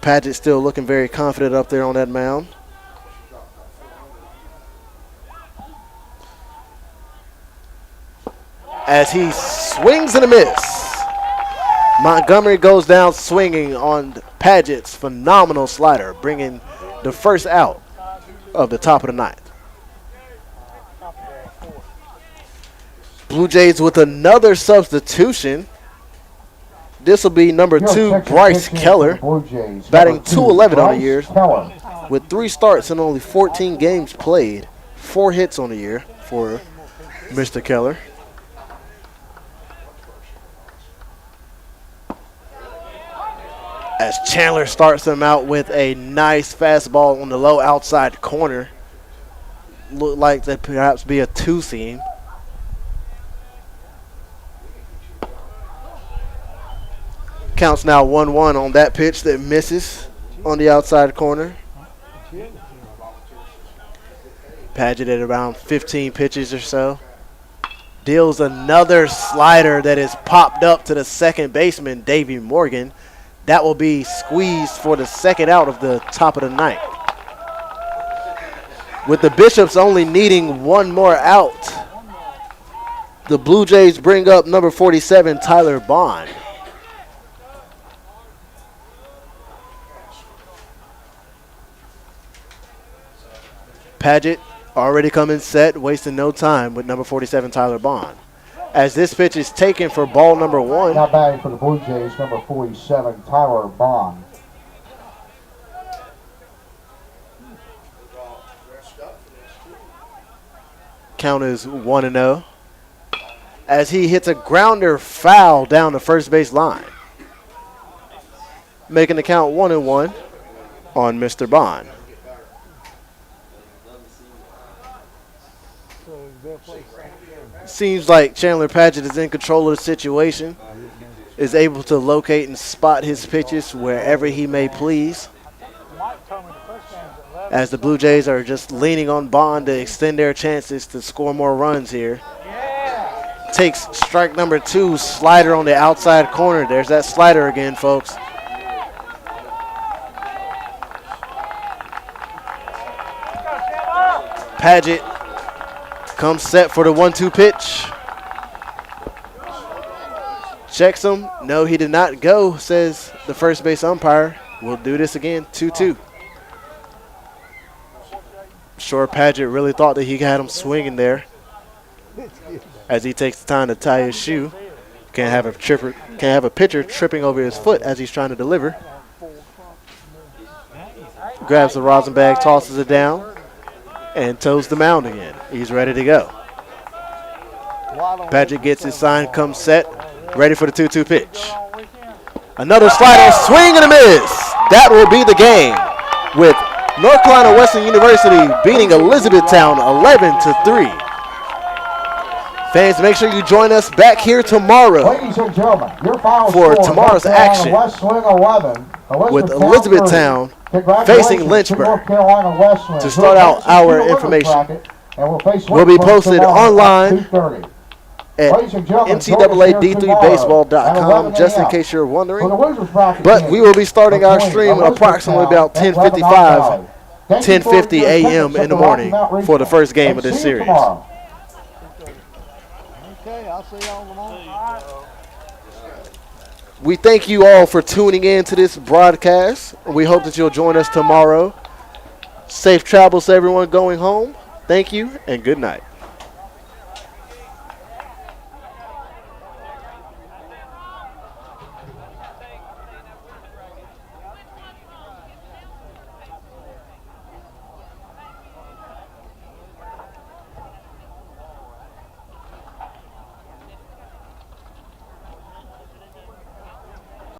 Padgett still looking very confident up there on that mound. As he swings and a miss. Montgomery goes down swinging on Padgett's phenomenal slider, bringing the first out of the top of the ninth. Blue Jays with another substitution. This will be number 2, Bryce Keller, batting .211 on the year, with 3 starts and only 14 games played, 4 hits on the year for Mr. Keller. As Chandler starts him out with a nice fastball on the low outside corner. Looked like that perhaps be a 2-seam. Counts now 1-1 on that pitch that misses on the outside corner. Padgett at around 15 pitches or so. Deals another slider that is popped up to the second baseman, Davey Morgan. That will be squeezed for the second out of the top of the ninth. With the Bishops only needing 1 more out the Blue Jays bring up number 47, Tyler Bond. Paget already coming set, wasting no time with number 47, Tyler Bond. As this pitch is taken for ball number 1. Now batting for the Blue Jays, number 47, Tyler Bond. Count is 1-0. As he hits a grounder foul down the first base line. Making the count 1-1 on Mr. Bond. Seems like Chandler Paget is in control of the situation, is able to locate and spot his pitches wherever he may please. As the Blue Jays are just leaning on Bond to extend their chances to score more runs here. Takes strike number 2, slider on the outside corner. There's that slider again, folks. Paget comes set for the 1-2 pitch. Checks him. No, he did not go, says the first base umpire. We'll do this again, 2-2. Sure, Paget really thought that he had him swinging there. As he takes the time to tie his shoe. Can't have a pitcher tripping over his foot as he's trying to deliver. Grabs the rosin bag, tosses it down, and toes the mound again. He's ready to go. Paget gets his sign, comes set, ready for the 2-2 pitch. Another slider, swing and a miss. That will be the game, with North Carolina Wesleyan University beating Elizabethtown 11-3. Fans, make sure you join us back here tomorrow. Ladies and gentlemen, your final for score, tomorrow's action Wesleyan 11, with Elizabethtown 30, facing Lynchburg. To start out our information, will be posted online at NCAA-D3baseball.com, just in case you're wondering. But we will be starting our stream approximately about 10:55, 10:50 a.m. in the morning for the first game of this series. Okay, I'll see y'all tomorrow. We thank you all for tuning in to this broadcast. We hope that you'll join us tomorrow. Safe travels to everyone going home. Thank you and good night.